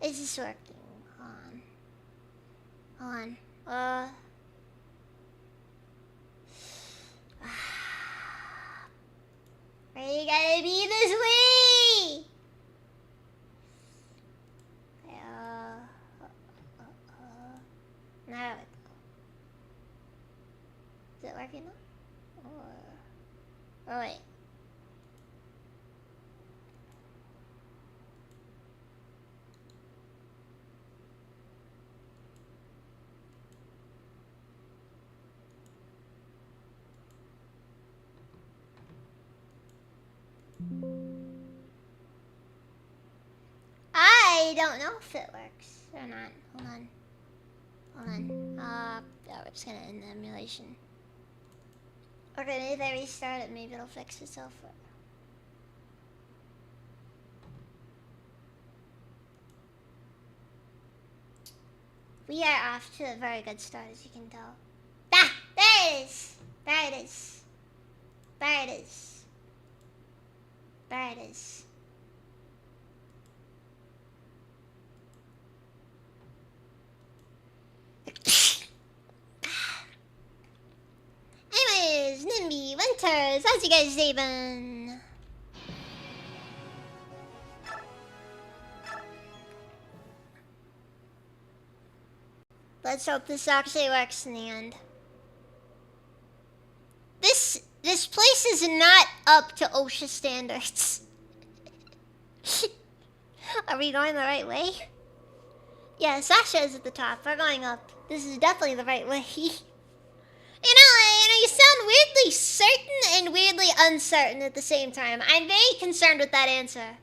Is this working? Hold on. Are you gonna be this way? Now is it working now? Oh wait. I don't know if it works or not. Hold on. Hold on. Yeah, we're just gonna end the emulation. Okay, maybe if I restart it, maybe it'll fix itself. We are off to a very good start, as you can tell. Ah! There it is! There it is. There it is. There it is. Anyways, Nimby, Winters, how's you guys day been? Let's hope this actually works in the end. This place is not up to OSHA standards. Are we going the right way? Yeah, Sasha is at the top. We're going up. This is definitely the right way. You sound weirdly certain and weirdly uncertain at the same time. I'm very concerned with that answer.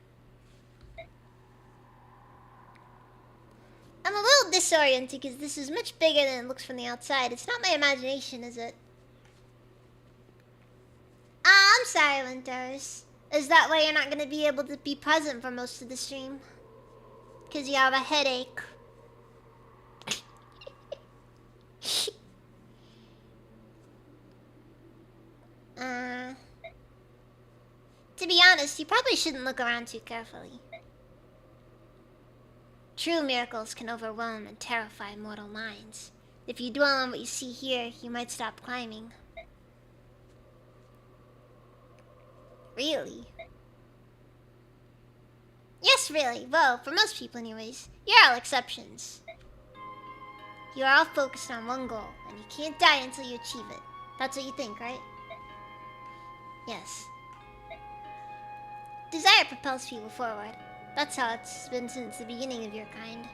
I'm a little disoriented because this is much bigger than it looks from the outside. It's not my imagination, is it? I'm sorry, Winters. Is that why you're not going to be able to be present for most of the stream? Because you have a headache. To be honest, you probably shouldn't look around too carefully. True miracles can overwhelm and terrify mortal minds. If you dwell on what you see here, you might stop climbing. Really? Yes, really. Well, for most people anyways. You're all exceptions. You are all focused on one goal, and you can't die until you achieve it. That's what you think, right? Yes. Desire propels people forward. That's how it's been since the beginning of your kind.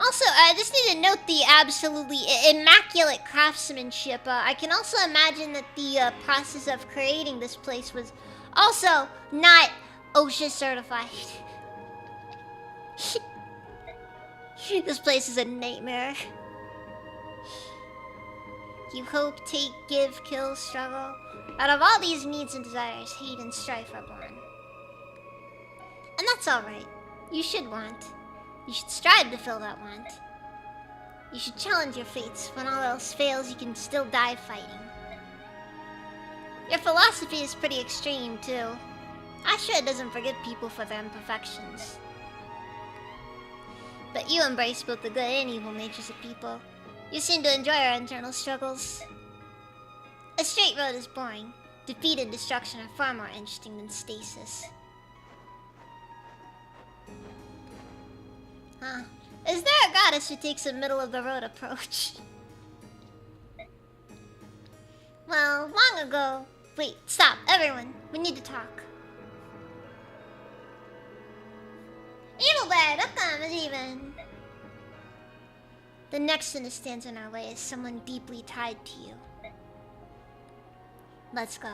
Also, I just need to note the absolutely immaculate craftsmanship. I can also imagine that the process of creating this place was also not OSHA certified. This place is a nightmare. You hope, take, give, kill, struggle. Out of all these needs and desires, hate and strife are born. And that's alright. You should want. You should strive to fill that want. You should challenge your fates. When all else fails, you can still die fighting. Your philosophy is pretty extreme, too. Ashra doesn't forgive people for their imperfections. But you embrace both the good and evil natures of people. You seem to enjoy our internal struggles. A straight road is boring. Defeat and destruction are far more interesting than stasis. Huh. Is there a goddess who takes a middle-of-the-road approach? Well, long ago... Wait, stop, everyone. We need to talk. Evil Bird, welcome, Even. The next thing that stands in our way is someone deeply tied to you. Let's go.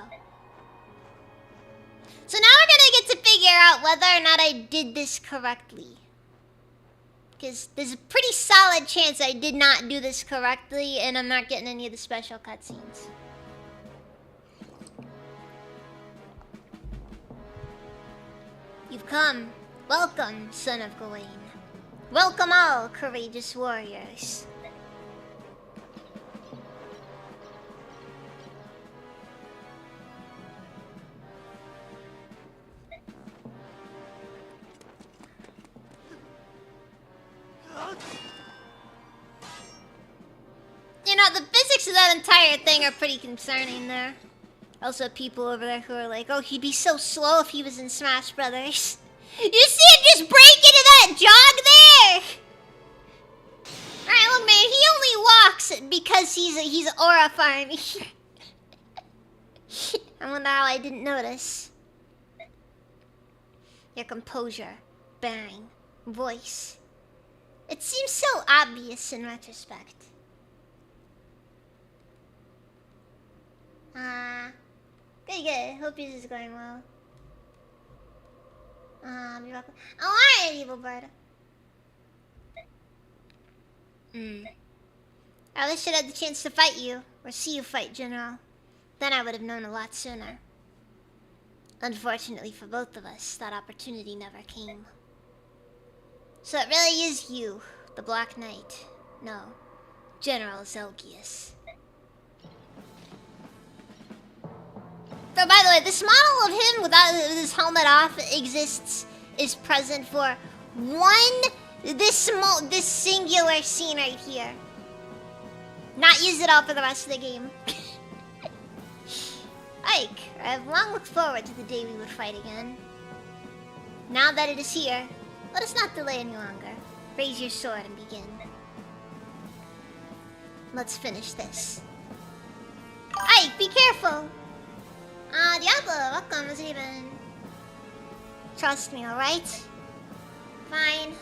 So now we're gonna get to figure out whether or not I did this correctly. Because there's a pretty solid chance I did not do this correctly, and I'm not getting any of the special cutscenes. You've come. Welcome, son of Gawain. Welcome all, courageous warriors. You know, the physics of that entire thing are pretty concerning there. Also, people over there who are like, oh, he'd be so slow if he was in Smash Brothers. You see him just break into that jog there? Alright, look, man, he only walks because he's aura farming. I wonder how I didn't notice. Your composure, bearing, voice. It seems so obvious in retrospect. Good. Hope yours is going well. You're welcome. Oh, alright, Evil Bird. I wish I'd had the chance to fight you, or see you fight, General. Then I would have known a lot sooner. Unfortunately for both of us, that opportunity never came. So it really is you, the Black Knight. No, General Zelgius. So by the way, this model of him without his helmet off is present for this singular scene right here. Not use it all for the rest of the game. Ike, I have long looked forward to the day we would fight again. Now that it is here, let us not delay any longer. Raise your sword and begin. Let's finish this. Ike, be careful! Diablo, welcome, how's it been? Trust me, alright? Fine.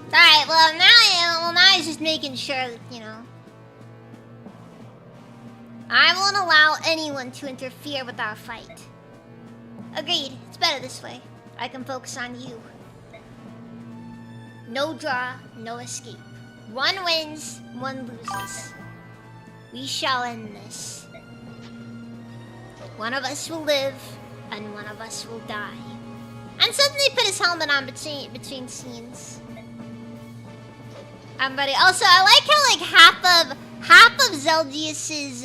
Alright, well now he's just making sure that, you know. I won't allow anyone to interfere with our fight. Agreed, it's better this way. I can focus on you. No draw, no escape. One wins, one loses. We shall end this. One of us will live, and one of us will die. And suddenly put his helmet on between scenes. Buddy. Also, I like how like half of Zelgius's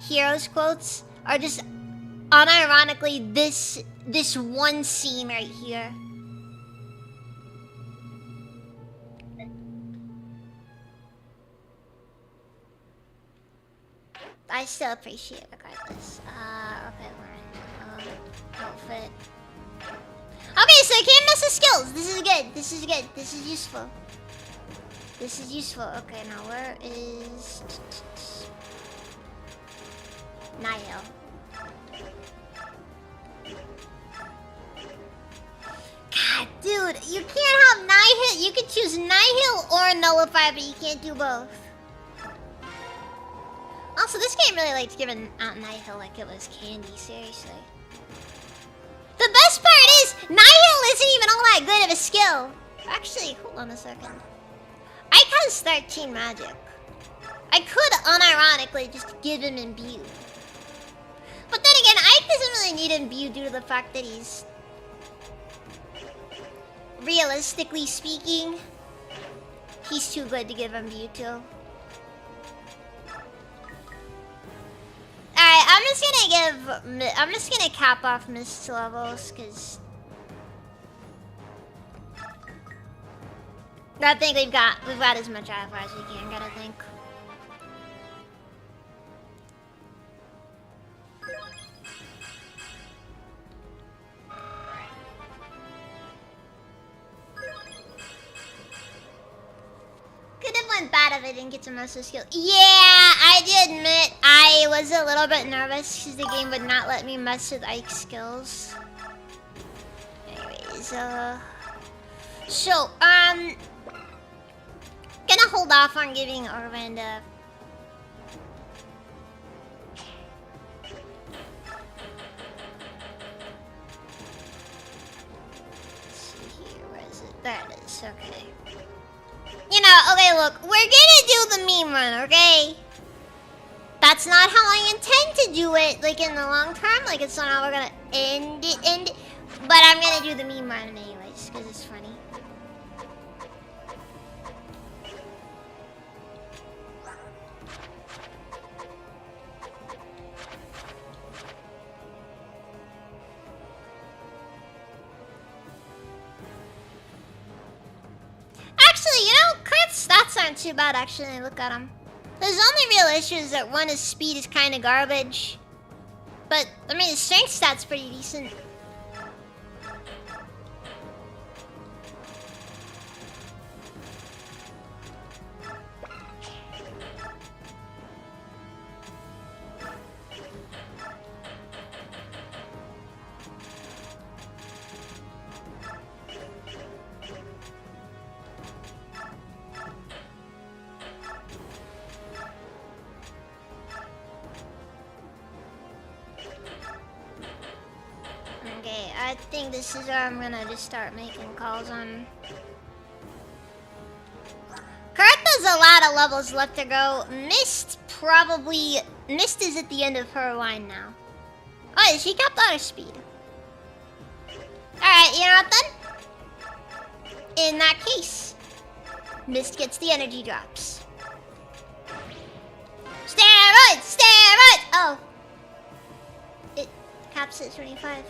heroes quotes are just unironically this one scene right here. I still appreciate it regardless. Okay, Lauren. Outfit. Okay, so I can't miss the skills. This is good. This is good. This is useful. This is useful. Okay, now where is Nihil? God, dude, you can't have Nihil. You can choose Nihil or Nullify, but you can't do both. Also, this game really likes giving out Nihil like it was candy, seriously. The best part is, Nihil isn't even all that good of a skill. Actually, hold on a second. Ike has 13 magic. I could unironically just give him Imbue. But then again, Ike doesn't really need Imbue due to the fact that he's... realistically speaking, he's too good to give Imbue to. Alright, I'm just gonna cap off Mist levels, cause I think we've got as much alpha as we can, gotta think. Could have went bad if I didn't get to master skill. Yeah, I do admit I was a little bit nervous because the game would not let me mess with Ike's skills. Anyways, so, gonna hold off on giving Orvin let's see here, where is it? There it is, okay. You know, okay, look, we're gonna do the meme run, okay? That's not how I intend to do it, like, in the long term. Like, it's not how we're gonna end it. But I'm gonna do the meme run anyways, because it's funny. Actually, you know, Kurt's stats aren't too bad, actually. Look at him. His only real issue is that one, his speed is kind of garbage. But, I mean, his strength stat's pretty decent. I think this is where I'm gonna just start making calls on. Kurth has a lot of levels left to go. Mist is at the end of her line now. Oh, she kept on her speed. Alright, you know what then? In that case, Mist gets the energy drops. Steroids! Steroids! Oh. It caps at 25.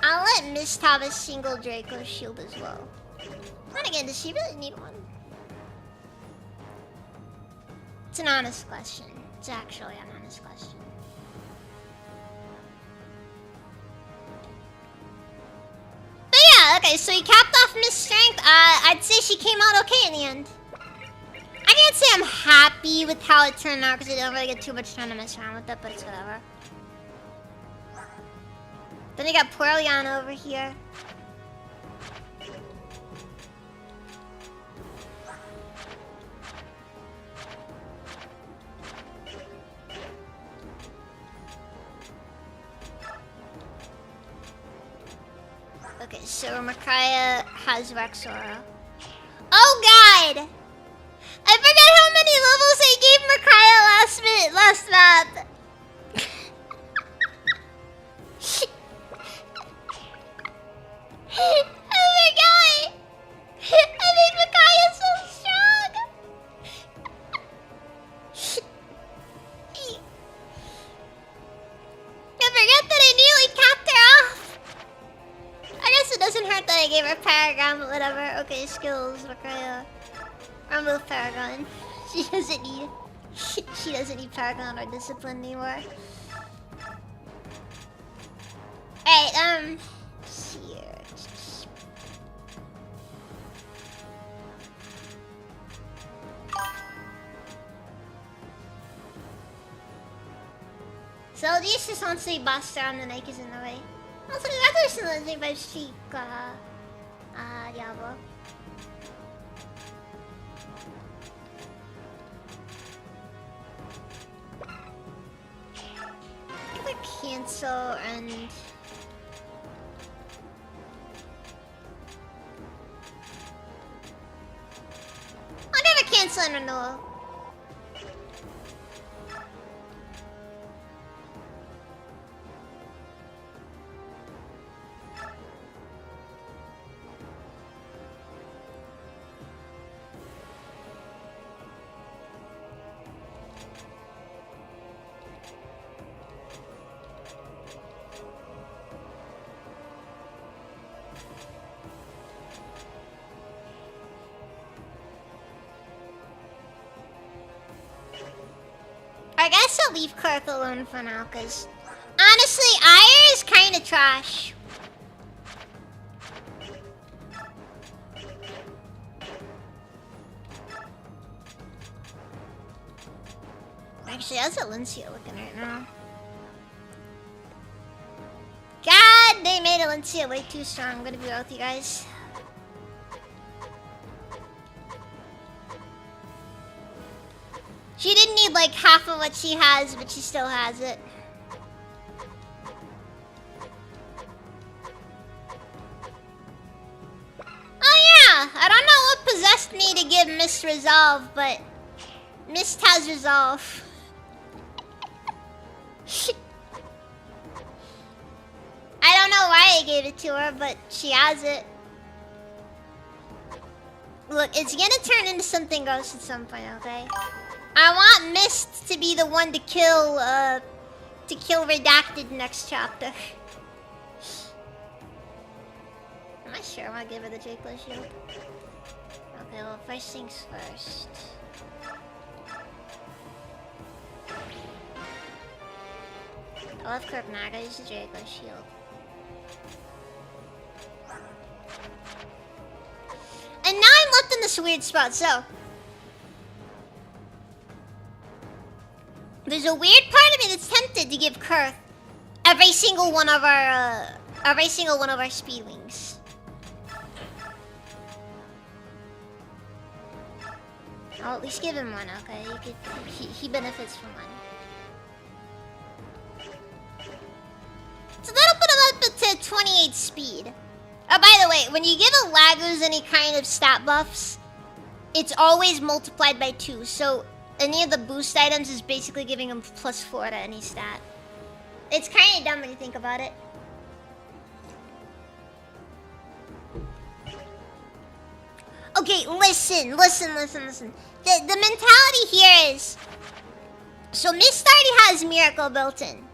I'll let Mist have a single Draco shield as well. And again, does she really need one? It's an honest question. It's actually an honest question. But yeah, okay, so he capped off Mist's strength. I'd say she came out okay in the end. I can't say I'm happy with how it turned out because I didn't really get too much time to mess around with it, but it's whatever. Then you got Porygon over here. Okay, so Micaiah has Rexaura. Oh god! I forgot how many levels I gave Micaiah last map. Oh my god! I made Micaiah so strong! I forget that I nearly capped her off! I guess it doesn't hurt that I gave her Paragon, but whatever. Okay, skills, Micaiah. Remove Paragon. She doesn't need Paragon or Discipline anymore. Alright, here. So these just want to say boss down and Nike is in the way. Also, congratulations on the thing by Sheik, Diablo. I'm gonna cancel and I'll never cancel and renewal. I guess I'll leave Kurth alone for now, because honestly, Ire is kind of trash. Actually, how's Alencia looking right now? God, they made Alencia way too strong. I'm gonna be real with you guys. She didn't need like half of what she has, but she still has it. Oh yeah, I don't know what possessed me to give Mist Resolve, but Mist has Resolve. I don't know why I gave it to her, but she has it. Look, it's gonna turn into something gross at some point, okay? I want Mist to be the one to kill Redacted next chapter. Am I sure I want to give her the J-Claw shield? Okay, well, first things first. I love Kurtnaga, use the J-Claw shield. And now I'm left in this weird spot, so there's a weird part of me that's tempted to give Kurth every single one of our speed wings. I'll at least give him one, okay? He benefits from one. So that'll put him up to 28 speed. Oh, by the way, when you give a Laguz any kind of stat buffs, it's always multiplied by 2. So any of the boost items is basically giving him +4 to any stat. It's kind of dumb when you think about it. Okay, listen. The mentality here is... So Mist already has Miracle built in.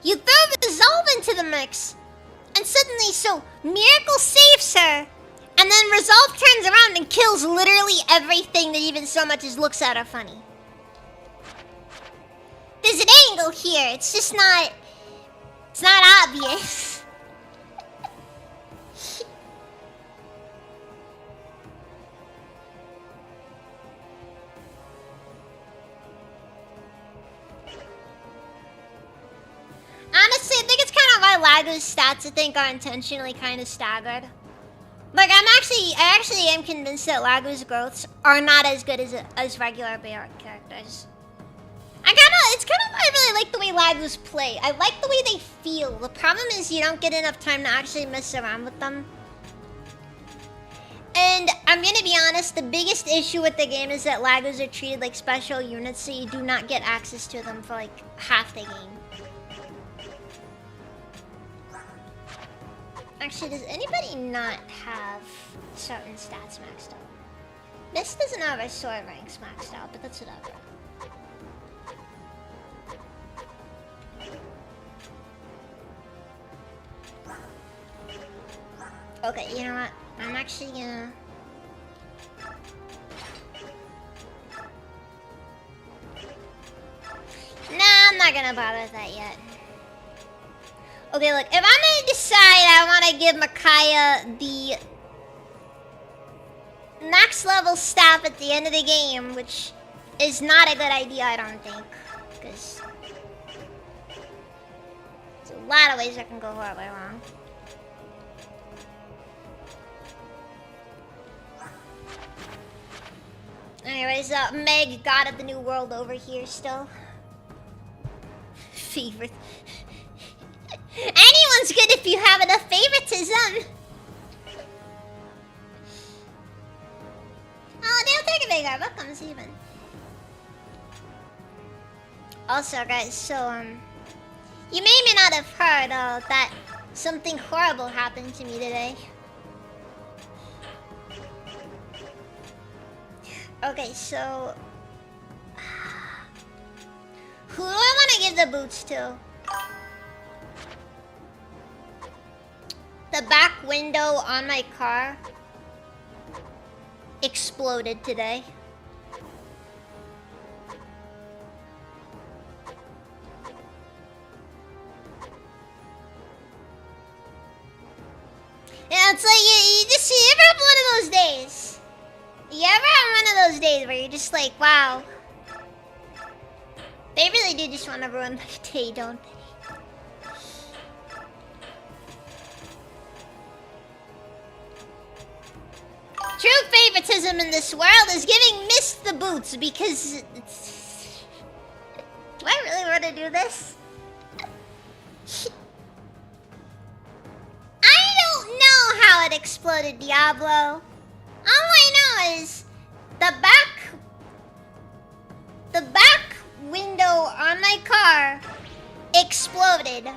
You throw Resolve into the mix, and suddenly, so Miracle saves her, and then Resolve turns around and kills literally everything that even so much as looks at her funny. There's an angle here, it's just not... It's not obvious. Honestly, I think it's kind of why Laguz's stats, I think, are intentionally kind of staggered. Like, I actually am convinced that Laguz's growths are not as good as regular Bayor characters. It's kind of why I really like the way Laguz play. I like the way they feel. The problem is you don't get enough time to actually mess around with them. And I'm gonna be honest, the biggest issue with the game is that Laguz are treated like special units, so you do not get access to them for like half the game. Actually, does anybody not have certain stats maxed out? Mist doesn't have our sword ranks maxed out, but that's whatever. Okay, you know what? I'm actually gonna... Nah, I'm not gonna bother with that yet. Okay, look, if I'm gonna decide I want to give Micaiah the max level staff at the end of the game, which is not a good idea, I don't think, because there's a lot of ways I can go horribly wrong. Anyways, Meg, God of the New World over here still. Favorite. Anyone's good if you have enough favoritism. Oh, they'll take a big what comes even. Also, guys, so, you may not have heard, that something horrible happened to me today. Okay, so... Who do I want to give the boots to? The back window on my car exploded today. Yeah, it's like you ever have one of those days? You ever have one of those days where you're just like, wow. They really do just want to ruin my day, don't they? True favoritism in this world is giving Mist the boots because it's... Do I really want to do this? I don't know how it exploded, Diablo. All I know is the back window on my car exploded.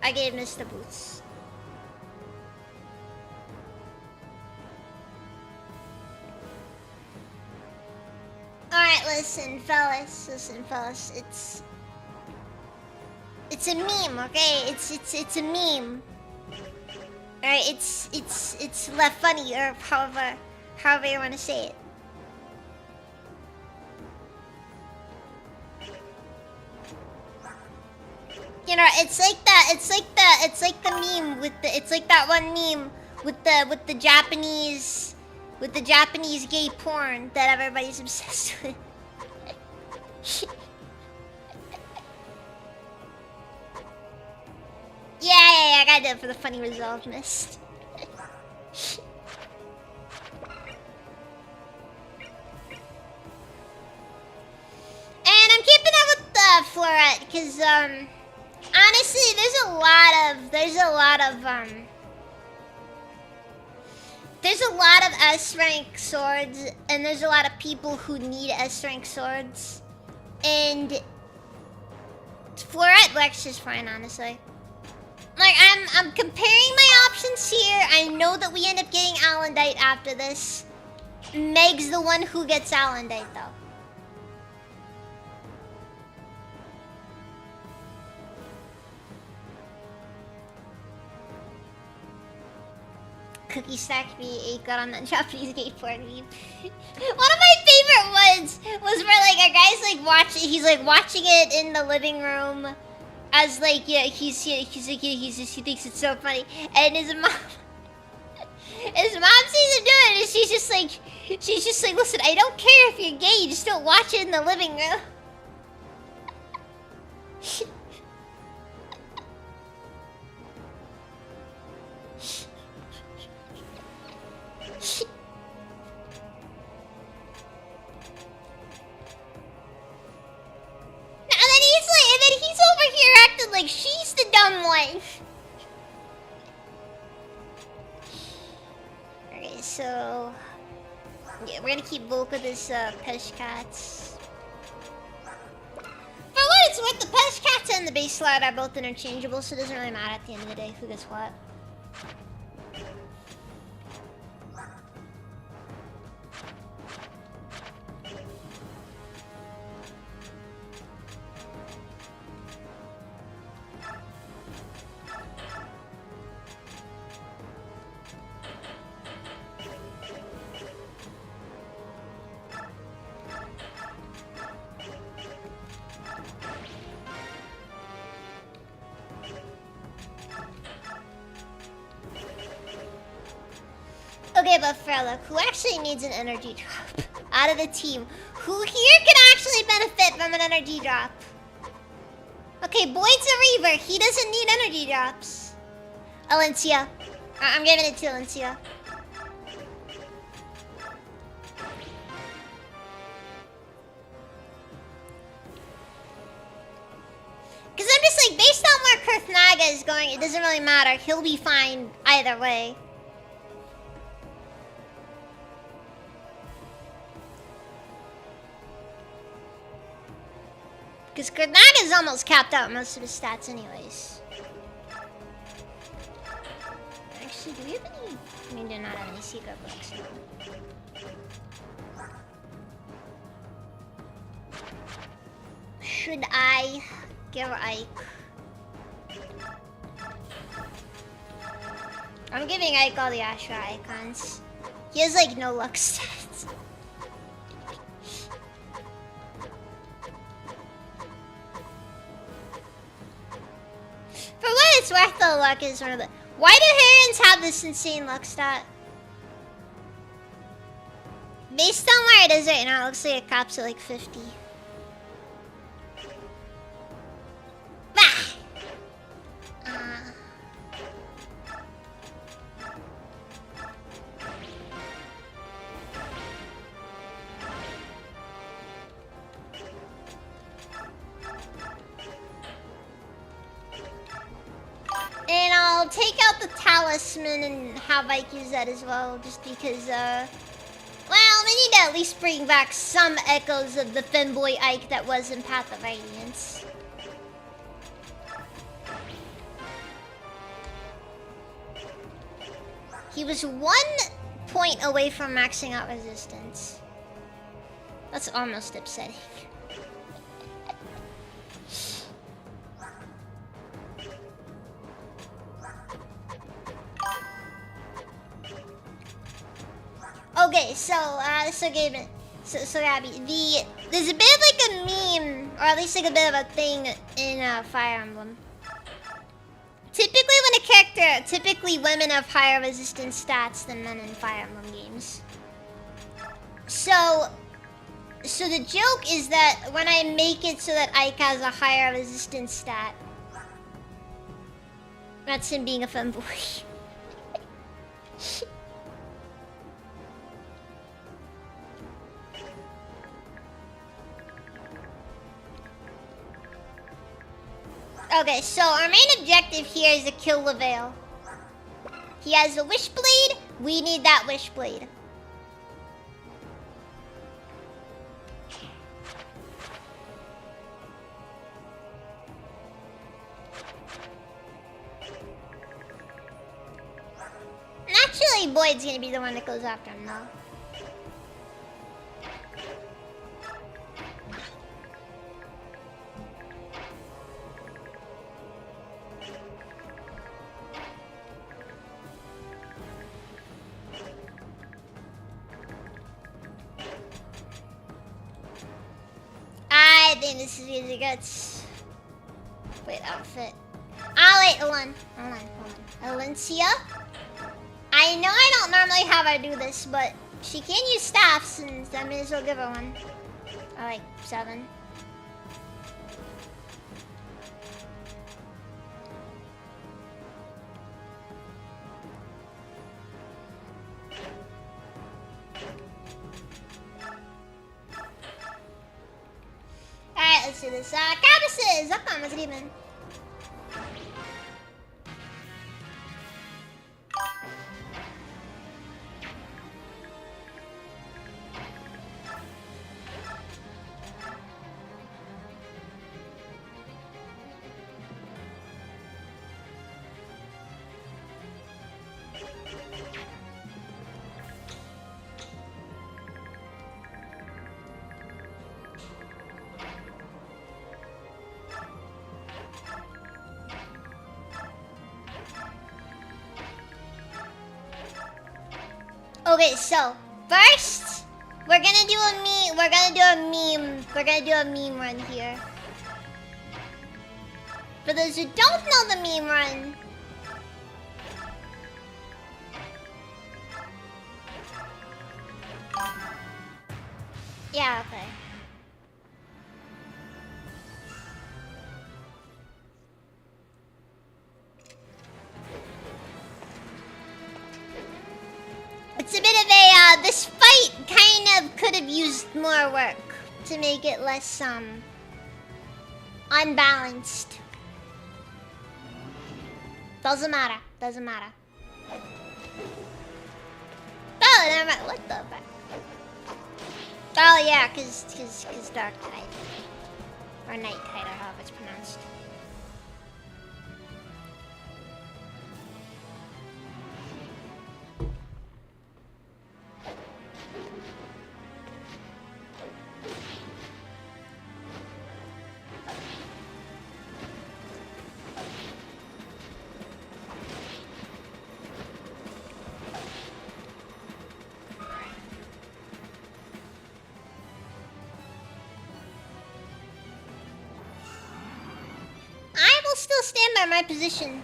I gave Mist the boots. Alright, listen, fellas. It's a meme, okay? It's a meme. Alright, it's left funny, or however you want to say it. You know, it's like the meme with the, it's like that one meme with the Japanese gay porn that everybody's obsessed with. Yeah, I gotta do it for the funny resolve, Mist. because honestly, there's a lot of S rank swords, and there's a lot of people who need S rank swords, and Floret works just fine, honestly. Like, I'm comparing my options here. I know that we end up getting Alendite after this. Meg's the one who gets Alendite, though. Cookie stack me got on that Japanese skateboard meme. One of my favorite ones was where like a guy's like watching. He's like watching it in the living room, as like he thinks it's so funny, and his mom sees him do it, and she's just like, listen, I don't care if you're gay, you just don't watch it in the living room. And then he's over here acting like she's the dumb one. Okay, so yeah, we're gonna keep bulk of this Peshkats. For what it's worth, the Peshkats and the base slide are both interchangeable, so it doesn't really matter at the end of the day who gets what. Okay, but Frelic, who actually needs an energy drop out of the team? Who here can actually benefit from an energy drop? Okay, Boyd's a Reaver. He doesn't need energy drops. Alencia. I'm giving it to Alencia. Because I'm just like, based on where Kurthnaga is going, it doesn't really matter. He'll be fine either way. Because Kurthnaga is almost capped out most of his stats anyways. Actually, do we have any? We do not have any secret books. Should I give Ike? I'm giving Ike all the Ashra icons. He has like no luck stats. For what it's worth, though, luck is one of the... Why do Herons have this insane luck stat? Based on where it is right now, it looks like it caps at like 50. Bah! And I'll take out the talisman and have Ike use that as well, just because, well, we need to at least bring back some echoes of the femboy Ike that was in Path of Radiance. He was 1 point away from maxing out resistance. That's almost upsetting. Okay, so Gabby, there's a bit of like a meme, or at least like a bit of a thing in Fire Emblem. Typically women have higher resistance stats than men in Fire Emblem games. So the joke is that when I make it so that Ike has a higher resistance stat, that's him being a femboy. Okay, so our main objective here is to kill Leveil. He has a Wishblade. We need that Wishblade. Naturally, Boyd's gonna be the one that goes after him, though. I think this is easy guts. Wait, outfit. Wait, hold on. Alencia? I know I don't normally have her do this, but she can use staffs, and I may as well give her one. I like 7. Alright, let's do this. Cabbaces! Up on, what's it even? Okay, so first we're gonna do a meme. We're gonna do a meme run here. For those who don't know the meme run, yeah, okay. It's a bit of a, this fight kind of could have used more work to make it less, unbalanced. Doesn't matter. Oh, never mind. What the fuck? Oh, yeah, cause Dark Tide. Or Night Tide, or however it's pronounced. Still stand by my position.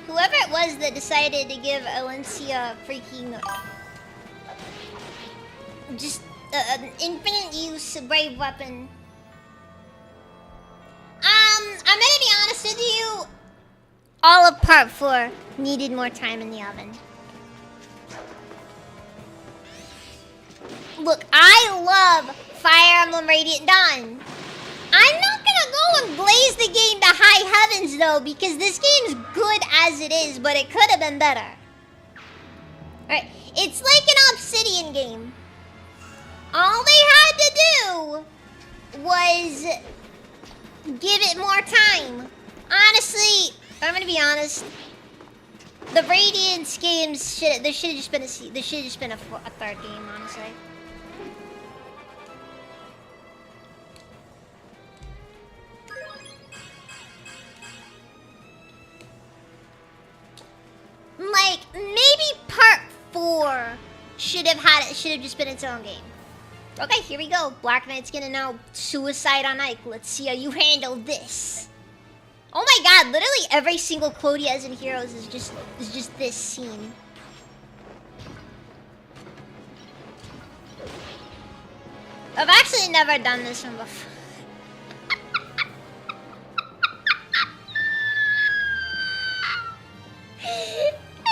Whoever it was that decided to give Alencia freaking just an infinite use brave weapon. I'm gonna be honest with you. All of part 4 needed more time in the oven. Look, I love Fire Emblem Radiant Dawn. I'm not gonna go and blaze the game to high heavens though, because this game's good as it is, but it could have been better. Alright, it's like an Obsidian game. All they had to do was give it more time. Honestly, I'm gonna be honest. The Radiance games there should have just been a third game, honestly. Like, maybe part 4 should have just been its own game. Okay, here we go. Black Knight's gonna now suicide on Ike. Let's see how you handle this. Oh my god, literally every single quote he has in Heroes is just this scene. I've actually never done this one before.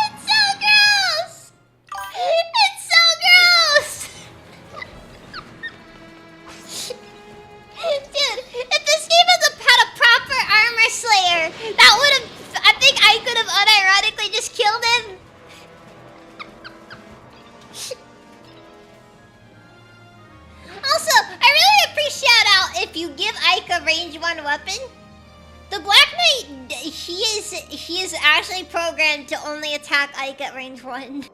It's so gross! It's so gross! Dude, if this game had a proper armor slayer, weapon? The Black Knight, he is actually programmed to only attack Ike at range 1.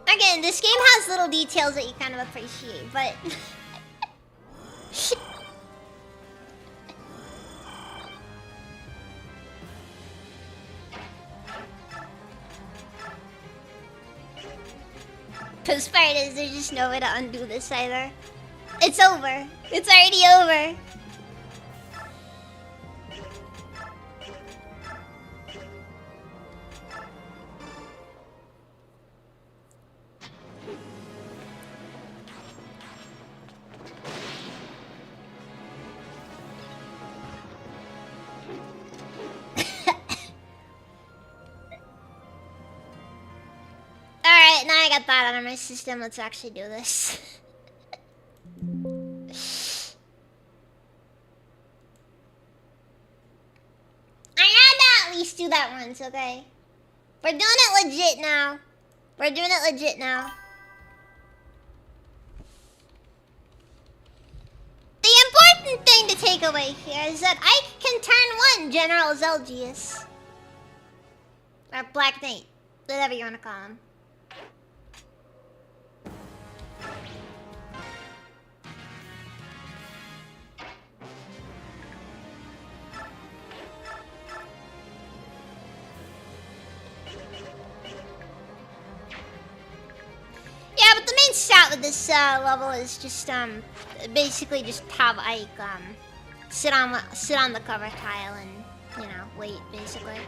Again, this game has little details that you kind of appreciate, but... The part is, there's just no way to undo this either. It's over. It's already over. Alright, now I got that out of my system. Let's actually do this. I had to at least do that once, okay? We're doing it legit now. We're doing it legit now. The important thing to take away here is that Ike can turn 1 General Zelgius. Or Black Knight. Whatever you want to call him. Yeah, but the main stat with this level is just basically just have Ike sit on the cover tile and, you know, wait basically.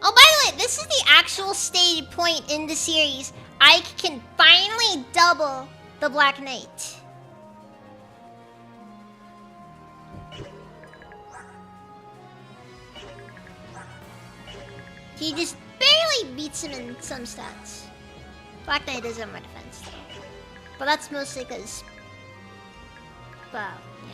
Oh, by the way, this is the actual stage point in the series. Ike can finally double the Black Knight. He just barely beats him in some stats. Black Knight does have more defense though. But that's mostly because, well, you know.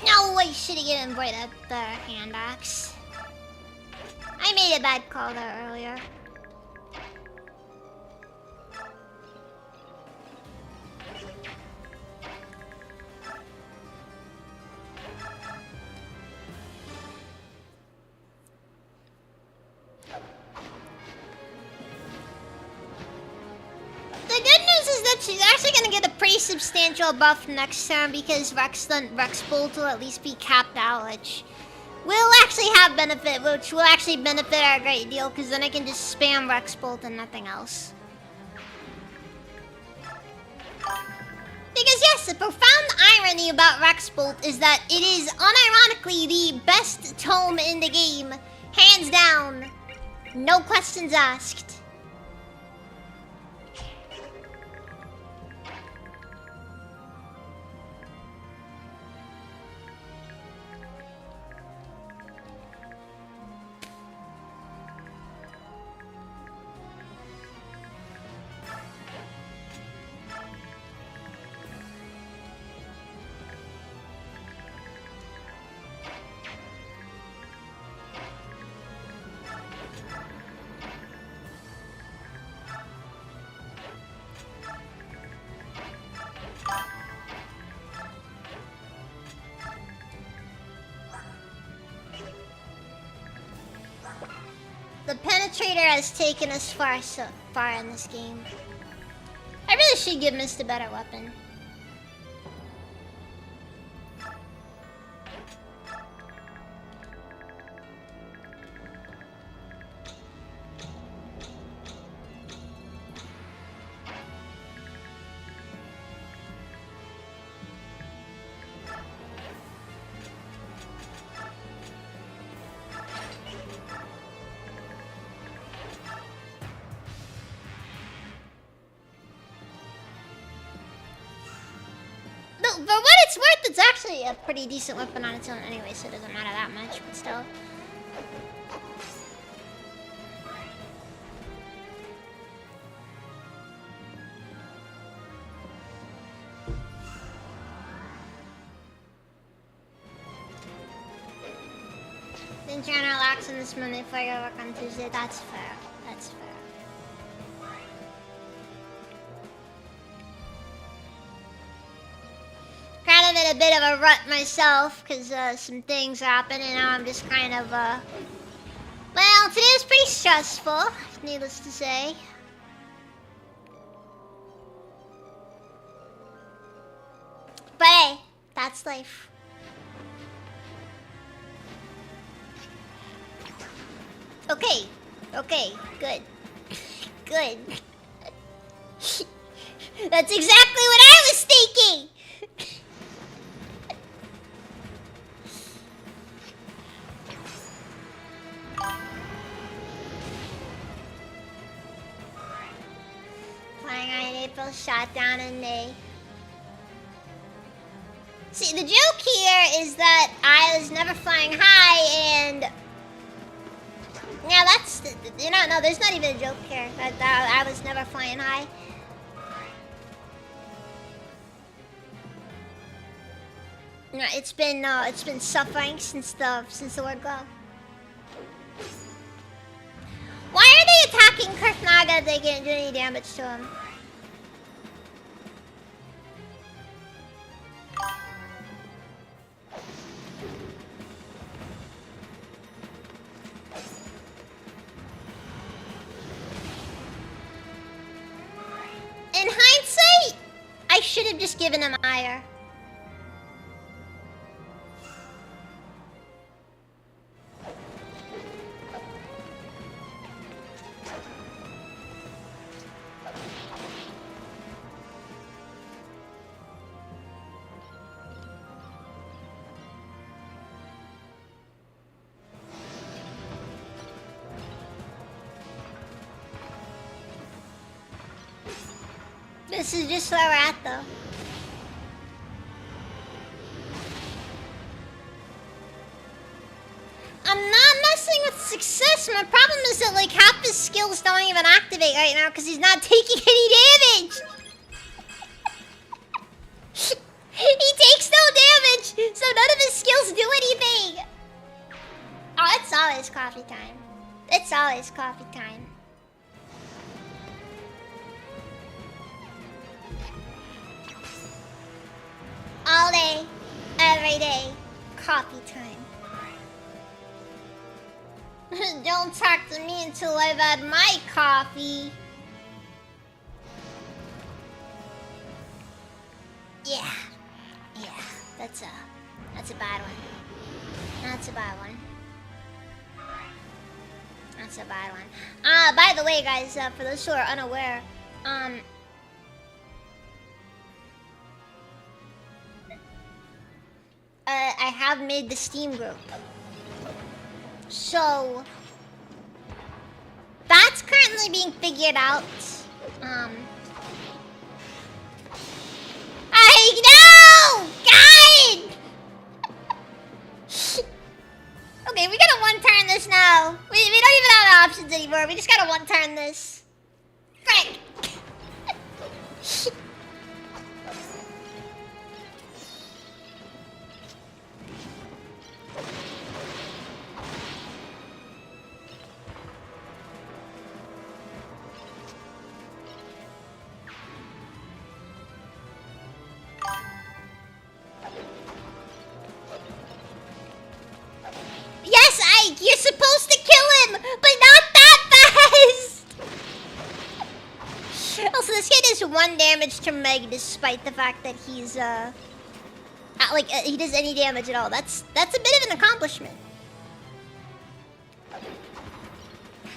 No way should have given Boy the hand axe. I made a bad call there earlier. The good news is that she's actually going to get a pretty substantial buff next turn because Rex Bolt will at least be capped out, which will actually have benefit, which will actually benefit her a great deal because then I can just spam Rex Bolt and nothing else. Because yes, the profound irony about Rex Bolt is that it is unironically the best tome in the game, hands down, no questions asked. The Penetrator has taken us so far in this game. I I really should give Mist a better weapon. For what it's worth, it's actually a pretty decent weapon on its own anyway, so it doesn't matter that much, but still. Then trying to relax on this Monday before I go work on Tuesday. That's fair. That's fair. Kind of in a bit of a rut myself, because some things happened, and now I'm just kind of, well, today was pretty stressful, needless to say. But hey, that's life. Okay, okay, good. Good. That's exactly what I was thinking! Flying high in April, shot down in May. See, the joke here is that I was never flying high, and yeah, that's no, there's not even a joke here. That I was never flying high. No, it's been suffering since the word go. Why are they attacking Kurthnaga if they can't do any damage to him? In hindsight, I should have just given him ire. This is just where we're at, though. I'm not messing with success. My problem is that, like, half his skills don't even activate right now because he's not taking any damage. He takes no damage, so none of his skills do anything. Oh, it's always coffee time. It's always coffee time. All day, every day, coffee time. Don't talk to me until I've had my coffee. Yeah, that's a bad one. That's a bad one. That's a bad one. By the way, guys, for those who are unaware, I have made the Steam group. So that's currently being figured out. I know! God! Okay, we gotta one-turn this now. We don't even have options anymore. We just gotta one-turn this. Frick! 1 damage to Meg despite the fact that he's he does any damage at all. That's a bit of an accomplishment.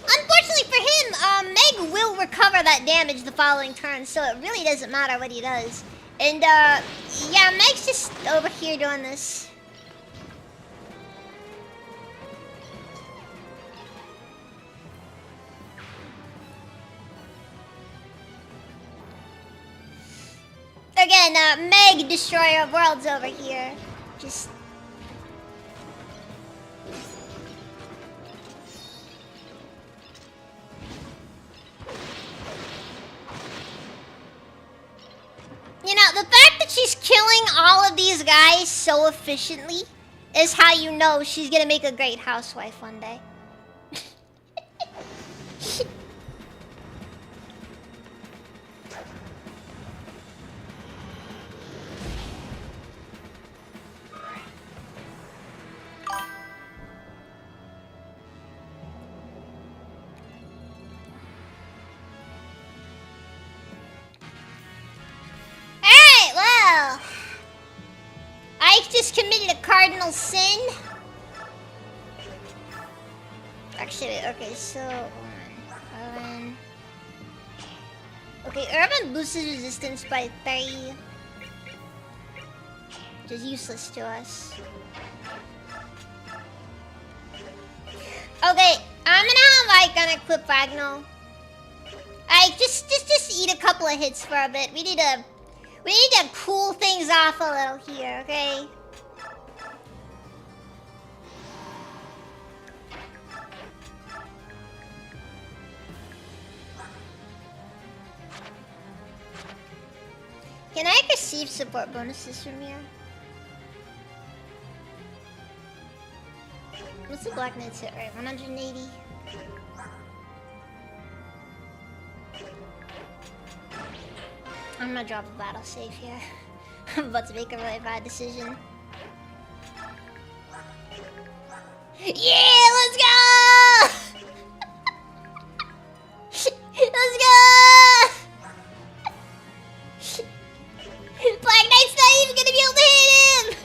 Unfortunately for him, Meg will recover that damage the following turn, so it really doesn't matter what he does. And yeah, Meg's just over here doing this. Again, Meg, Destroyer of Worlds over here. Just... You know, the fact that she's killing all of these guys so efficiently is how you know she's gonna make a great housewife one day. Committed a cardinal sin. Actually, okay, so okay, Urban boosts his resistance by 3, which is useless to us. Okay, I'm gonna unequip Ragnar. Just eat a couple of hits for a bit. We need to cool things off a little here, okay? Can I receive support bonuses from here? What's the Black Knight's hit rate? 180? I'm gonna drop a battle save here. I'm about to make a really bad decision. Yeah, let's go! Let's go! Black Knight's not even gonna be able to hit him!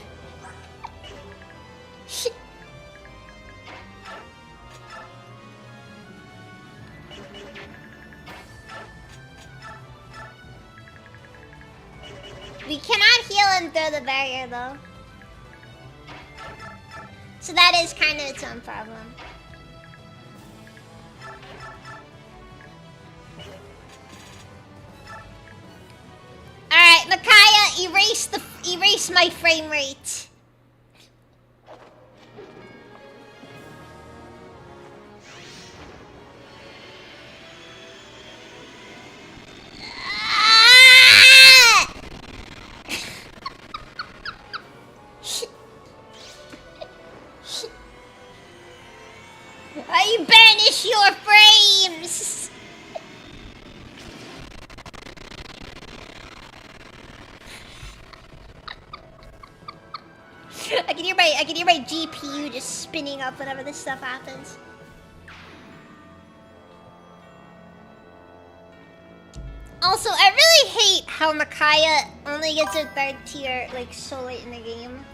We cannot heal him through the barrier though. So that is kind of its own problem. Alright, Micaiah, erase my frame rate. I banish your frames! I can hear my GPU just spinning up whenever this stuff happens. Also, I really hate how Micaiah only gets a 3rd tier like so late in the game.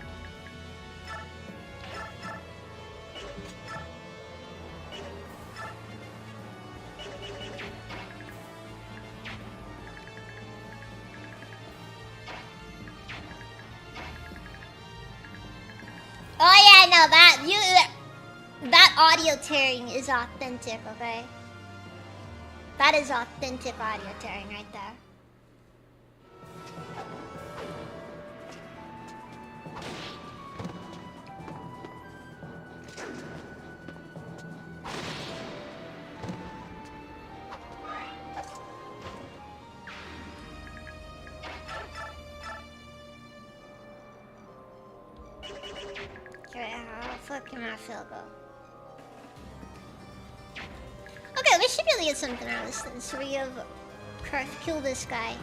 Oh yeah, no, that audio tearing is authentic, okay? That is authentic audio tearing right there. Okay, how fucking my field go? Okay, we should really get something out of this then. So we have Karth kill this guy.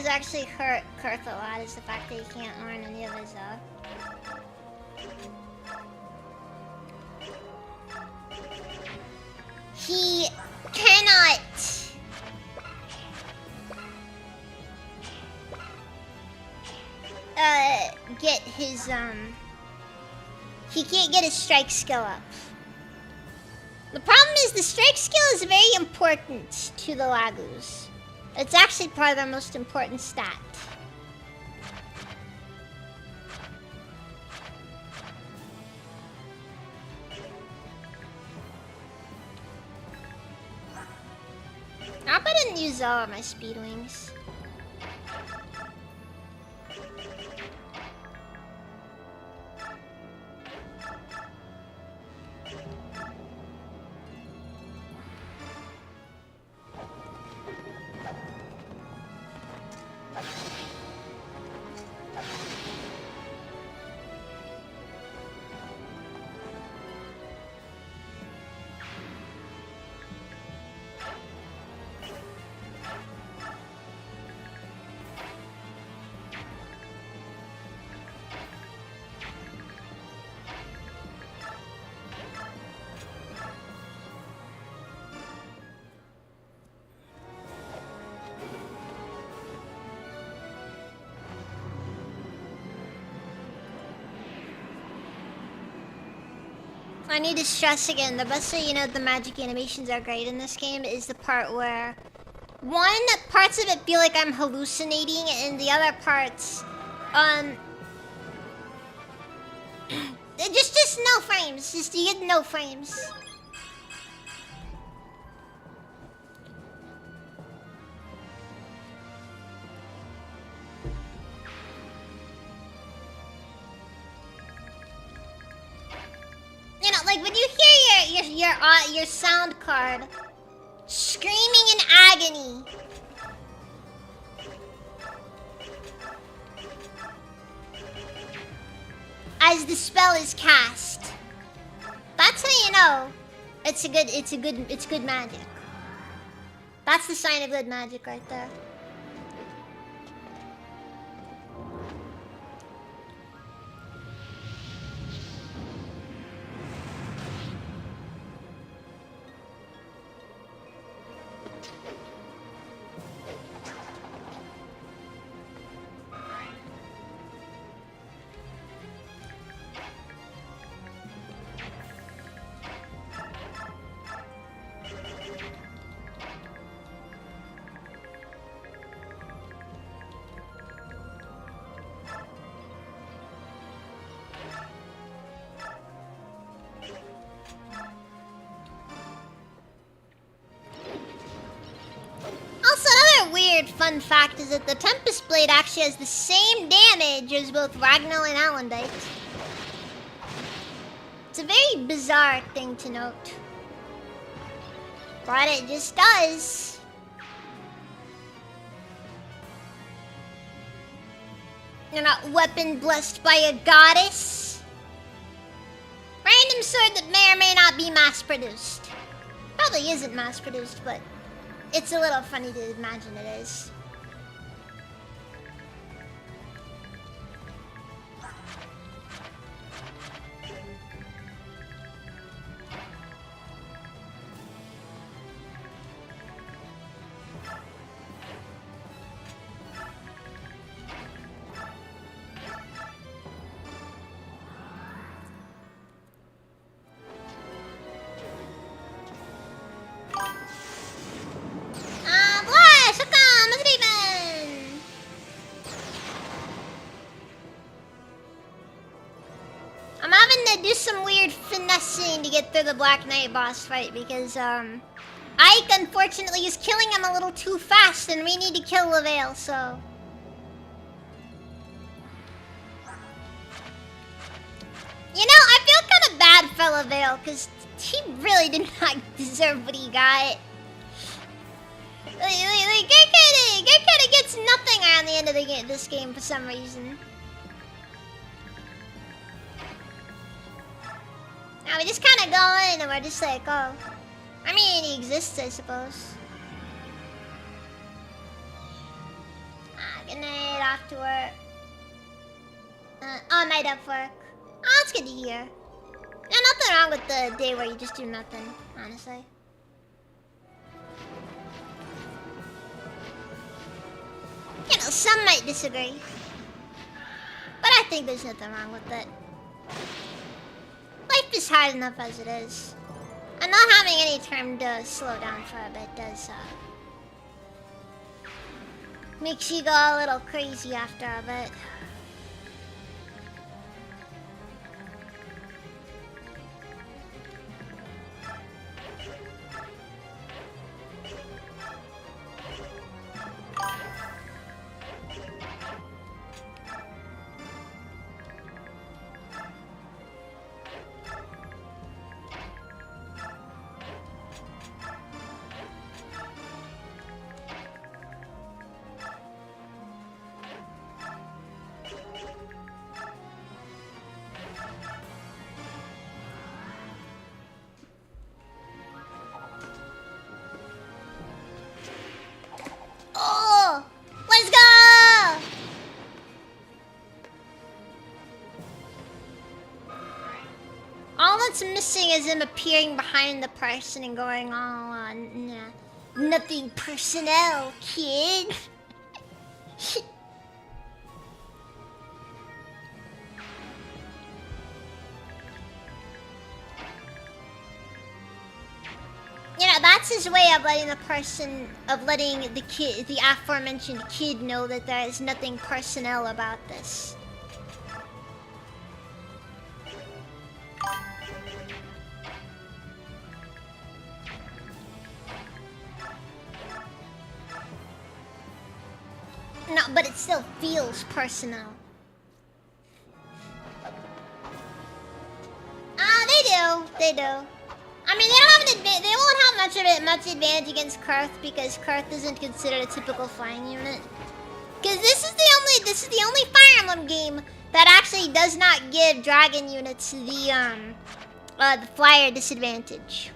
does actually hurt Kurth a lot, is the fact that he can't learn any of his, He cannot... get his, He can't get his strike skill up. The problem is the strike skill is very important to the Lagoos. It's actually probably their most important stat. I hope I didn't use all of my speed wings. I need to stress again, the best way you know the magic animations are great in this game is the part where parts of it feel like I'm hallucinating and the other parts, just no frames, just you get no frames. You know, like when you hear your sound card screaming in agony. As the spell is cast. That's how you know it's good magic. That's the sign of good magic right there. Fun fact is that the Tempest Blade actually has the same damage as both Ragnall and Alundite. It's a very bizarre thing to note. But it just does. You're not weapon blessed by a goddess. Random sword that may or may not be mass-produced. Probably isn't mass-produced, but it's a little funny to imagine it is. To get through the Black Knight boss fight because Ike unfortunately is killing him a little too fast and we need to kill Levale, so you know, I feel kind of bad for Levale because he really did not deserve what he got. Like guy kind of gets nothing around the end of this game for some reason. Now we just kind of go in and we're just like, oh. I mean, he exists, I suppose. after work. All night at work. Oh, that's good to hear. Yeah, nothing wrong with the day where you just do nothing, honestly. You know, some might disagree. But I think there's nothing wrong with it. Life is hard enough as it is. And not having any time to slow down for a bit does, makes you go a little crazy after a bit. Oh, let's go! All that's missing is him appearing behind the person and going, oh, nah, nothing personnel, kid. You know, that's his way of letting the kid, the aforementioned kid, know that there is nothing personnel about this. No, but it still feels personal. They do. I mean, they don't have they won't have much advantage against Kurth because Kurth isn't considered a typical flying unit. Because this is the only Fire Emblem game that actually does not give dragon units the flyer disadvantage.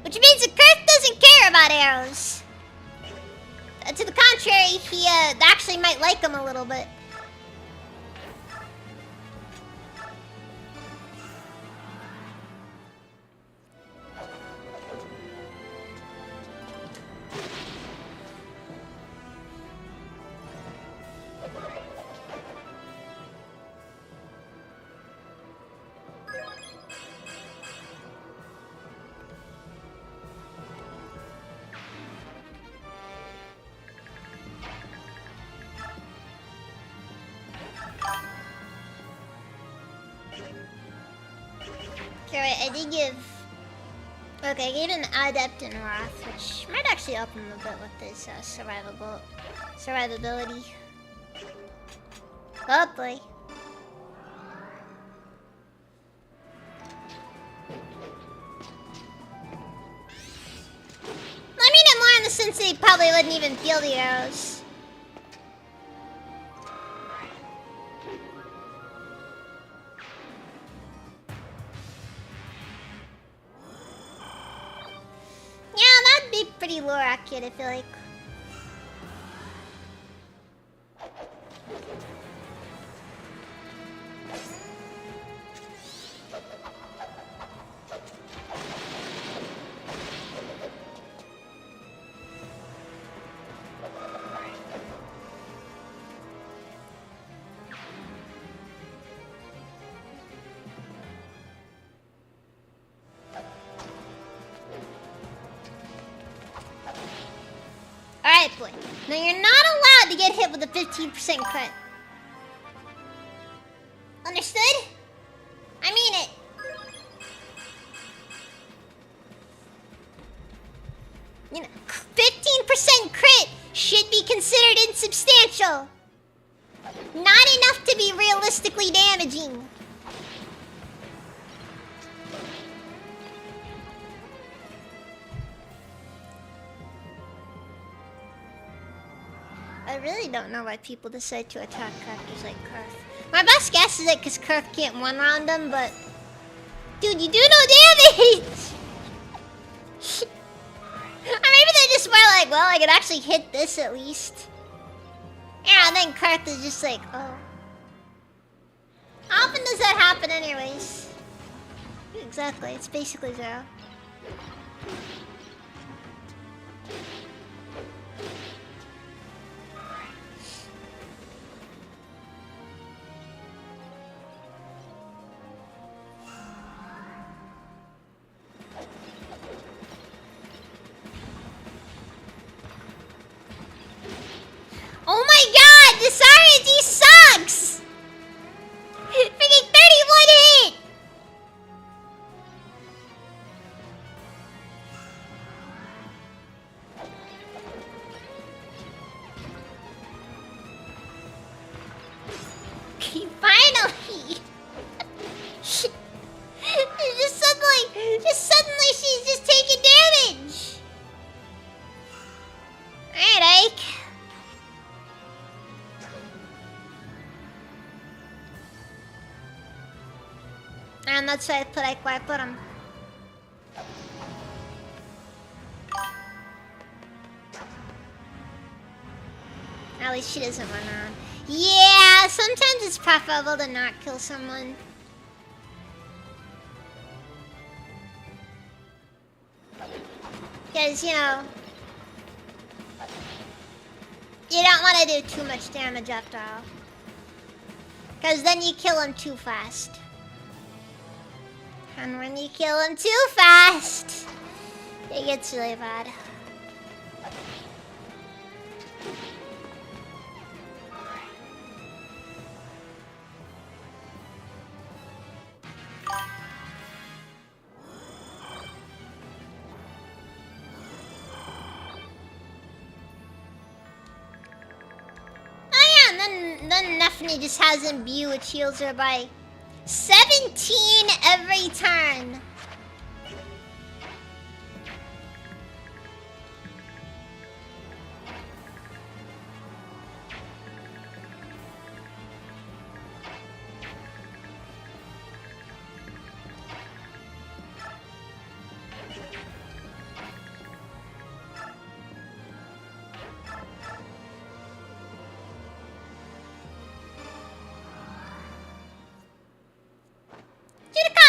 Which means that Kurth doesn't care about arrows. To the contrary, he actually might like them a little bit. Alright, I did give... Okay, I gave an Adept in Wrath, which might actually help him a bit with his survivability. Hopefully. I mean it more in the sense that he probably wouldn't even feel the arrows. Pretty lore accurate, I feel like. Alright, boy. Now you're not allowed to get hit with a 15% crit. Understood? I mean it. You know, 15% crit should be considered insubstantial. Not enough to be realistically damaging. I really don't know why people decide to attack characters like Kurth. My best guess is that because Kurth can't one-round them, but... Dude, you do no damage! Or maybe they're just more like, well, I could actually hit this at least. Yeah, and then Karth is just like, oh. How often does that happen anyways? Exactly, it's basically zero. Oh my god, this RNG sucks! Freaking 31 hit! Finally! just suddenly she's just taking damage! Alright, Ike. And that's why I put Ike where I put him. At least she doesn't run around. Yeah, sometimes it's preferable to not kill someone. Because, you know, you don't want to do too much damage after all. Because then you kill him too fast. And when you kill him too fast, it gets really bad. Then Nefni just has imbue, which heals her by 17 every turn.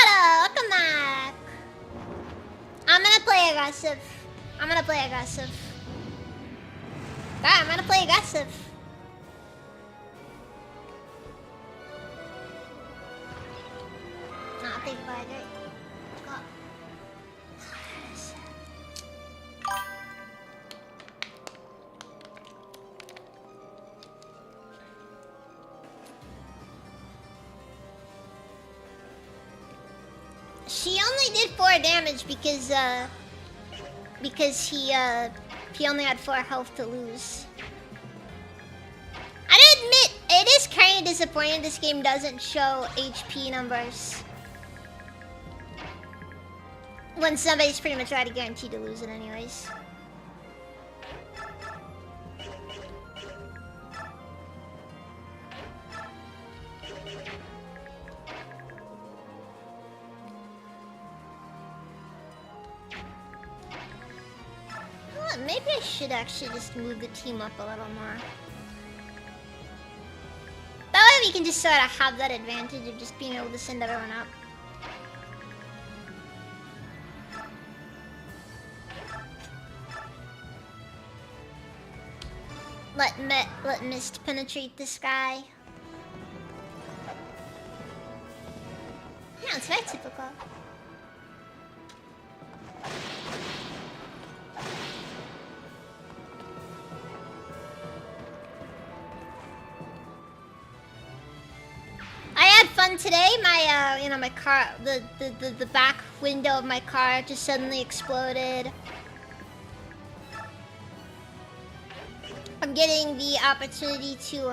Welcome back. I'm gonna play aggressive. I'm gonna play aggressive. I'm gonna play aggressive. Not think about it. Go. She only did 4 damage because he only had 4 health to lose. I admit, it is kind of disappointing this game doesn't show HP numbers. When somebody's pretty much already guaranteed to lose it anyways. Maybe I should actually just move the team up a little more. That way we can just sort of have that advantage of just being able to send everyone up. Let Mist penetrate this guy. Yeah, it's very typical. Today, my my car, the back window of my car just suddenly exploded. I'm getting the opportunity to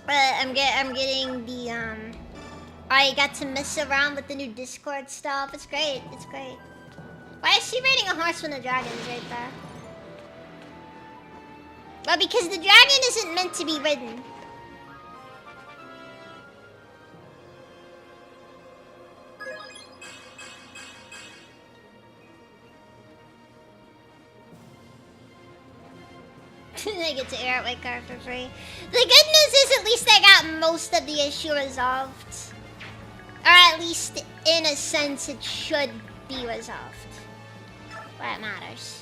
I'm getting the I got to mess around with the new Discord stuff. It's great. It's great. Why is she riding a horse when the dragon is right there? Well, because the dragon isn't meant to be ridden. I get to air out my card for free. The good news is at least I got most of the issue resolved. Or at least, in a sense, it should be resolved. Where it matters.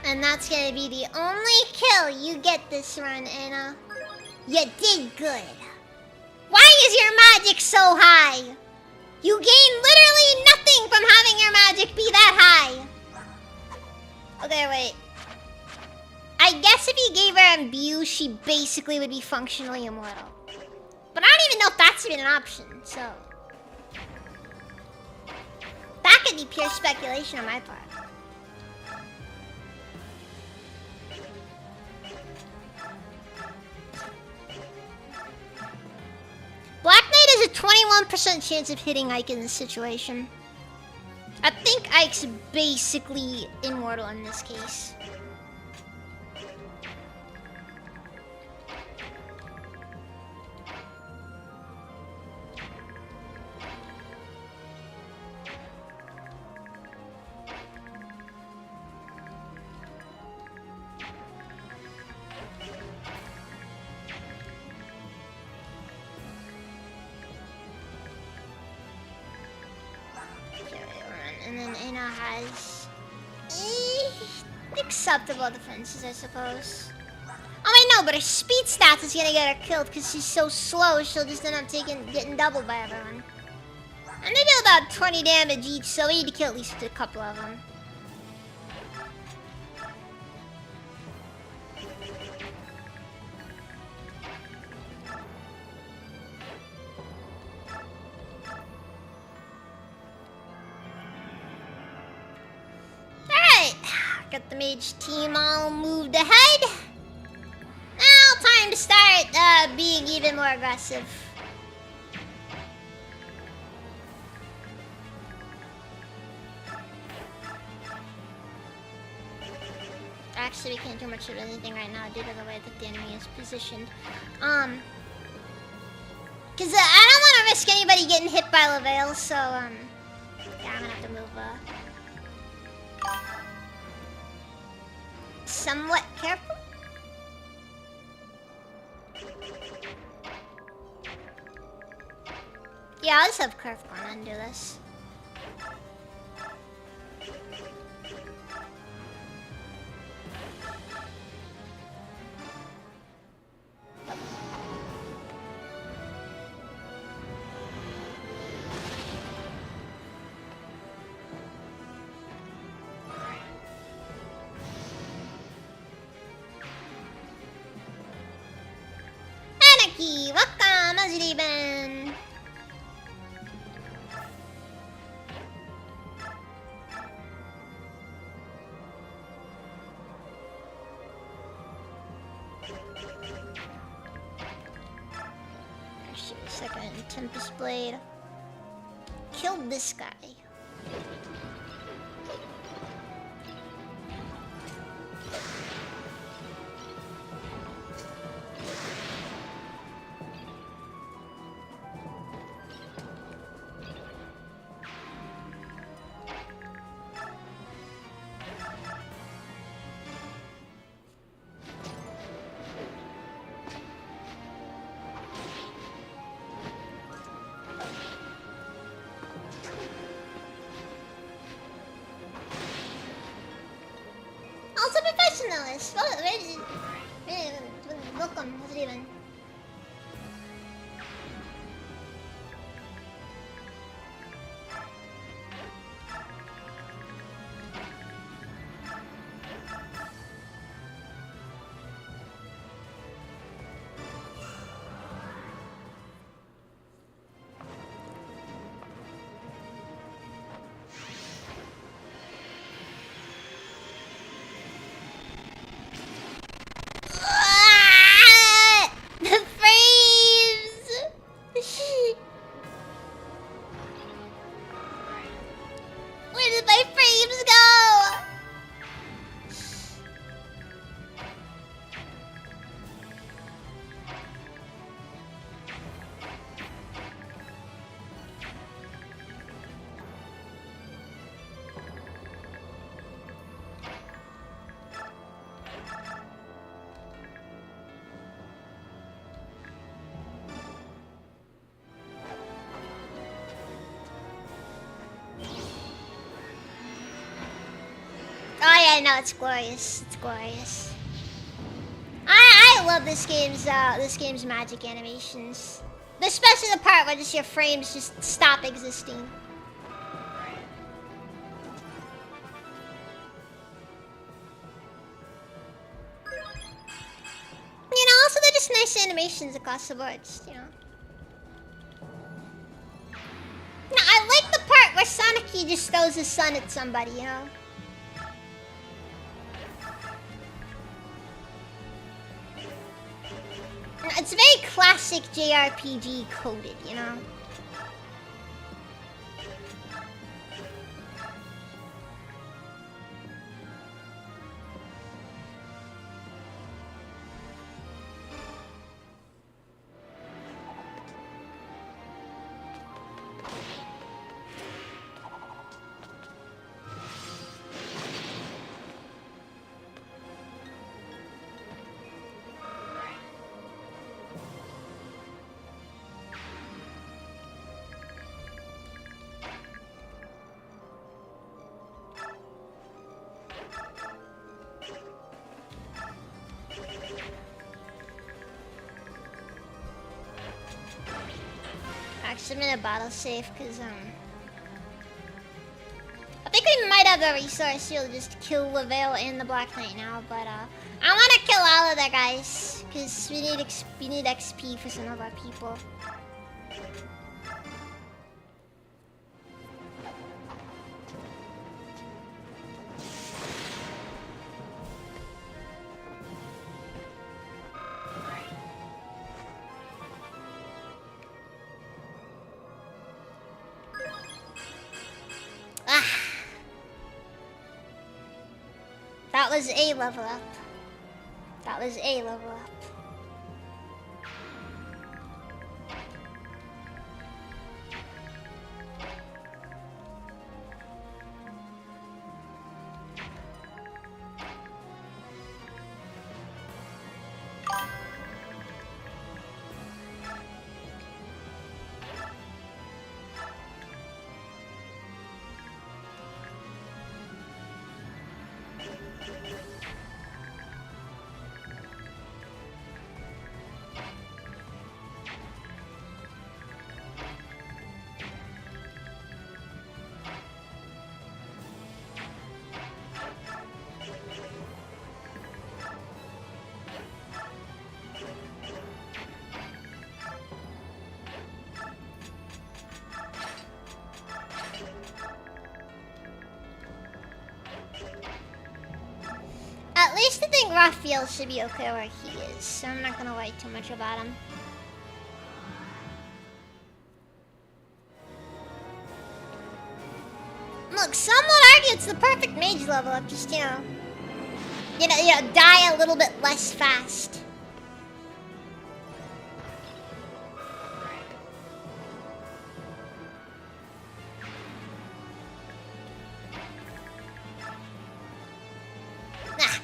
And that's gonna be the only kill you get this run, Anna. You did good. Why is your magic so high? You gain literally nothing from having your magic be that high. Okay, wait. I guess if you gave her imbue, she basically would be functionally immortal. But I don't even know if that's even an option, so... That could be pure speculation on my part. Black Knight has a 21% chance of hitting Ike in this situation. I think Ike's basically immortal in this case. And then Anna has acceptable defenses, I suppose. Oh, I know, but her speed stats is gonna get her killed because she's so slow. She'll just end up getting doubled by everyone. And they do about 20 damage each, so we need to kill at least a couple of them. Got the mage team all moved ahead. Now time to start being even more aggressive. Actually, we can't do much of anything right now due to the way that the enemy is positioned. Cause I don't want to risk anybody getting hit by Lavelle, so yeah, I'm gonna have to move somewhat careful. Yeah, I'll just have Curve go on and do this. Welcome, how's it been? Actually, a second. Tempest Blade. Killed this guy. Professionalist. Welcome. How's it even? yeah, no, it's glorious. It's glorious. I love this game's magic animations. Especially the part where just your frames just stop existing. You know, also they're just nice animations across the board, just, you know. No, I like the part where Sonic just throws his sun at somebody, you know. It's very classic JRPG coded, you know. I'm in a battle safe because I think we might have a resource here to just kill Lavelle and the Black Knight now, but I want to kill all of the guys because we need XP for some of our people. That was a level up. That was a level up. At least I think Raphael should be okay where he is, so I'm not gonna worry too much about him. Look, some would argue it's the perfect mage level up, just, you know, die a little bit less fast.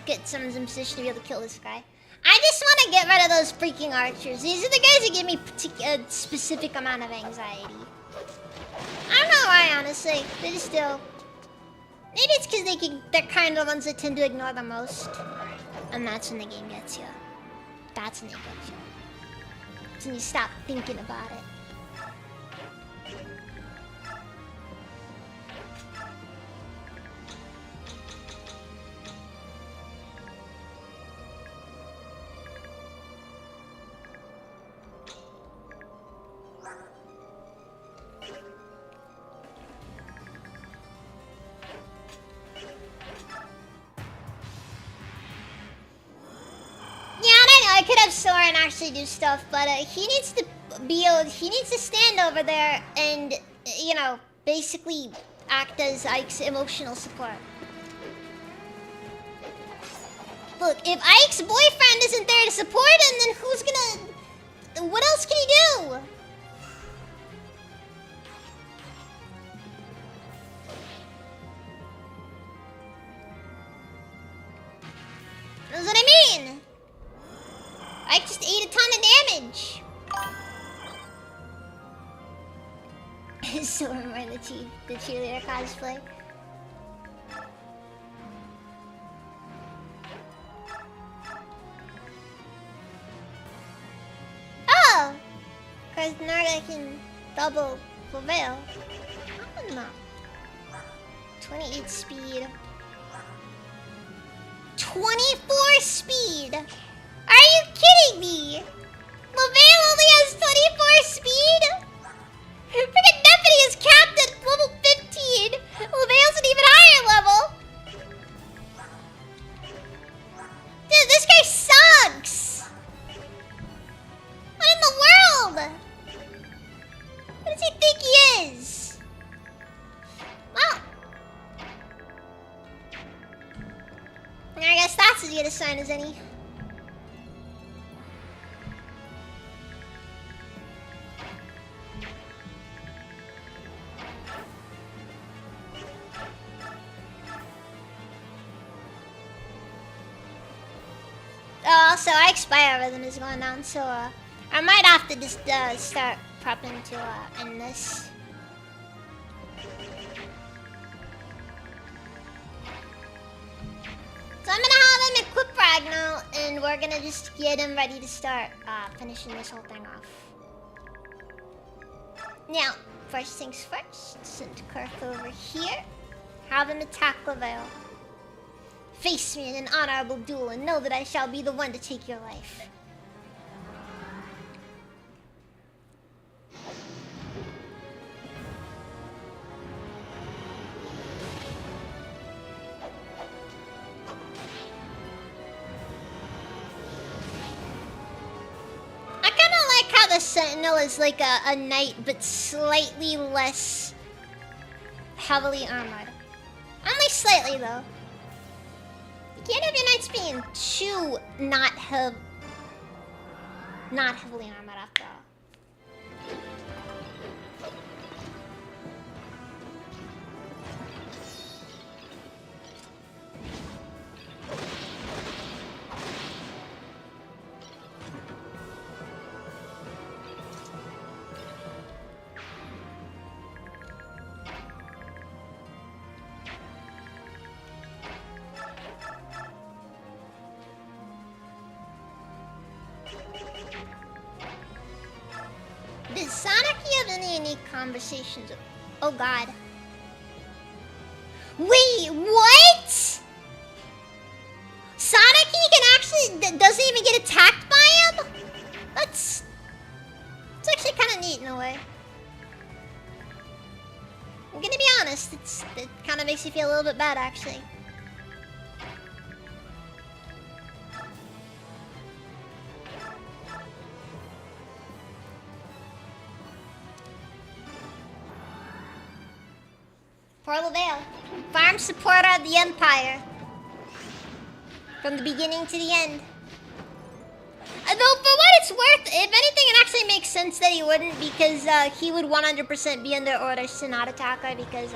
Get someone's in position to be able to kill this guy. I just want to get rid of those freaking archers. These are the guys that give me a specific amount of anxiety. I don't know why, honestly. They just do. Maybe it's because they're kind of the ones that tend to ignore the most. And that's when the game gets you. That's when they get you. That's when you stop thinking about it. Soren actually do stuff, but he needs to stand over there and, you know, basically act as Ike's emotional support. Look, if Ike's boyfriend isn't there to support him, then who's gonna... What else can he do? That's what I mean. Ike just ate a ton of damage. So wearing the cheerleader cosplay. Cause Narga can double Leveil. I don't know. 28 speed. 24 speed! Are you kidding me? Leveil only has 24 speed? Freaking Nepenthe is capped at level 15! Leveil's an even higher level! Dude, this guy sucks! What in the world? What does he think he is? Well, I guess that's as good a sign as any. Also, our expire rhythm is going down, so I might have to just start prepping to end this. So I'm gonna have him equip Ragnar, and we're gonna just get him ready to start finishing this whole thing off. Now, first things first, send Kurth over here. Have him attack Leveil. Face me in an honorable duel and know that I shall be the one to take your life. I kind of like how the Sentinel is like a knight, but slightly less heavily armored. Only slightly, though. You can't have your knights being too not heavily armored after all. Does Sonic have any unique conversations? Oh god. Wait, what? Sonic can actually doesn't even get attacked by him? It's actually kind of neat in a way. I'm gonna be honest, it kind of makes you feel a little bit bad actually. Poor Leveil, farm supporter of the Empire. From the beginning to the end. Though, for what it's worth, if anything, it actually makes sense that he wouldn't, because he would 100% be under orders to not attack her, because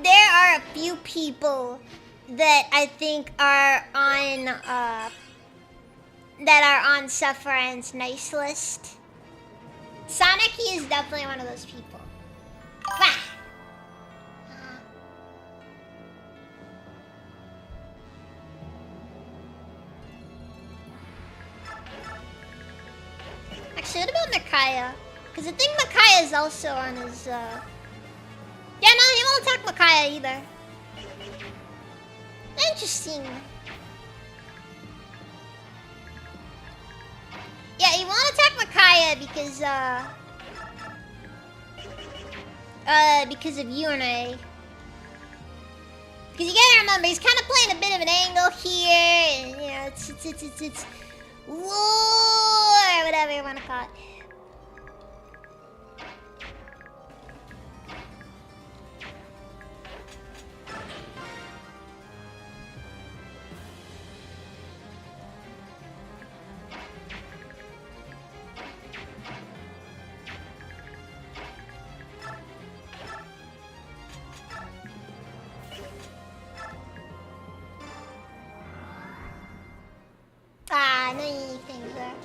there are a few people that I think are on Sephiroth's nice list. Sonic is definitely one of those people. Bah! Actually, what about Micaiah? Because I think Micaiah is also on his, Yeah, no, he won't attack Micaiah either. Interesting. Yeah, he won't attack Micaiah because of Yuna. Because you gotta remember, he's kind of playing a bit of an angle here, and you know, it's war, whatever you want to call it. Ah, no unique things there.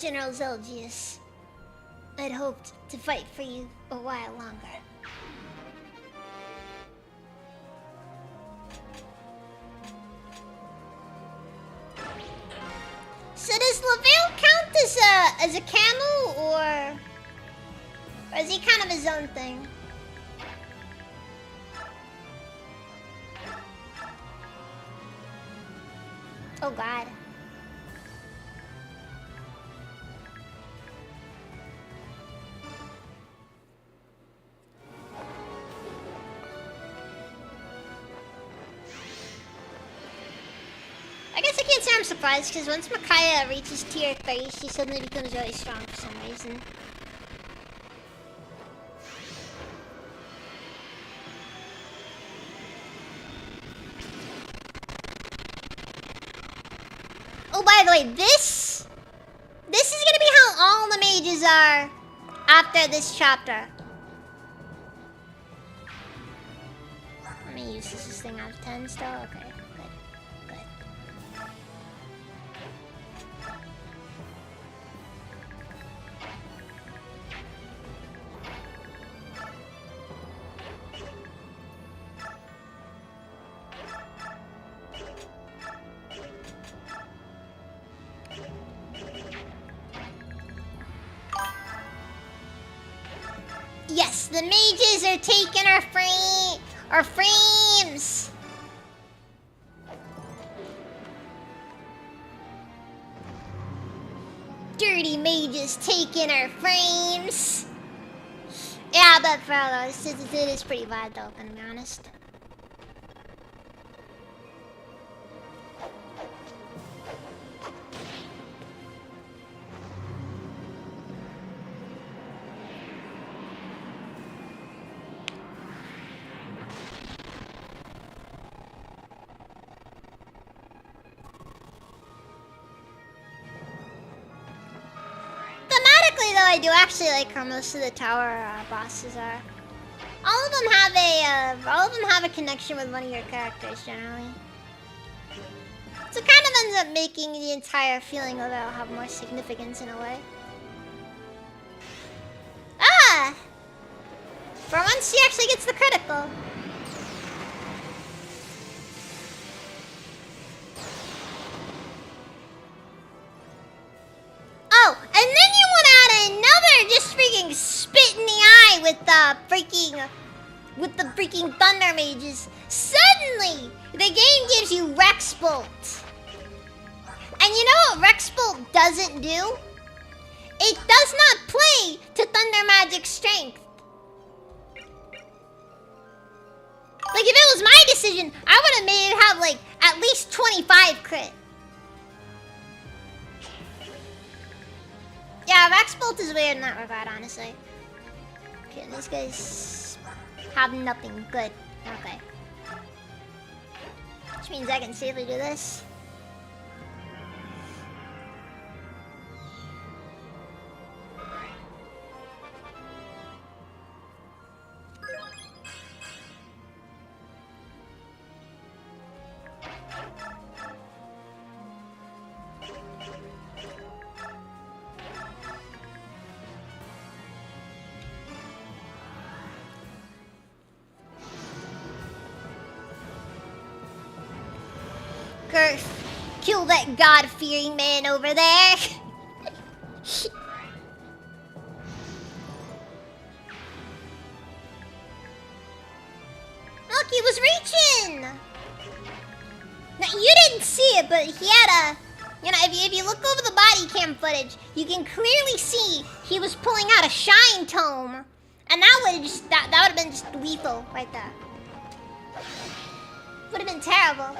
General Zelgius. I'd hoped to fight for you a while longer. So does Lavelle count as a camel, or is he kind of his own thing? Oh God. I guess I can't say I'm surprised, because once Micaiah reaches tier 3, she suddenly becomes really strong for some reason. Oh, by the way, this is gonna be how all the mages are after this chapter. Let me use this thing out of 10 still. Okay, good. Yes, the mages are taking our frames. Dirty mages taking our frames. Yeah, but for all those, it is pretty bad though, to be honest. I do actually like how most of the tower bosses are. All of them have a connection with one of your characters generally. So it kind of ends up making the entire feeling of it have more significance in a way. Ah! For once, she actually gets the critical. Oh, and then you want to add another just freaking spit in the eye with the freaking Thunder Mages. Suddenly, the game gives you Rex Bolt. And you know what Rex Bolt doesn't do? It does not play to Thunder Magic strength. Like, if it was my decision, I would have made it have, like, at least 25 crit. Yeah, Rex Bolt is weird in that regard, honestly. Okay, these guys have nothing good. Okay. Which means I can safely do this. Girth, kill that God-fearing man over there. Look, he was reaching. Now, you didn't see it, but he had a... You know, if you look over the body cam footage, you can clearly see he was pulling out a Shine Tome. And that would have just... That would have been just lethal right there. Would have been terrible.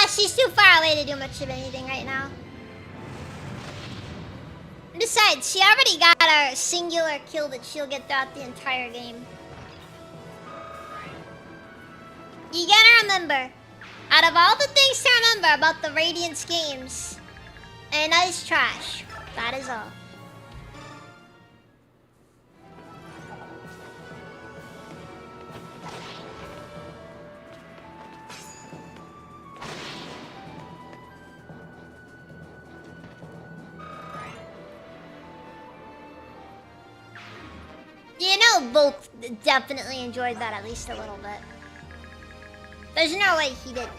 she's too far away to do much of anything right now. Besides, she already got a singular kill that she'll get throughout the entire game. You gotta remember, out of all the things to remember about the Radiance games, Ana is trash. That is all. You know, Volk definitely enjoyed that at least a little bit. There's no way he didn't.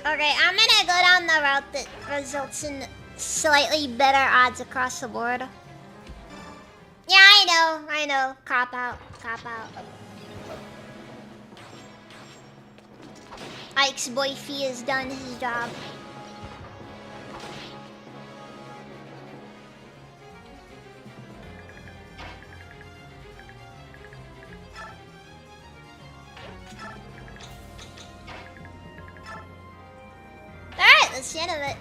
Okay, I'm gonna go down the route that results in slightly better odds across the board. Yeah, I know. Cop out. Ike's boyfie has done his job. Alright, that's the end of it.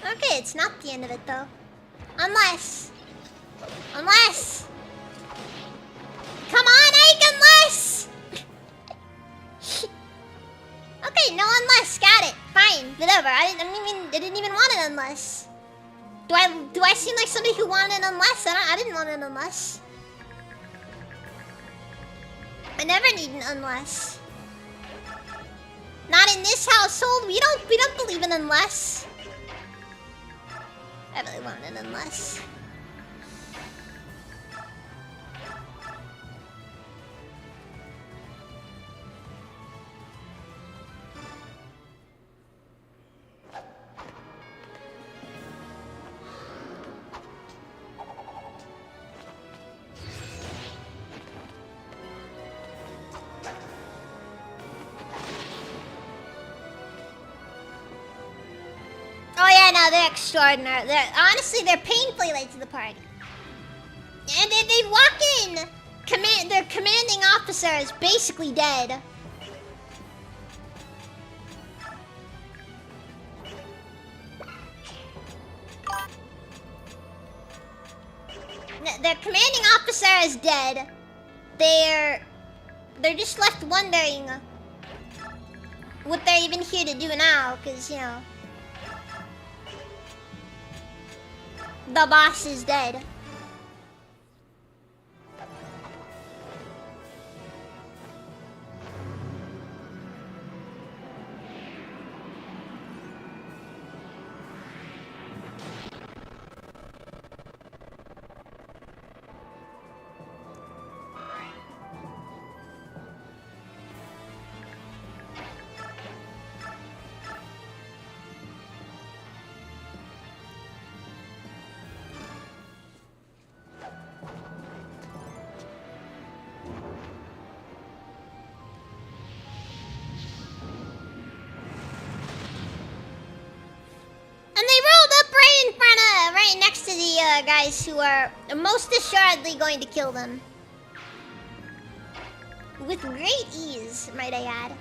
Okay, it's not the end of it though. Unless... Come on, Ike, unless! Okay, no unless, got it. Fine, whatever. I didn't even want an unless. Do I seem like somebody who wanted an unless? I didn't want an unless. I never need an unless. Not in this household. We don't believe in unless. I really want an unless. Oh yeah, no, they're extraordinary. Honestly, they're painfully late to the party. And they walk in, their commanding officer is basically dead. Their commanding officer is dead. They're just left wondering what they're even here to do now, because, you know, the boss is dead. Right next to the guys who are most assuredly going to kill them. With great ease, might I add.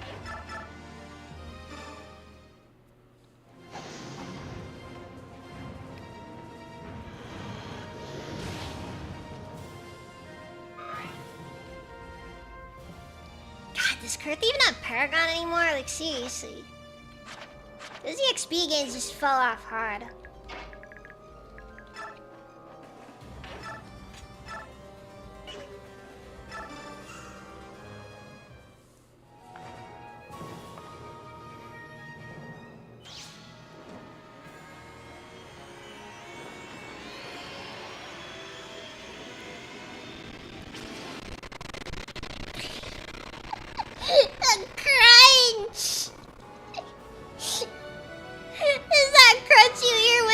God, does Kurth even have Paragon anymore? Like, seriously. Those EXP games just fell off hard. I'm crying. Is that Crunch you hear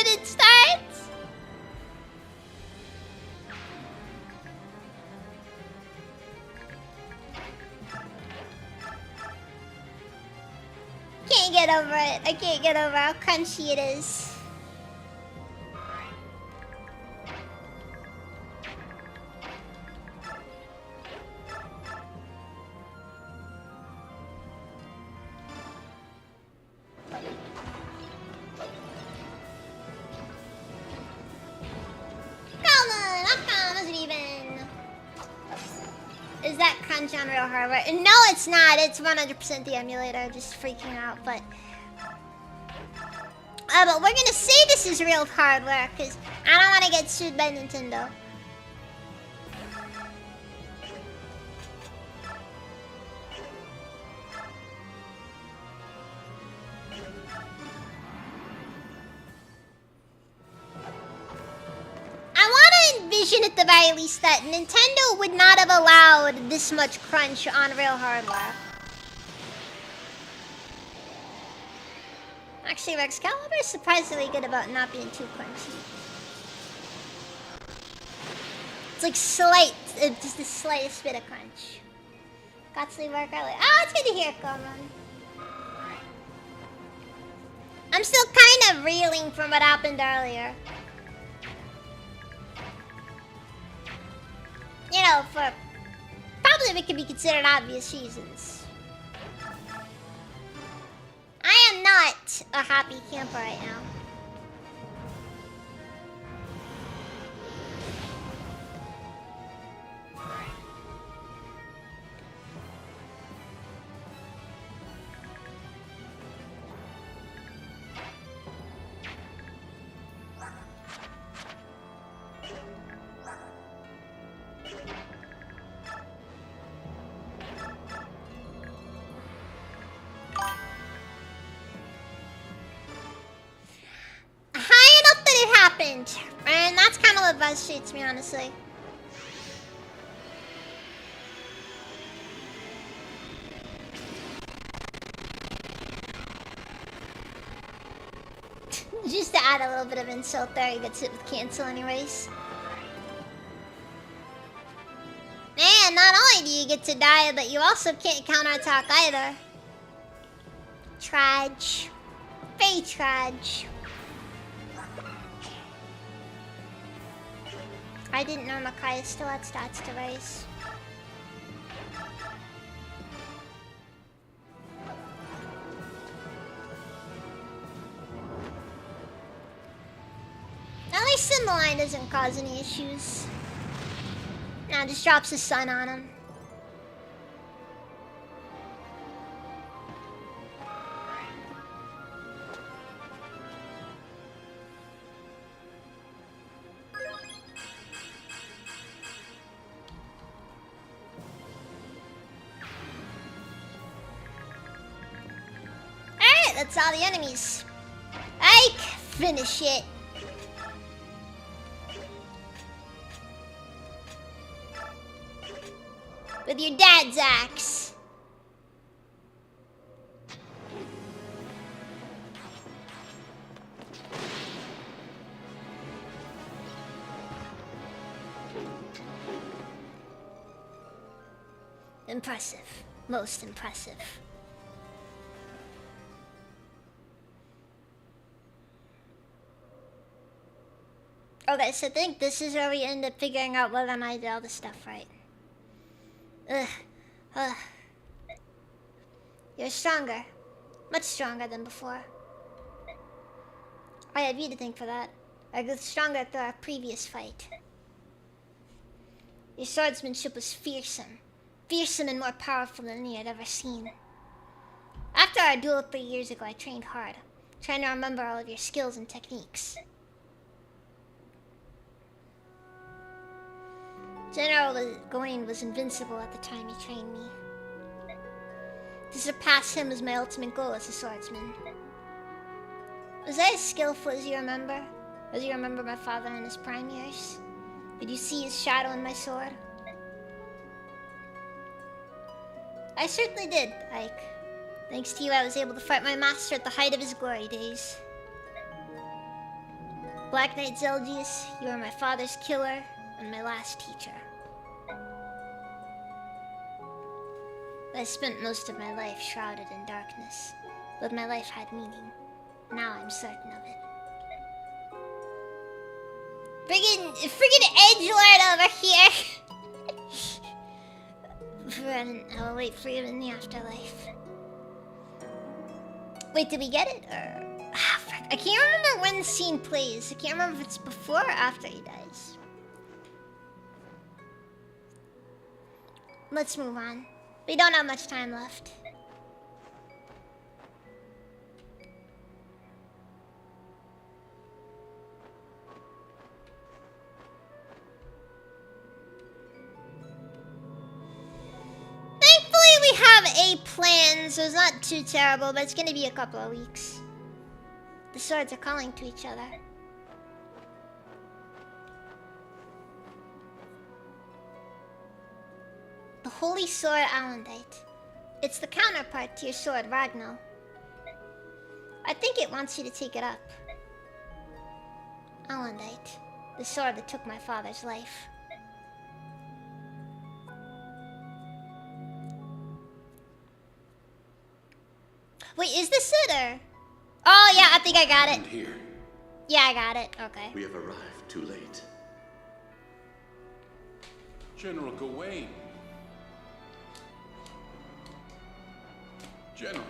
over it. I can't get over how crunchy it is. Is that crunch on real hardware? No, it's not. It's 100% the emulator. Just freaking out, but we're gonna say this is real hardware because I don't want to get sued by Nintendo. Envision at the very least that Nintendo would not have allowed this much crunch on real hardware. Actually, Excalibur is surprisingly good about not being too crunchy. It's like slight, just the slightest bit of crunch. Got sleep work early. Oh, it's good to hear, Coleman. I'm still kind of reeling from what happened earlier. You know, for probably what could be considered obvious reasons. I am not a happy camper right now. And that's kind of what frustrates me, honestly. Just to add a little bit of insult there, he gets hit with cancel anyways. And not only do you get to die, but you also can't counterattack either. Trudge. Very trudge. I didn't know Makai still had stats to raise. At least Cymbeline doesn't cause any issues. Nah, just drops the sun on him. That's all the enemies. Ike, finish it. With your dad's axe. Impressive. Most impressive. Okay, so I think this is where we end up figuring out whether or not I did all this stuff right. You're stronger. Much stronger than before. I have you to thank for that. I grew stronger through our previous fight. Your swordsmanship was fearsome. Fearsome and more powerful than any I'd ever seen. After our duel 3 years ago, I trained hard. Trying to remember all of your skills and techniques. General Gawain was invincible at the time he trained me. To surpass him was my ultimate goal as a swordsman. Was I as skillful as you remember? As you remember my father in his prime years? Did you see his shadow in my sword? I certainly did, Ike. Thanks to you, I was able to fight my master at the height of his glory days. Black Knight Zelgius, you are my father's killer and my last teacher. I spent most of my life shrouded in darkness, but my life had meaning. Now I'm certain of it. Friggin' edgelord over here! I'll wait for you in the afterlife. Wait, did we get it? Or... frick. I can't remember when the scene plays. I can't remember if it's before or after he dies. Let's move on. We don't have much time left. Thankfully, we have a plan, so it's not too terrible, but it's gonna be a couple of weeks. The swords are calling to each other. The Holy Sword Alundite. It's the counterpart to your sword, Ragnar. I think it wants you to take it up. Alundite. The sword that took my father's life. Wait, is this it or? Oh yeah, I think I got it. Here. Yeah, I got it. Okay. We have arrived too late. General Gawain. General.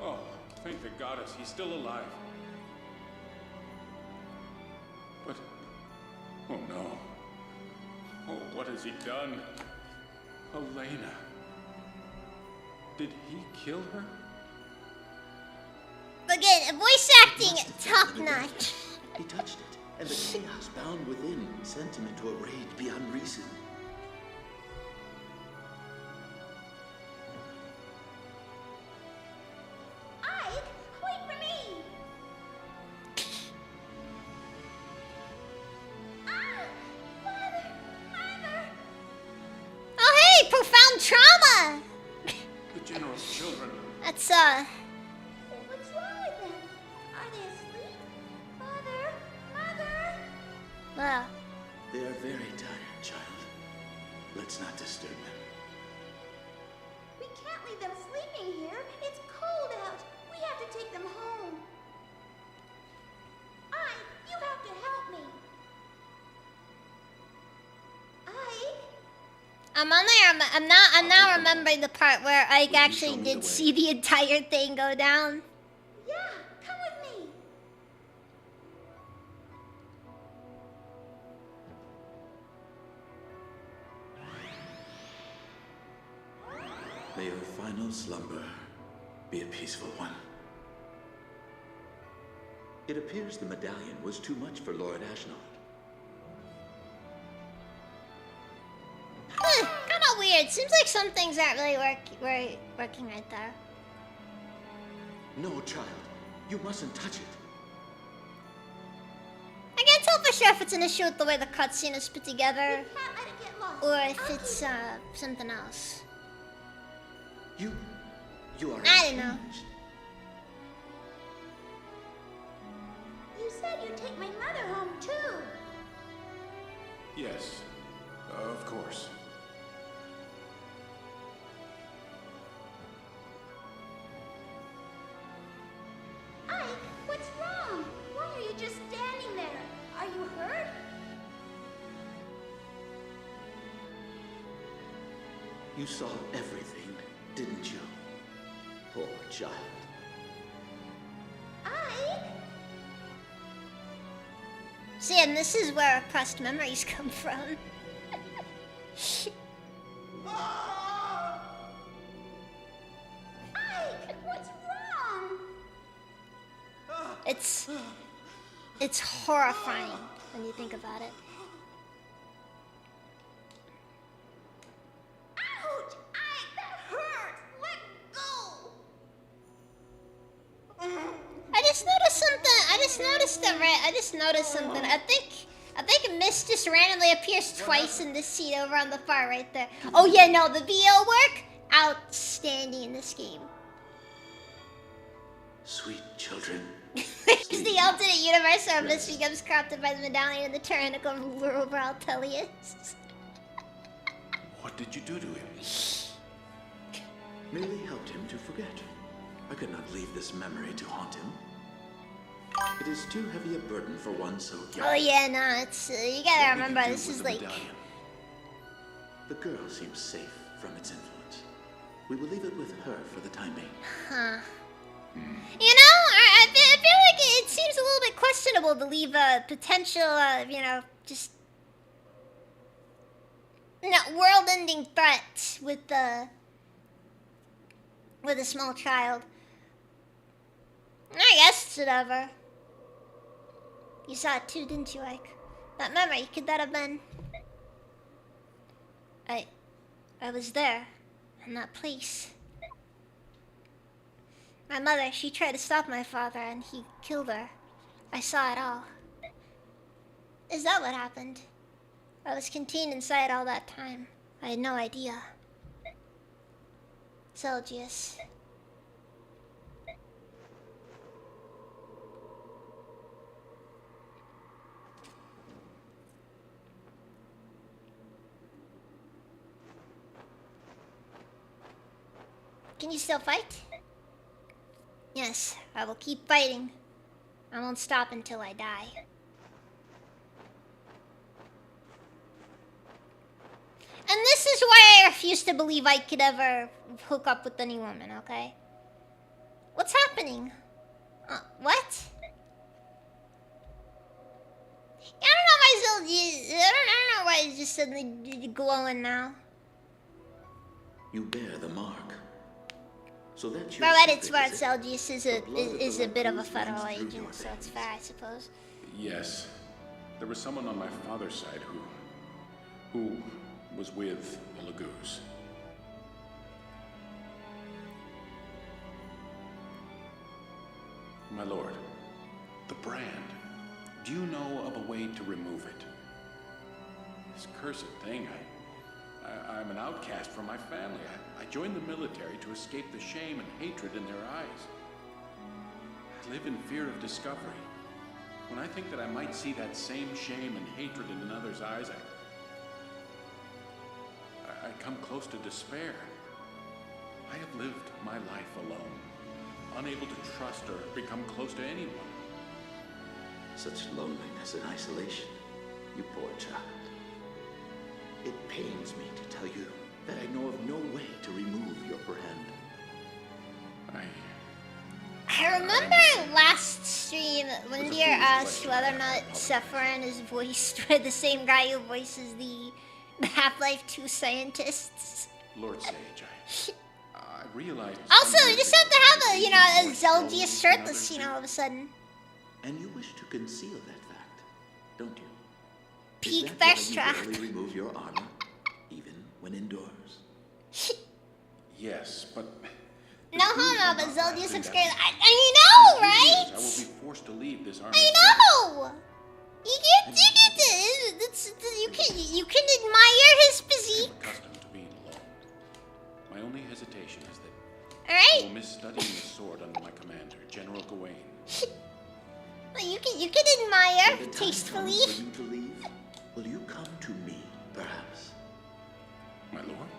Oh, thank the goddess, he's still alive. But... oh no. Oh, what has he done? Elena. Did he kill her? Again, voice acting top notch. He touched it, and the chaos bound within sent him into a rage beyond reason. Ike, wait for me! Father! Oh hey, profound trauma! The general's children. That's what's wrong with them? Are they asleep? Mother! Well, They are very tired, child. Let's not disturb them. We can't leave them sleeping here. It's cold out. We have to take them home. You have to help me. I'm now remembering the part where Ike actually did see the entire thing go down. Yeah, come with me. May your final slumber be a peaceful one. It appears the medallion was too much for Lord Ashnard. Kind of weird. Seems like some things aren't really working right there. No, child. You mustn't touch it. I can't tell for sure if it's an issue with the way the cutscene is put together, We can't let it get lost. or if it's something else. You are I don't know. unhinged. You said you'd take my mother home too. Yes, of course. Ike, what's wrong? Why are you just standing there? Are you hurt? You saw everything, didn't you? Poor child. Ike? See, and this is where repressed memories come from. Ike, what's wrong? It's horrifying when you think about it. Ouch! Ike, that hurts! Let go! I just noticed something. I think Mist just randomly appears twice in this scene over on the far right there. Oh yeah, no, the VO work, outstanding in this game. Sweet children. It's the alternate universe where Mist becomes corrupted by the medallion and the tyrannical ruler over Altelius. What did you do to him? Merely helped him to forget. I could not leave this memory to haunt him. It is too heavy a burden for one so young. Oh yeah, no, it's you gotta What we remember can do this with is the like. medallion. The girl seems safe from its influence. We will leave it with her for the time being. Huh. You know, I feel like it seems a little bit questionable to leave a potential, just world-ending threat with a small child. I guess it's whatever. You saw it too, didn't you, Ike? That memory, could that have been? I was there, in that place. My mother, she tried to stop my father and he killed her. I saw it all. Is that what happened? I was contained inside all that time. I had no idea. Zelgius. Can you still fight? Yes, I will keep fighting. I won't stop until I die. And this is why I refuse to believe I could ever hook up with any woman, okay? What's happening? What? I don't know why it's just suddenly glowing now. You bear the mark. So that For what it's worth, Zelgius is a bit of a federal agent, so it's fair, I suppose. Yes. There was someone on my father's side who was with the Laguz. My lord, the brand. Do you know of a way to remove it? This cursed thing, I'm an outcast from my family. I joined the military to escape the shame and hatred in their eyes. I live in fear of discovery. When I think that I might see that same shame and hatred in another's eyes, I come close to despair. I have lived my life alone, unable to trust or become close to anyone. Such loneliness and isolation, you poor child. It pains me to tell you that I know of no way to remove your brand. I remember last stream when Deer asked whether or not Sephiroth is voiced by the same guy who voices the Half-Life 2 scientists. Lord Sage, I realized... Also, you just have to have a Zelgius shirtless, all of a sudden. And you wish to conceal that fact, don't you? Peak thirst trap. You barely remove your armor, even when indoors. Yes, but... No homo, but Zelgius looks great. I know, right? I will be forced to leave this army. I know! You can admire his physique. I'm accustomed to being alone. My only hesitation is that Alright? I will miss studying the sword under my commander, General Gawain. You can admire When the time tastefully. comes for you to leave, will you come to me, perhaps? My lord?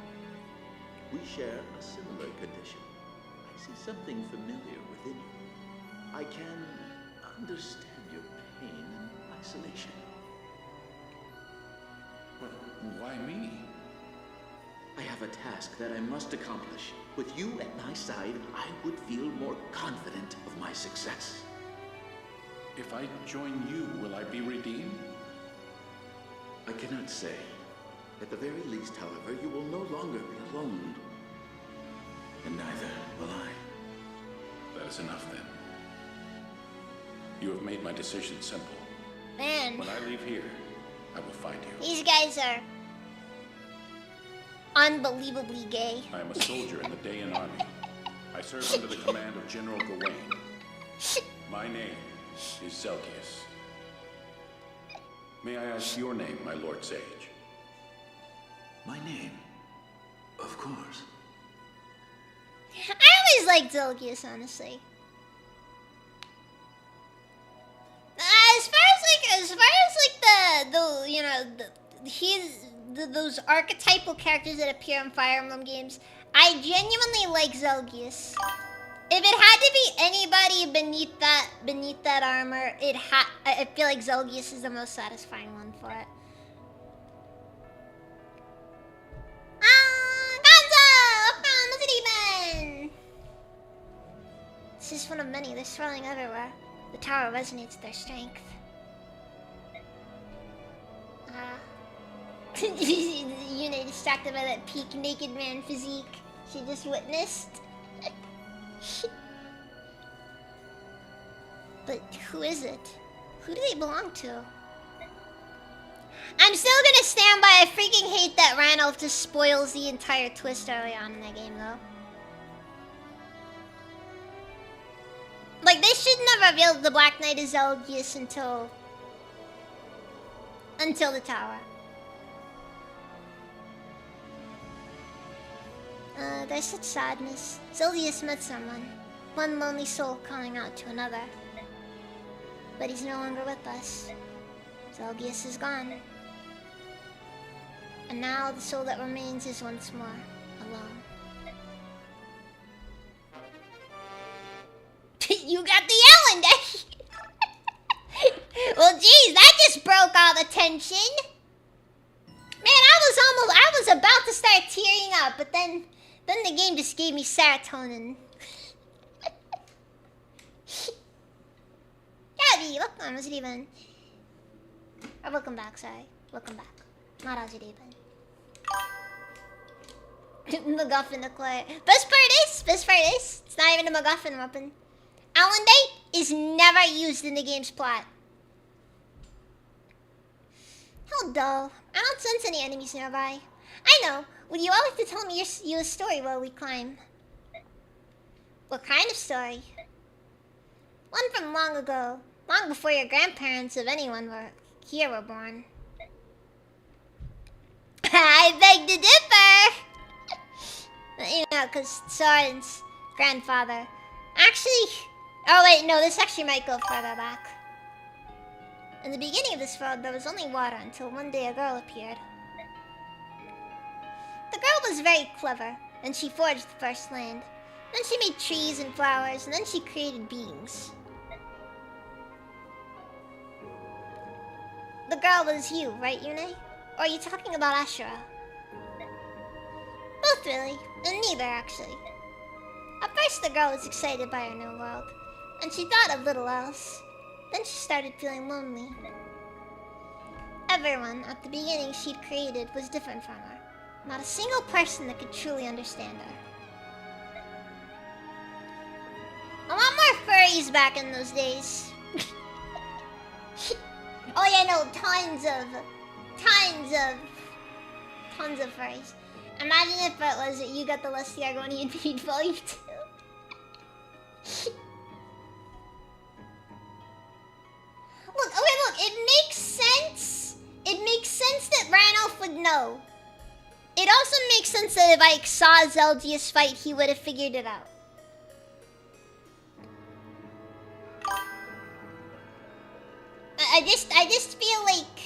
We share a similar condition. I see something familiar within you. I can understand your pain and isolation. But why me? I have a task that I must accomplish. With you at my side, I would feel more confident of my success. If I join you, will I be redeemed? I cannot say. At the very least, however, you will no longer be alone. And neither will I. That is enough then. You have made my decision simple. Man, When I leave here, I will find you. these guys are unbelievably gay. I am a soldier in the Dayan army. I serve under the command of General Gawain. My name is Zelgius. May I ask your name, my Lord Sage? My name? Of course. I always liked Zelgius, honestly. As far as those archetypal characters that appear in Fire Emblem games, I genuinely like Zelgius. If it had to be anybody beneath that armor, I feel like Zelgius is the most satisfying one for it. What's it even? This is one of many. They're swirling everywhere. The tower resonates with their strength. Yuna distracted by that peak naked man physique she just witnessed. But who is it? Who do they belong to? I'm still gonna stand by. I freaking hate that Ranulf just spoils the entire twist early on in the game, though. Like, they shouldn't have revealed the Black Knight is Zelgius until the tower. There's such sadness. Zelgius met someone. One lonely soul calling out to another. But he's no longer with us. Zelgius is gone. And now the soul that remains is once more alone. You got the Ellen Day! Well, geez, that just broke all the tension. Man, I was about to start tearing up, but then the game just gave me serotonin. Gabby, welcome, how's it even? Or welcome back, sorry. Welcome back. Not how's it even. MacGuffin acquired. Best part is, it's not even a MacGuffin weapon. Alendite is never used in the game's plot. How dull. I don't sense any enemies nearby. I know. Would you all like to tell me your story while we climb? What kind of story? One from long ago. Long before your grandparents, if anyone were born. I beg to differ! You know, because Soren's grandfather. Actually... Oh wait, no, this actually might go further back. In the beginning of this world, there was only water until one day a girl appeared. The girl was very clever, and she forged the first land. Then she made trees and flowers, and then she created beings. The girl was you, right, Yune? Or are you talking about Ashura? Both really, and neither actually. At first the girl was excited by her new world, and she thought of little else. Then she started feeling lonely. Everyone, at the beginning she'd created, was different from her. Not a single person that could truly understand her. A lot more furries back in those days. Oh yeah, no, tons of furries. Imagine if it was You Got the Lusty Argonian Feed Volume 2. Look, it makes sense. It makes sense that Ranulf would know. It also makes sense that if I saw Zelgius fight, he would have figured it out. I just feel like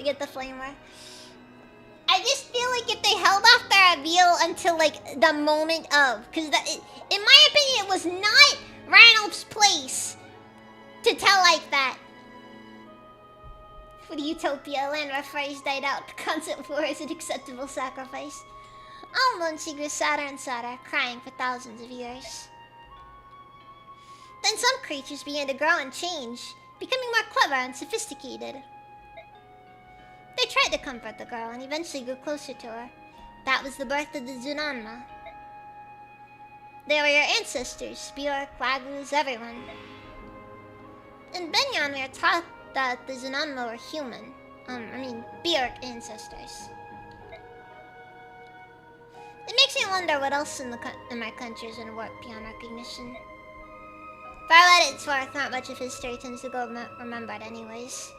get the flamer. I just feel like if they held off the reveal until like the moment of, because in my opinion, it was not Ranulf's place to tell like that. For the utopia, a land where furries died out, constant war is an acceptable sacrifice. All alone, she grew sadder and sadder, crying for thousands of years. Then some creatures began to grow and change, becoming more clever and sophisticated. They tried to comfort the girl and eventually grew closer to her. That was the birth of the Zunanma. They were your ancestors, Bjork, Lagus, everyone. In Benyon, we are taught that the Zunanma were human. Bjork ancestors. It makes me wonder what else in my country is in work beyond recognition. For what it's worth, not much of history tends to go remembered anyways.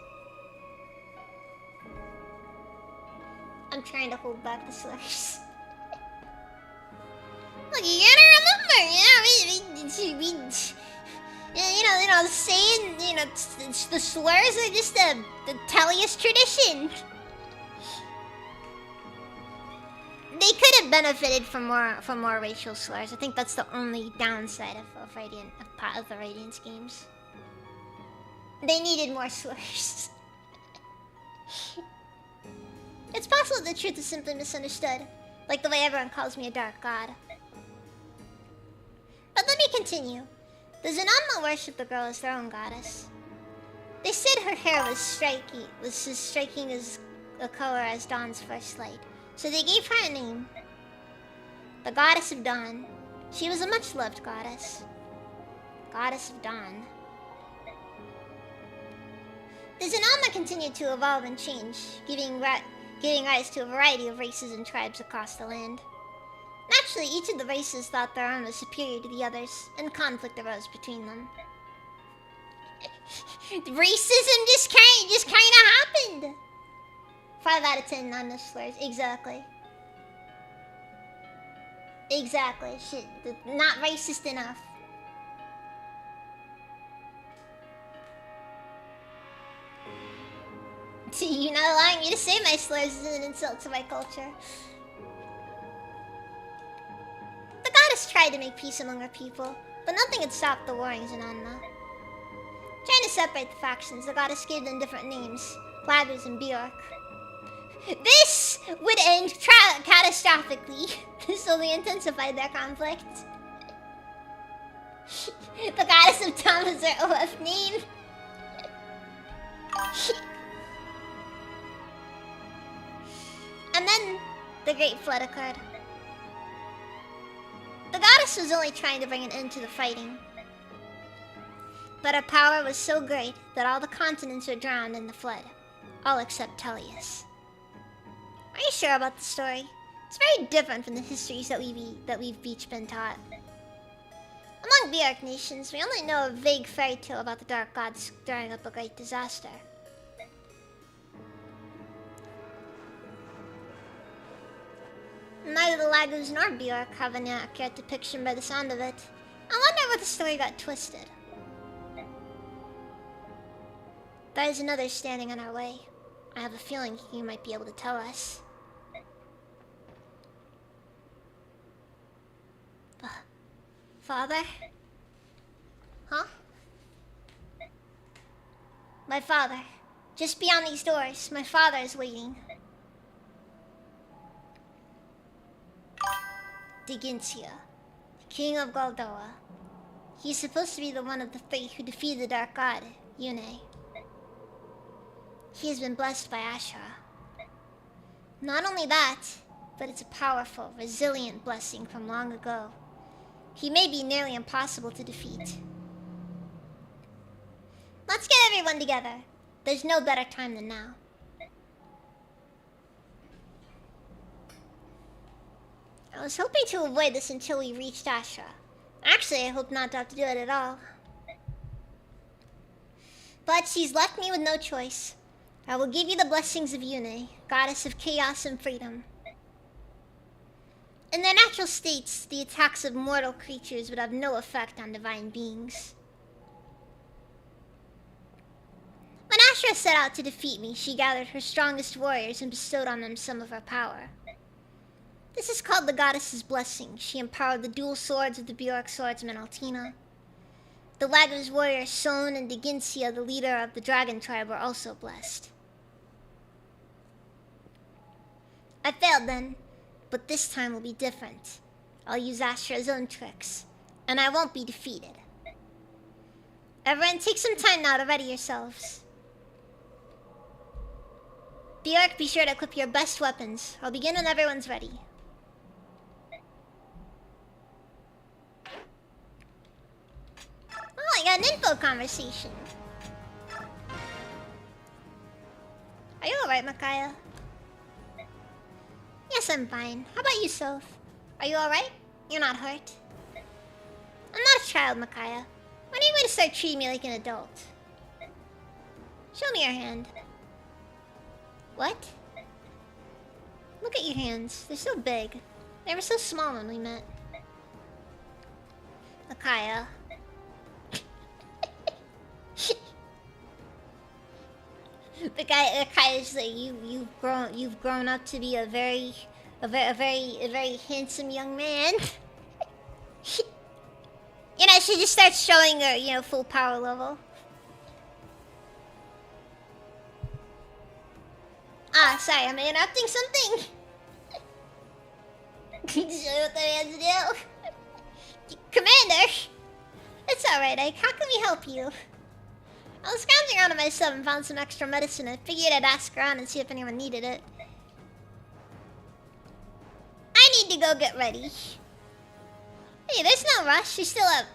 I'm trying to hold back the slurs. Look, you gotta remember, the saying, the slurs are just the Tellius tradition. They could have benefited from more racial slurs. I think that's the only downside of the Radiance games. They needed more slurs. It's possible the truth is simply misunderstood, like the way everyone calls me a dark god. But let me continue. The Zanama worship the girl as their own goddess. They said her hair was as striking as a color as dawn's first light, so they gave her a name. The Goddess of Dawn. She was a much-loved goddess. Goddess of Dawn. The Zanama continued to evolve and change, giving rise to a variety of races and tribes across the land. Naturally, each of the races thought their own was superior to the others, and conflict arose between them. Racism just kind of happened. 5 out of 10 non slurs. Exactly. Exactly. Shit, not racist enough. See, you're not allowing me to say my slurs is an insult to my culture. The goddess tried to make peace among her people, but nothing had stopped the warrings in Anna. Trying to separate the factions, the goddess gave them different names, Laguz and Bjork. This would end catastrophically. This only intensified their conflict. The goddess of Tom is their OF name. And then the Great Flood occurred. The goddess was only trying to bring an end to the fighting, but her power was so great that all the continents were drowned in the flood, all except Tellius. Are you sure about the story? It's very different from the histories that we've each been taught. Among Bjork nations, we only know a vague fairy tale about the dark gods stirring up a great disaster. Neither the Laguz nor Bjork have an accurate depiction by the sound of it. I wonder where the story got twisted. There is another standing on our way. I have a feeling he might be able to tell us. Father? Huh? My father. Just beyond these doors, my father is waiting. Digintia, the king of Goldoa. He's supposed to be the one of the 3 who defeated the dark god, Yune. He has been blessed by Ashra. Not only that, but it's a powerful, resilient blessing from long ago. He may be nearly impossible to defeat. Let's get everyone together. There's no better time than now. I was hoping to avoid this until we reached Ashra. Actually, I hope not to have to do it at all. But she's left me with no choice. I will give you the blessings of Yune, goddess of chaos and freedom. In their natural states, the attacks of mortal creatures would have no effect on divine beings. When Ashra set out to defeat me, she gathered her strongest warriors and bestowed on them some of her power. This is called the Goddess's Blessing. She empowered the dual swords of the Bjork swordsman Altina. The Laguz warrior Son and Digintia, the leader of the dragon tribe, were also blessed. I failed then, but this time will be different. I'll use Ashra's own tricks, and I won't be defeated. Everyone, take some time now to ready yourselves. Bjork, be sure to equip your best weapons. I'll begin when everyone's ready. Oh, I got an info conversation. Are you alright, Micaiah? Yes, I'm fine. How about you, Soph? Are you alright? You're not hurt? I'm not a child, Micaiah. When are you going to start treating me like an adult? Show me your hand. What? Look at your hands. They're so big. They were so small when we met. Micaiah. The guy is like, you've grown up to be a very a very handsome young man. You know, she just starts showing her, you know, full power level. Ah, sorry, I'm interrupting something. Show you what the man's do. Commander! It's alright, Ike. How can we help you? I was scrounging around on myself and found some extra medicine. I figured I'd ask around and see if anyone needed it. I need to go get ready. Hey, there's no rush. She's still up.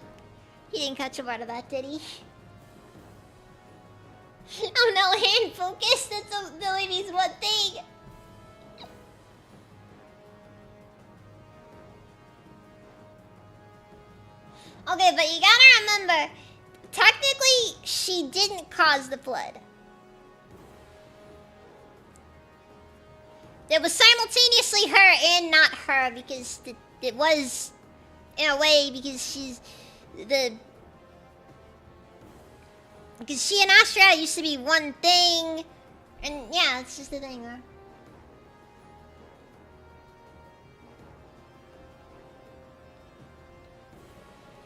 He didn't catch a part of that, did he? Oh no, hand focus. That only means one thing. Okay, but you gotta remember, technically, she didn't cause the flood. It was simultaneously her and not her, because it was, in a way, because because she and Astra used to be one thing, and yeah, it's just a thing, huh?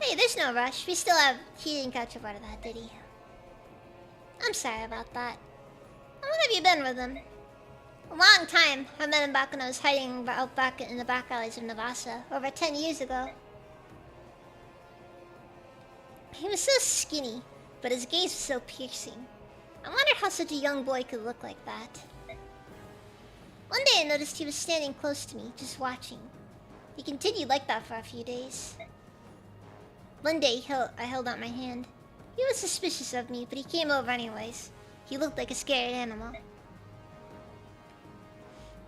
Hey, there's no rush. We still have... He didn't catch a part of that, did he? I'm sorry about that. How long have you been with him? A long time. I met him back when I was hiding out back in the back alleys of Navasa, over 10 years ago. He was so skinny, but his gaze was so piercing. I wondered how such a young boy could look like that. One day I noticed he was standing close to me, just watching. He continued like that for a few days. One day I held out my hand. He was suspicious of me, but he came over anyways. He looked like a scared animal.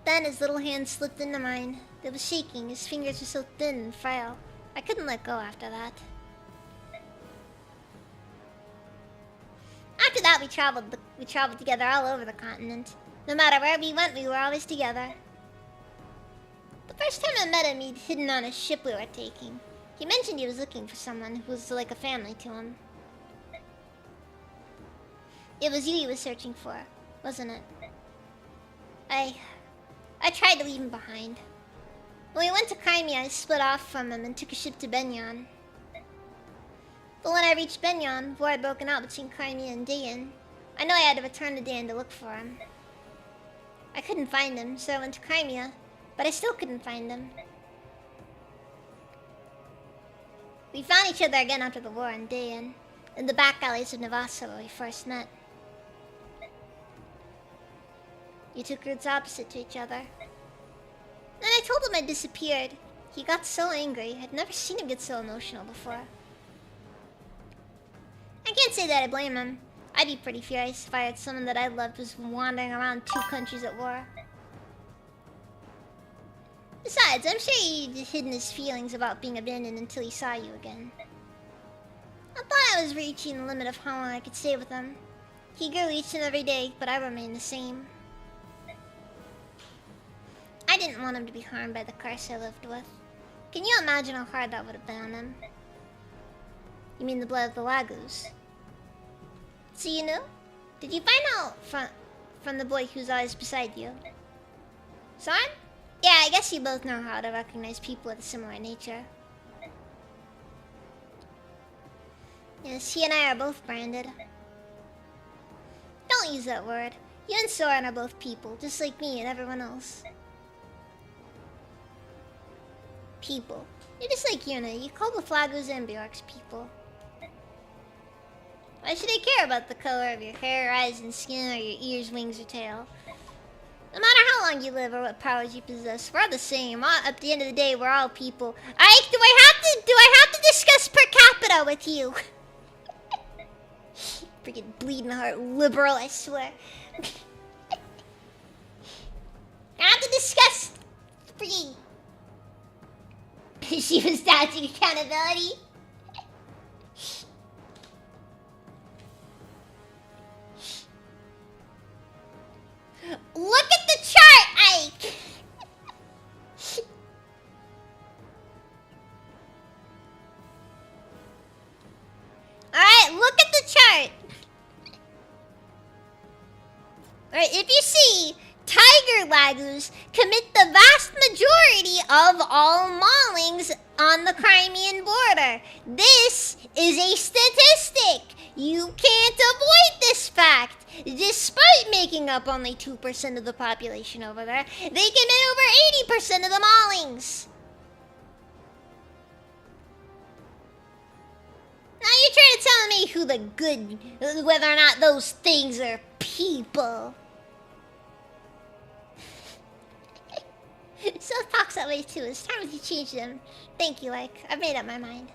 Then his little hand slipped into mine. It was shaking. His fingers were so thin and frail. I couldn't let go after that. After that, we traveled together all over the continent. No matter where we went, we were always together. The first time I met him, he'd hidden on a ship we were taking. He mentioned he was looking for someone who was like a family to him. It was you he was searching for, wasn't it? I tried to leave him behind. When we went to Crimea, I split off from him and took a ship to Benyon. But when I reached Benyon, war had broken out between Crimea and Dayan. I know I had to return to Dayan to look for him. I couldn't find him, so I went to Crimea, but I still couldn't find him. We found each other again after the war in Dayan, in the back alleys of Navasa where we first met. We took routes opposite to each other. Then I told him I disappeared. He got so angry. I'd never seen him get so emotional before. I can't say that I blame him. I'd be pretty furious if I had someone that I loved was wandering around 2 countries at war. Besides, I'm sure he'd hidden his feelings about being abandoned until he saw you again. I thought I was reaching the limit of how long I could stay with him. He grew each and every day, but I remained the same. I didn't want him to be harmed by the curse I lived with. Can you imagine how hard that would have been on him? You mean the blood of the Wagus? So you know? Did you find out from the boy who's always beside you? Son? Yeah, I guess you both know how to recognize people with a similar nature. Yes, he and I are both branded. Don't use that word. You and Soren are both people, just like me and everyone else. People. You're just like Yuna. You call the Flagus and Bjorks people. Why should I care about the color of your hair, eyes, and skin, or your ears, wings, or tail? No matter how long you live or what powers you possess, we're all the same. At the end of the day, we're all people. Ike, do I have to discuss per capita with you? Freaking bleeding heart liberal, I swear. I have to discuss freaking she was dodging accountability. Look at the chart, Ike! Alright, look at the chart! Alright, if you see tiger lagoos commit the vast majority of all maulings on the Crimean border. This is a statistic. You can't avoid this fact. Despite making up only 2% of the population over there, they commit over 80% of the maulings. Now you're trying to tell me who the good, whether or not those things are people. Seth talks that way too. It's time to change them. Thank you, Ike. I've made up my mind.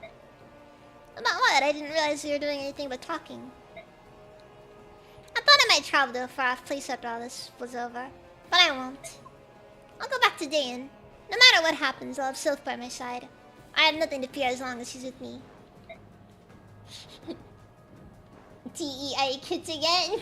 About what? I didn't realize you were doing anything but talking. I thought I might travel to a far-off place after all this was over, but I won't. I'll go back to Dayan. No matter what happens, I'll have Sylph by my side. I have nothing to fear as long as he's with me. DEI kids again.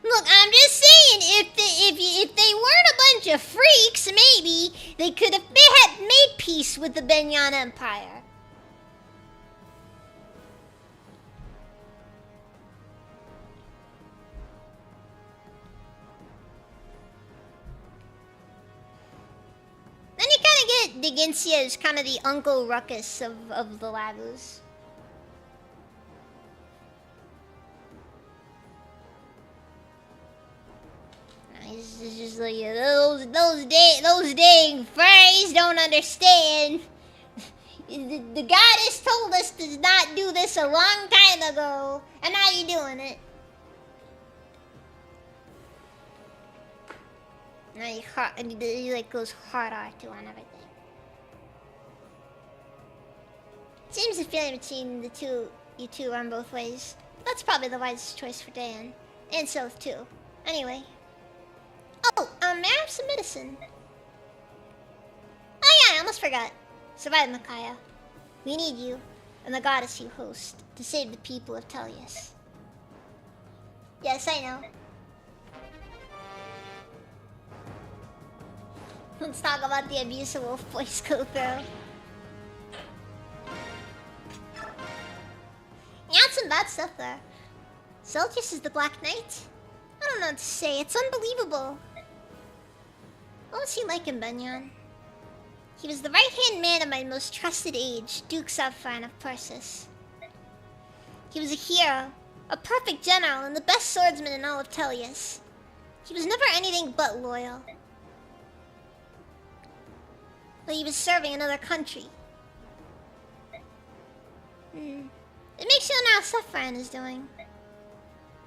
Look, I'm just saying, if they weren't a bunch of freaks, maybe they could have made peace with the Benyan Empire. Then you kind of get Digensia as kind of the Uncle Ruckus of the Lagos. It's just like those dang furries don't understand. The goddess told us to not do this a long time ago, and now you're doing it. Now you like goes hard R2 on everything. Seems the feeling between you two run both ways. That's probably the wisest choice for Dayan, and Sylph too. Anyway. Oh, may I have some medicine? Oh yeah, I almost forgot. Survive, Micaiah. We need you, and the goddess you host, to save the people of Tellius. Yes, I know. Let's talk about the abuse of Wolf Voice go through. You had some bad stuff there. Celtius is the Black Knight? I don't know what to say, it's unbelievable. What was he like in Benyan? He was the right-hand man of my most trusted age, Duke Subfine of Persis. He was a hero, a perfect general, and the best swordsman in all of Tellius. He was never anything but loyal. But he was serving another country. It makes you know how Subfine is doing.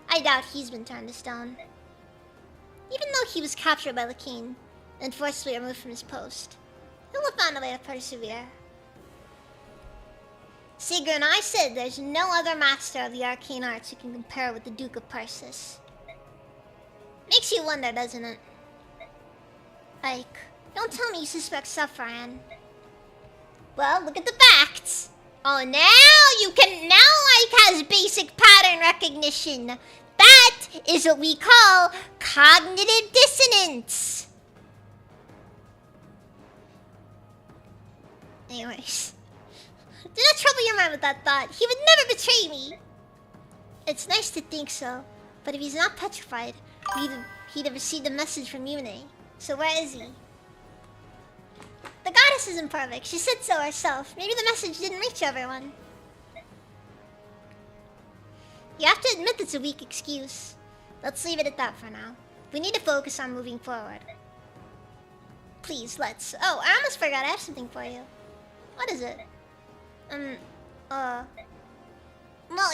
I doubt he's been turned to stone. Even though he was captured by Lakeen and forcibly removed from his post, he'll have found a way to persevere. Sigrun, I said there's no other master of the arcane arts who can compare with the Duke of Persis. Makes you wonder, doesn't it? Ike, don't tell me you suspect Subfine. Well, look at the facts. Oh, now Ike has basic pattern recognition. That is what we call cognitive dissonance. Anyways, do not trouble your mind with that thought. He would never betray me. It's nice to think so, but if he's not petrified, he'd have received a message from Yune. So where is he? The goddess isn't perfect. She said so herself. Maybe the message didn't reach everyone. You have to admit it's a weak excuse. Let's leave it at that for now. We need to focus on moving forward. Please, let's... Oh, I almost forgot. I have something for you. What is it? Well,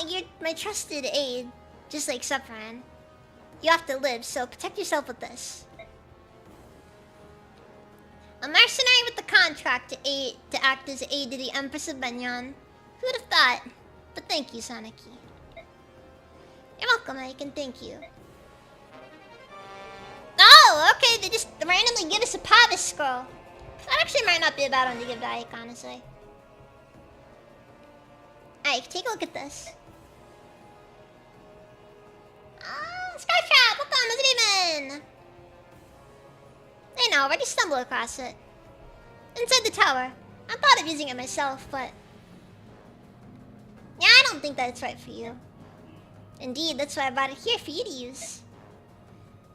you're my trusted aide, just like Subfran. You have to live, so protect yourself with this. A mercenary with the contract to act as aide to the Empress of Benyan. Who would have thought? But thank you, Saneki. You're welcome, Ike, and thank you. Oh, okay, they just randomly give us a Pavis scroll. That actually might not be a bad one to give to Ike, honestly. Ike, take a look at this. Ah, Skytrap! Welcome, it's an demon! I know, I already stumbled across it. Inside the tower. I thought of using it myself, but... Yeah, I don't think that's right for you. Indeed, that's why I brought it here for you to use.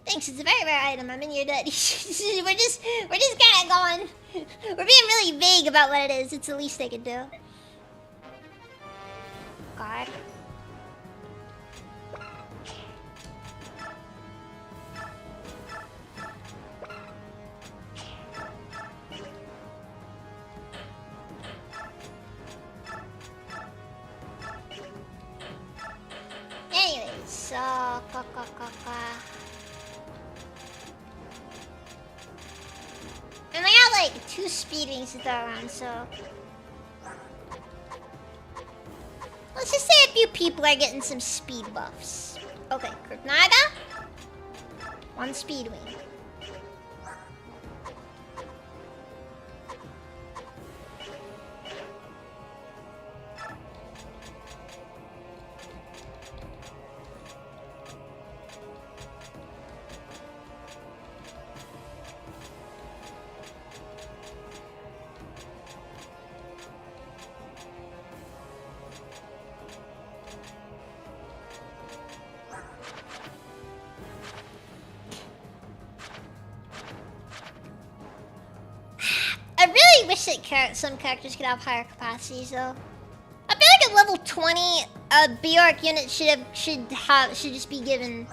Thanks, it's a very rare item. I'm in your debt. we're just kind of going. We're being really vague about what it is. It's the least they could do. God. Anyways, so and I got like 2 speed rings to throw around, so let's just say a few people are getting some speed buffs. Okay, Kurtnaga, 1 speed wing. I really wish that some characters could have higher capacities, though. I feel like a level 20 Bjork unit should just be given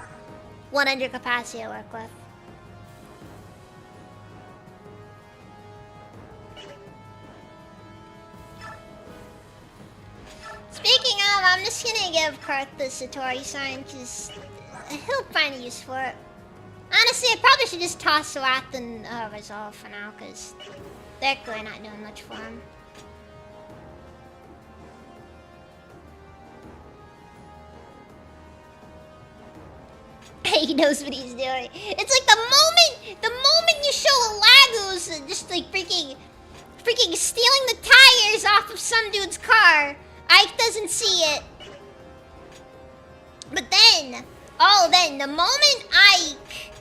100 capacity to work with. Speaking of, I'm just gonna give Karth the Satori sign because he'll find a use for it. Honestly, I probably should just toss Wrath and Resolve for now because they're clearly not doing much for him. He knows what he's doing. It's like the moment you show Lagos just like freaking stealing the tires off of some dude's car, Ike doesn't see it. But then, the moment Ike,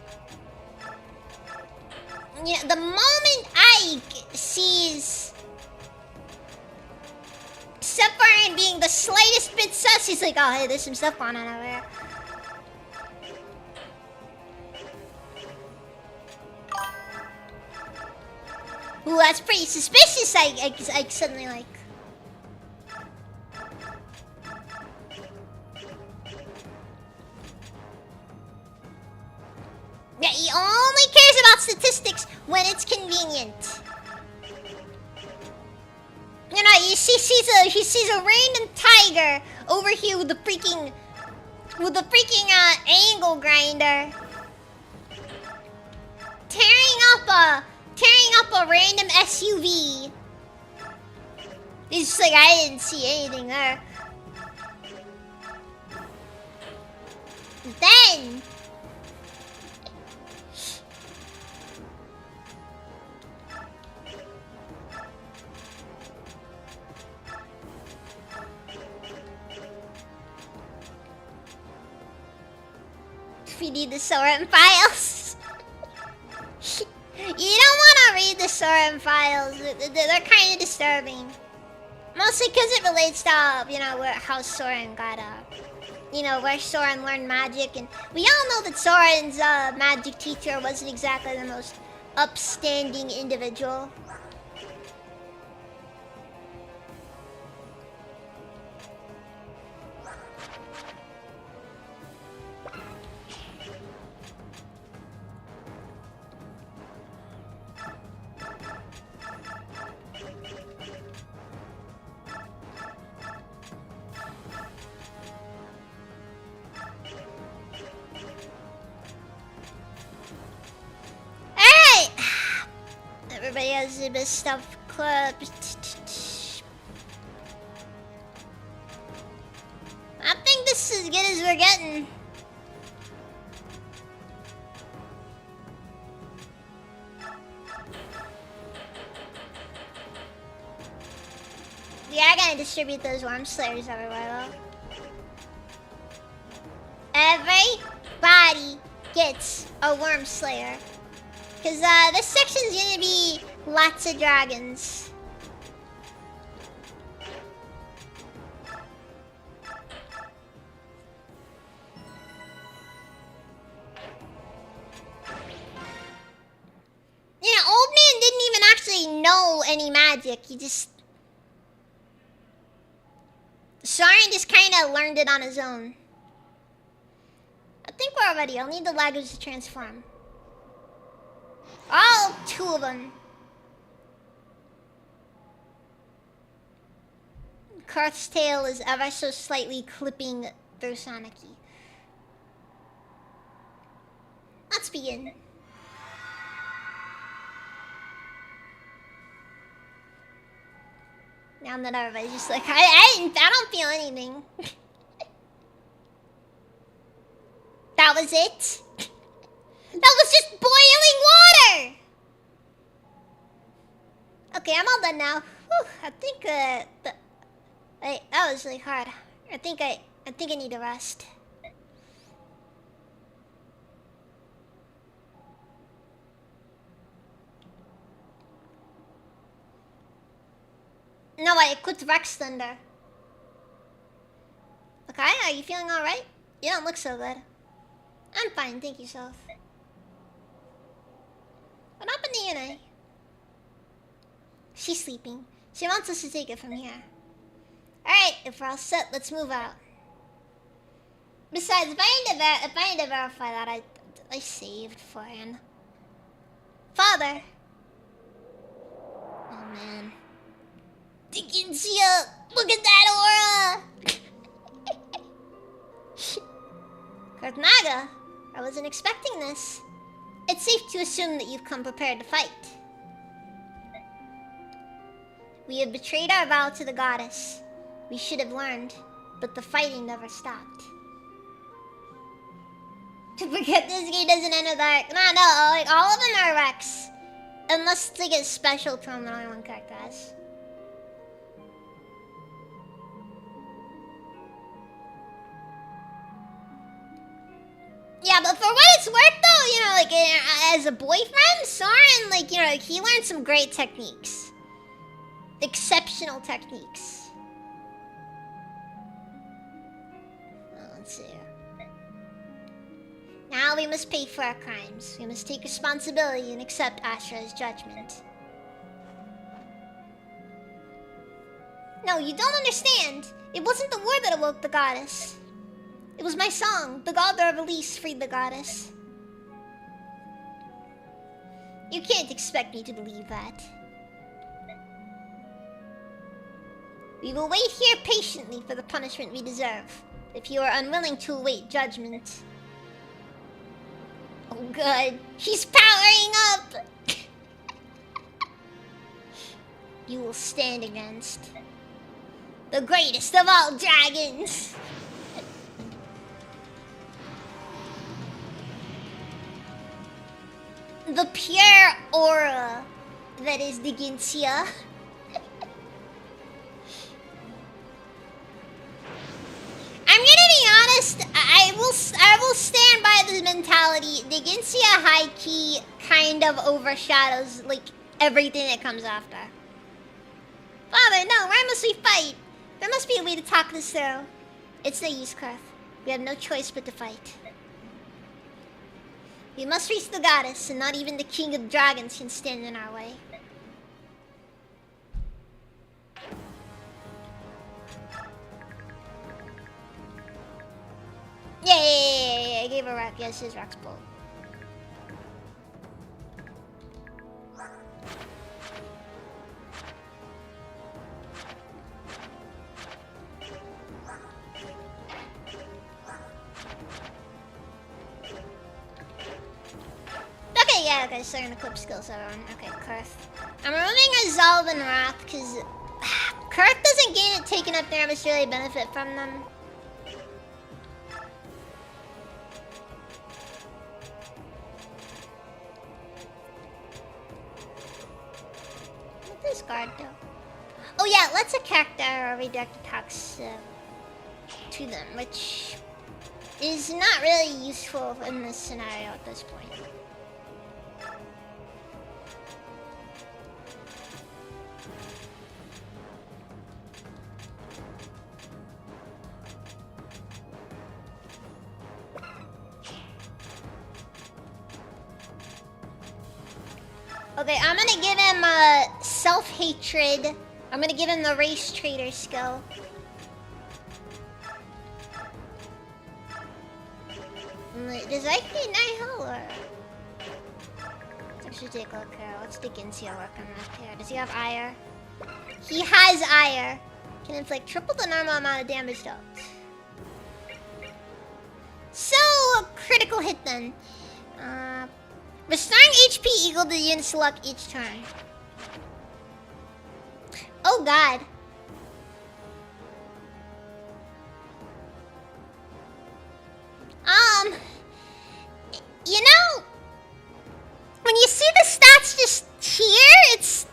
the moment Ike sees Sephiroth being the slightest bit sus, he's like, oh hey, there's some stuff going on over there. Ooh, that's pretty suspicious. I suddenly like. Yeah, he only cares about statistics when it's convenient. You know, he sees a random tiger over here with the freaking angle grinder, tearing up a random SUV. He's just like, I didn't see anything there. Then we need the Soren files. You don't want to read the Soren files. They're kind of disturbing. Mostly because it relates to, how Soren got up. Where Soren learned magic. And we all know that Soren's magic teacher wasn't exactly the most upstanding individual. Everybody has the best stuff clipped. I think this is as good as we're getting. Yeah, I gotta distribute those worm slayers everywhere though. Everybody gets a worm slayer. Because this section's gonna be lots of dragons. magic. He just... Soren just kind of learned it on his own. I think we're all ready. I'll need the laggards to transform. All 2 of them. Karth's tail is ever so slightly clipping through Soniki. Let's begin. Now that everybody's just like, I don't feel anything. That was it? That was just boiling water! Okay, I'm all done now. Whew, I think, that was really hard. I think I need a rest. No, I equipped Rex Thunder. Okay, are you feeling alright? You don't look so good. I'm fine, thank you, Soph. What happened to Yuna? She's sleeping. She wants us to take it from here. Alright, if we're all set, let's move out. Besides, if I need to verify that, I saved for him. Father! Oh man. Digensia! Look at that aura! Karthnaga, I wasn't expecting this. It's safe to assume that you've come prepared to fight. We have betrayed our vow to the goddess. We should have learned, but the fighting never stopped. To forget this game doesn't end with Ark. No, like all of them are Rex. Unless it's like a special term that only one character has. Yeah, but for what it's worth though, you know, like as a boyfriend, Soren, like, you know, like, he learned some great techniques. Exceptional techniques. Well, let's see. Now we must pay for our crimes. We must take responsibility and accept Ashra's judgment. No, you don't understand. It wasn't the war that awoke the goddess. It was my song. The god of release freed the goddess. You can't expect me to believe that. We will wait here patiently for the punishment we deserve. If you are unwilling to await judgment... Oh god, she's powering up! You will stand against... the greatest of all dragons! The pure aura that is Digensia. I'm gonna be honest, I will stand by the mentality. Digensia high key kind of overshadows like everything that comes after. Father, no, why must we fight? There must be a way to talk this through. It's no use, Karth. We have no choice but to fight. We must reach the goddess, and not even the king of dragons can stand in our way. Yeah, I gave her rock. Yes, his rock's bolt. Okay, so I'm gonna equip skills, everyone. Okay, Karth. I'm removing Resolve and Wrath, because Karth doesn't gain it taken up there, but really benefit from them. What does guard do? Oh yeah, let's a character redirect attacks to them, which is not really useful in this scenario at this point. Okay, I'm gonna give him self-hatred. I'm gonna give him the race trader skill. Does Ike need Nihil or? Let's actually take a look here. Let's dig into your work on that here. Does he have ire? He has ire. Can inflict triple the normal amount of damage dealt. So, critical hit then. Restoring HP equal to the unit's luck each turn. Oh god. You know, when you see the stats just here, it's,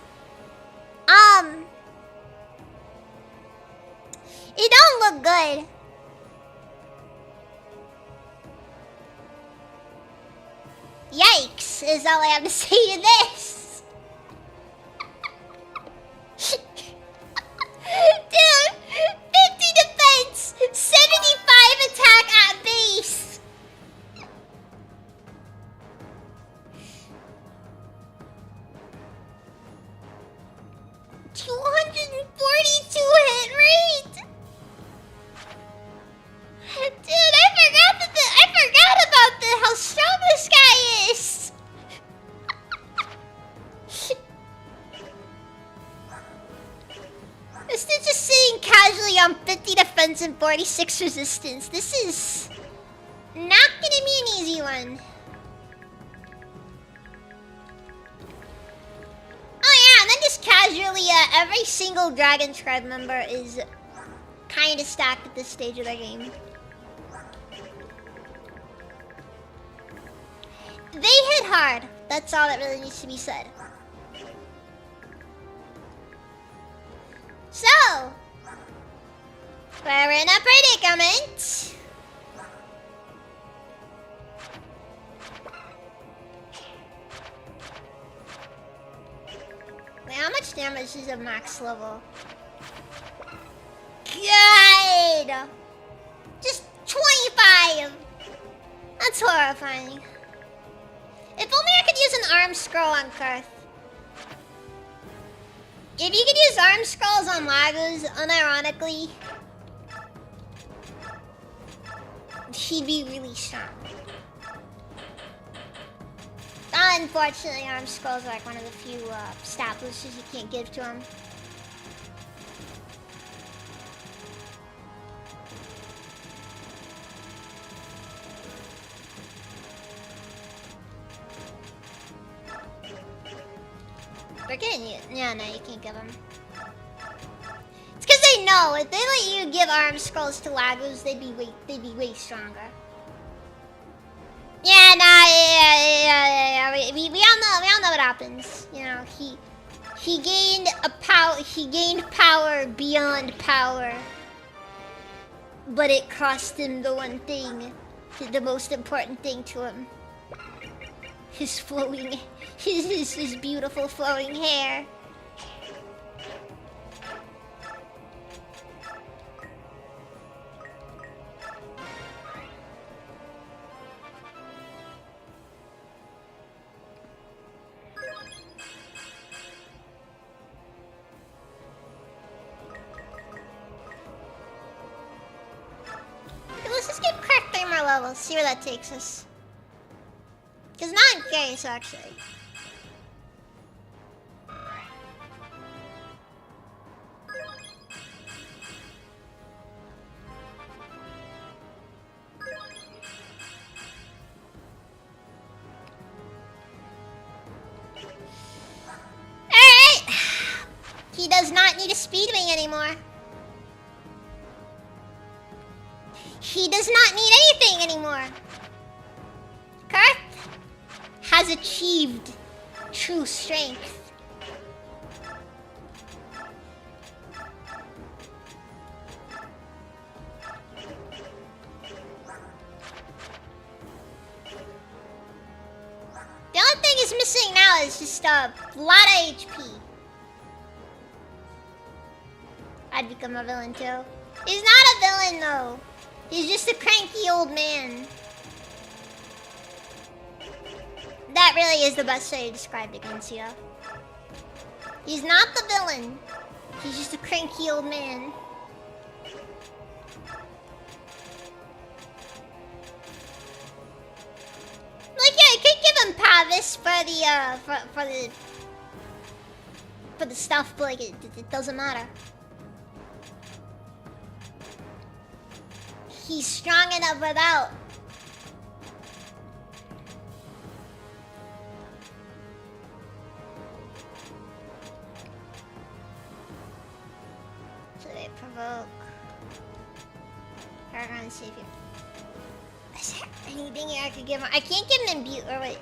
it don't look good. Yikes, is all I have to say to this. Dude, 50 defense, 75 attack at base. 242 hit rate. Dude, I forgot about how strong this guy is. This dude's just sitting casually on 50 defense and 46 resistance. This is not gonna be an easy one. Oh yeah, and then just casually, every single Dragon Tribe member is kind of stacked at this stage of the game. They hit hard. That's all that really needs to be said. So, we're in a predicament. Wait, how much damage is a max level? God! Just 25! That's horrifying. If only I could use an arm scroll on Karth. If you could use arm scrolls on Laguz, unironically, he'd be really strong. Unfortunately, arm scrolls are like one of the few stat boosters you can't give to him. They're getting you. Yeah, no, you can't give them. It's because they know if they let you give arm scrolls to Laguz, they'd be way stronger. Yeah, nah, yeah. We all know what happens. You know, he gained power beyond power, but it cost him the one thing, the most important thing to him. His flowing, his beautiful flowing hair. Okay, let's just get cracked 3 more levels, see where that takes us. Because now I'm curious, actually. Alright! He does not need a speed wing anymore. He does not need anything anymore. Karth has achieved true strength. The only thing he's missing now is just a lot of HP. I'd become a villain too. He's not a villain though. He's just a cranky old man. That really is the best way to describe the Gensio. He's not the villain. He's just a cranky old man. Like, yeah, I could give him Pavis for the stuff, but like, it doesn't matter. He's strong enough without. So they provoke. Paragon Savior. Is there anything I could give him? I can't give him Imbue. Or wait.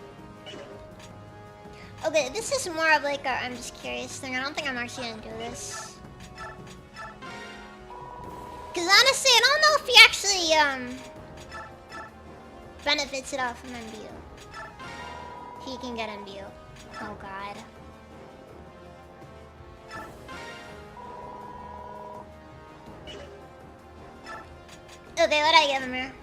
Okay, this is more of like a I'm just curious thing. I don't think I'm actually gonna do this. Cause honestly, I don't know if he actually benefits it off from Imbue. He can get Imbue. Oh god. Okay, what I give him here?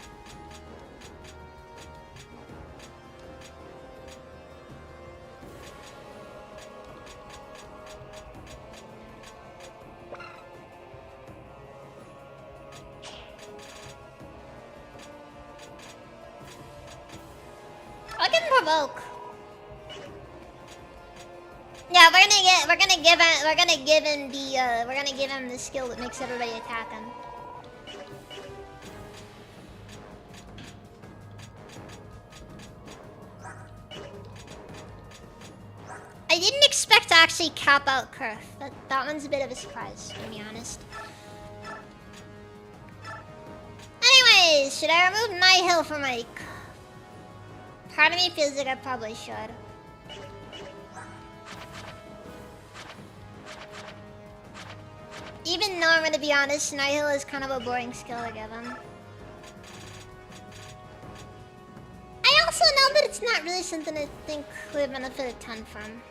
I can provoke. Yeah, we're gonna give him the skill that makes everybody attack him. I didn't expect to actually cap out Kurth. That one's a bit of a surprise, to be honest. Anyways, should I remove Nihil from my... Part of me feels like I probably should. Even though I'm gonna be honest, Nihil is kind of a boring skill to give him. I also know that it's not really something I think we benefit a ton from.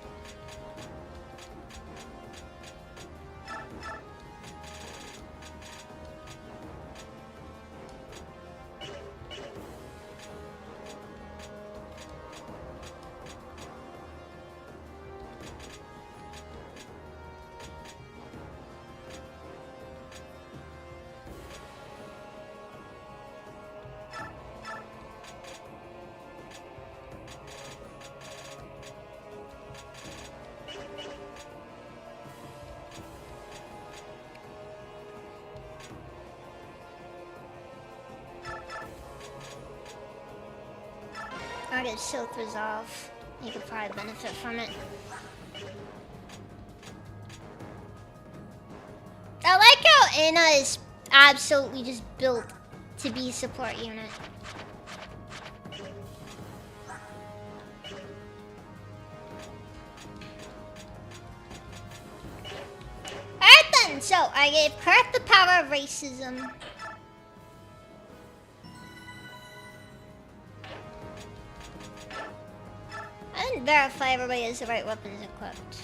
I'll get Silk Resolve. You could probably benefit from it. I like how Anna is absolutely just built to be a support unit. Alright then, so I gave Kurth the power of racism. I didn't verify everybody has the right weapons equipped.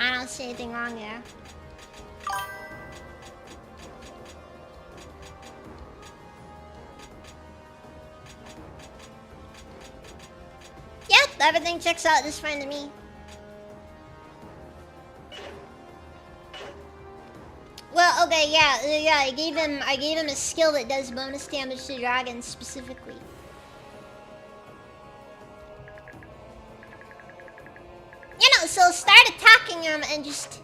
I don't see anything wrong here. Yep, everything checks out just fine to me. Well, okay, yeah, I gave him a skill that does bonus damage to dragons specifically. You know, so start attacking him and just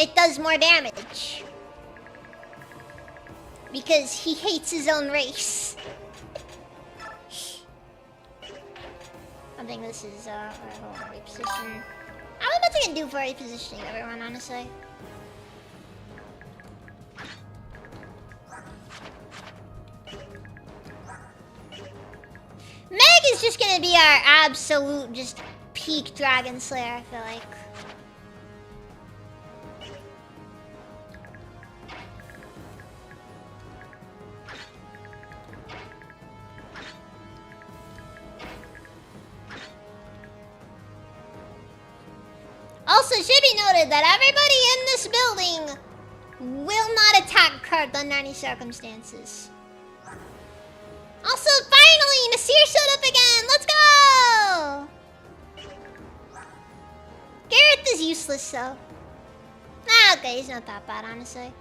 it does more damage. Because he hates his own race. I think this is reposition. I don't know what they can do for repositioning everyone, honestly. Meg is just gonna be our absolute just peak Dragon Slayer, I feel like. Also, should be noted that everybody in this building will not attack Kurth under any circumstances. Also, finally, Nasir showed up again! Let's go! Gareth is useless though. Okay, he's not that bad, honestly.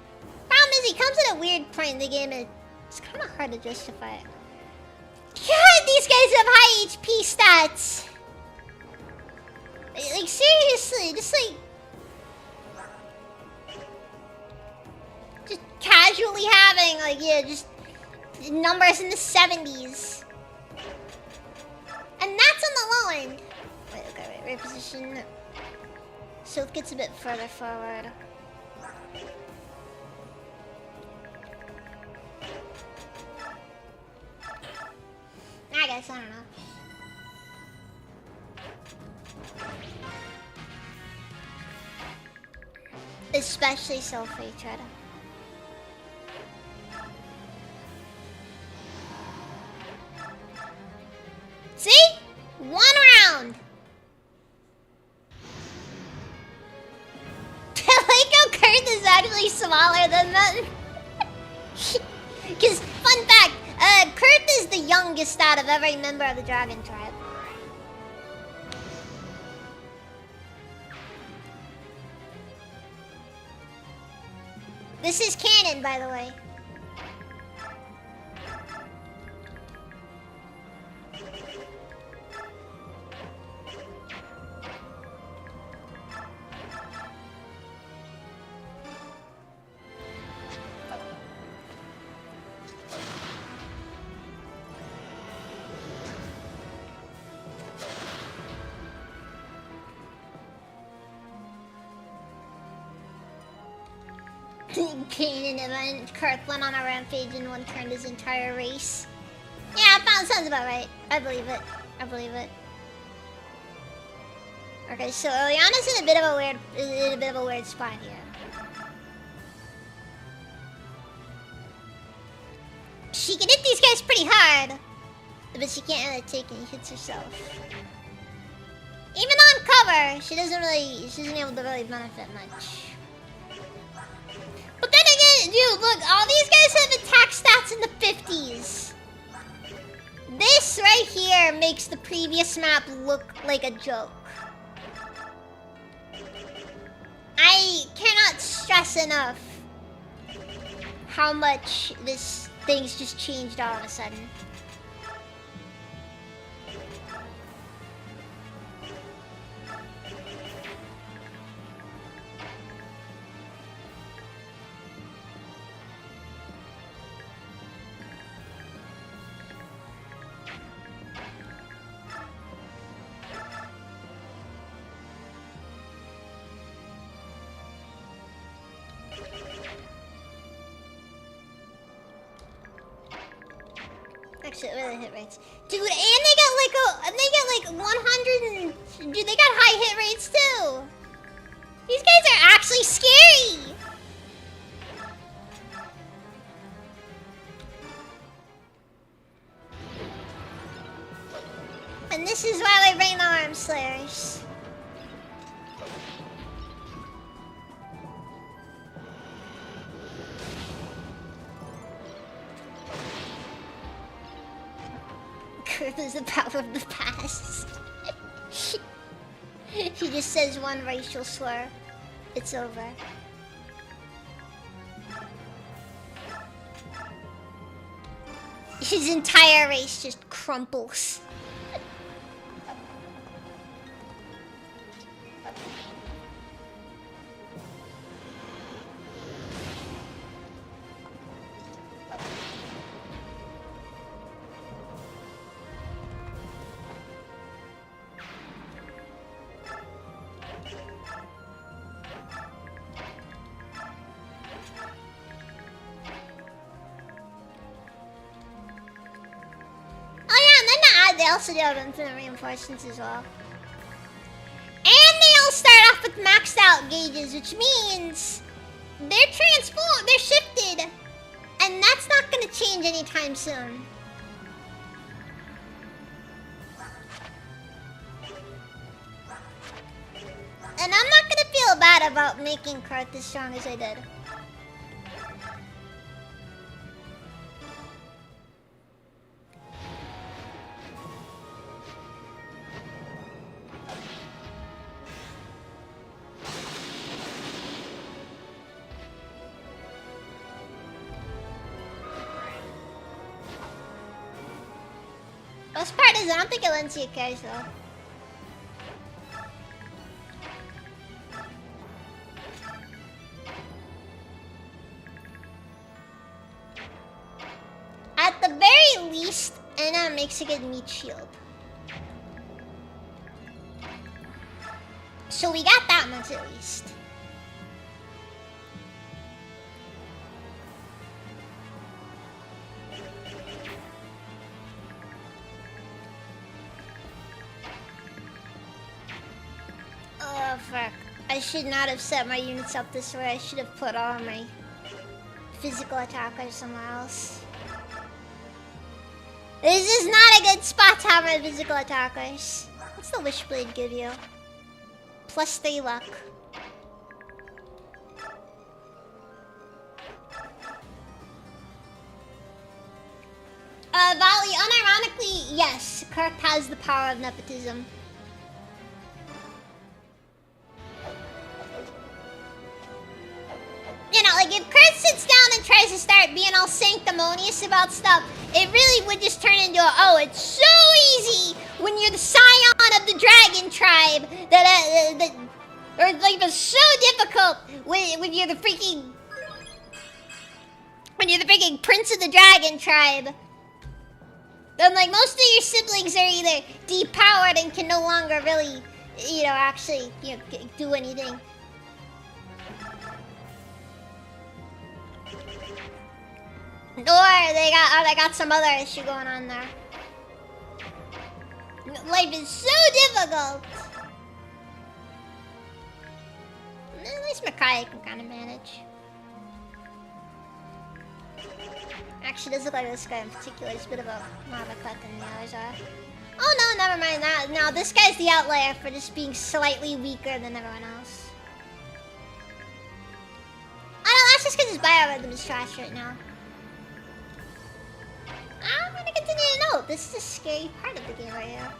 Problem is, he comes at a weird point in the game and it's kind of hard to justify it. God, these guys have high HP stats! Like, seriously, just like... Just casually having, like, yeah, just numbers in the 70s. And that's on the low end. Wait, okay, wait, reposition. So it gets a bit further forward. I guess, I don't know. Especially self-hatred. See? 1 round! I like how Kurt is actually smaller than that. Because, fun fact, Kurt is the youngest out of every member of the Dragon Tribe. This is canon, by the way. Canon event. Kurt went on a rampage and one turned his entire race. Yeah, that sounds about right. I believe it. I believe it. Okay, so Eliana's in a bit of a weird spot here. She can hit these guys pretty hard, but she can't really take any hits herself. Even on cover, she isn't able to really benefit much. But then again, dude, look, all these guys have attack stats in the 50s. This right here makes the previous map look like a joke. I cannot stress enough how much things just changed all of a sudden. Actually, what are the hit rates? Dude, and they got like 100 and... Dude, they got high hit rates too! These guys are actually scary! And this is why they bring the Arm Slayers. Kurt is the power of the past. He just says one racial slur. It's over. His entire race just crumples. They also do have infinite reinforcements as well. And they all start off with maxed out gauges, which means they're transformed, they're shifted. And that's not going to change anytime soon. And I'm not going to feel bad about making Kurt as strong as I did. Most part is, I don't think Alencia cares though. At the very least, Anna makes a good meat shield. So we got that much at least. Oh fuck. I should not have set my units up this way. I should have put all my physical attackers somewhere else. This is not a good spot to have my physical attackers. What's the Wishblade give you? +3 luck. Valley, unironically, yes, Kirk has the power of nepotism. You know, like if Kurt sits down and tries to start being all sanctimonious about stuff, it really would just turn into a, oh, it's so easy when you're the scion of the dragon tribe or like it's so difficult when you're the freaking prince of the dragon tribe. Then like most of your siblings are either depowered and can no longer really, you know, actually, you know, do anything. Or they got some other issue going on there. Life is so difficult. At least Micaiah can kind of manage. Actually, does look like this guy in particular is a bit of a more of a cut than the others are. Oh no, never mind that. No, this guy's the outlier for just being slightly weaker than everyone else. Oh no, that's just because his biorhythm is trash right now. I'm gonna continue to note, this is a scary part of the game right here.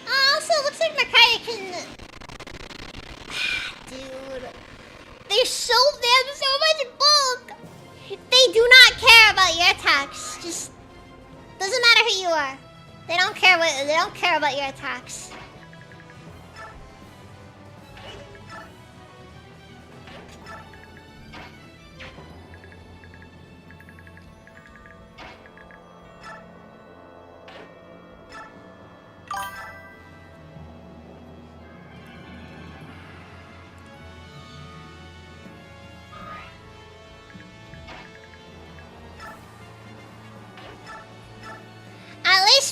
Also, it looks like Micaiah can... Dude. They're so much bulk! They do not care about your attacks. Just doesn't matter who you are. They don't care about your attacks.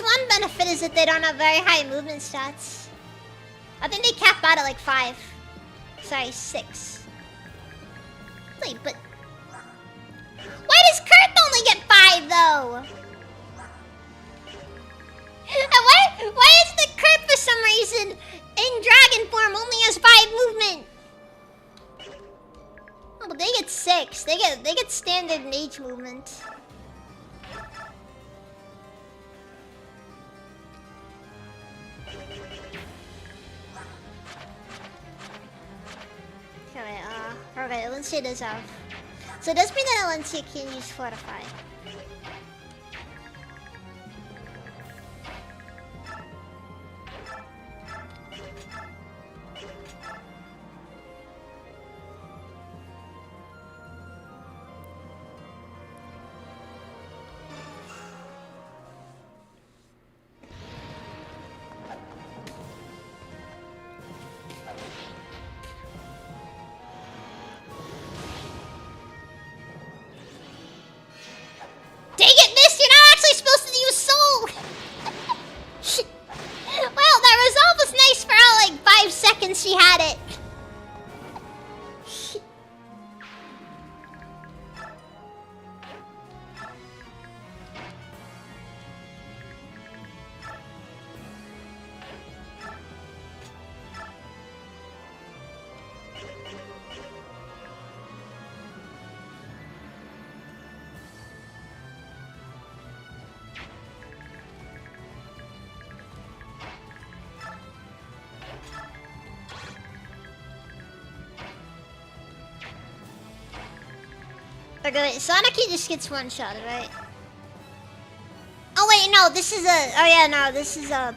One benefit is that they don't have very high movement stats. I think they cap out at like 5. Sorry, 6. Wait, but... Why does Kurt only get 5 though? And why is the Kurt for some reason in dragon form only has 5 movement? Oh, but they get 6. They get standard mage movement. Okay, Alencia does have. So it does mean that Alencia can use Fortify. Okay, wait, Sonic he just gets one shot, right? Oh wait, no, this is a. Oh yeah, no, this is a.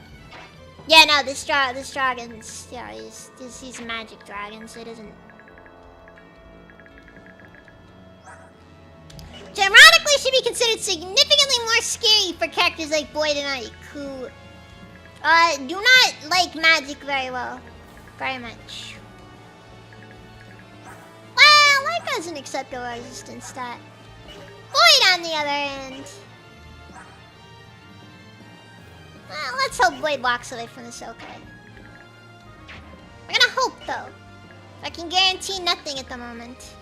Yeah, no, this dragon's. Yeah, he's a magic dragon, so he doesn't. Which ironically should be considered significantly more scary for characters like Boyd and Ike, who do not like magic very well, very much. Well, Ike has an acceptable resistance stat. Boyd, on the other end. Well, let's hope Boyd walks away from this okay. We're gonna hope, though. I can guarantee nothing at the moment.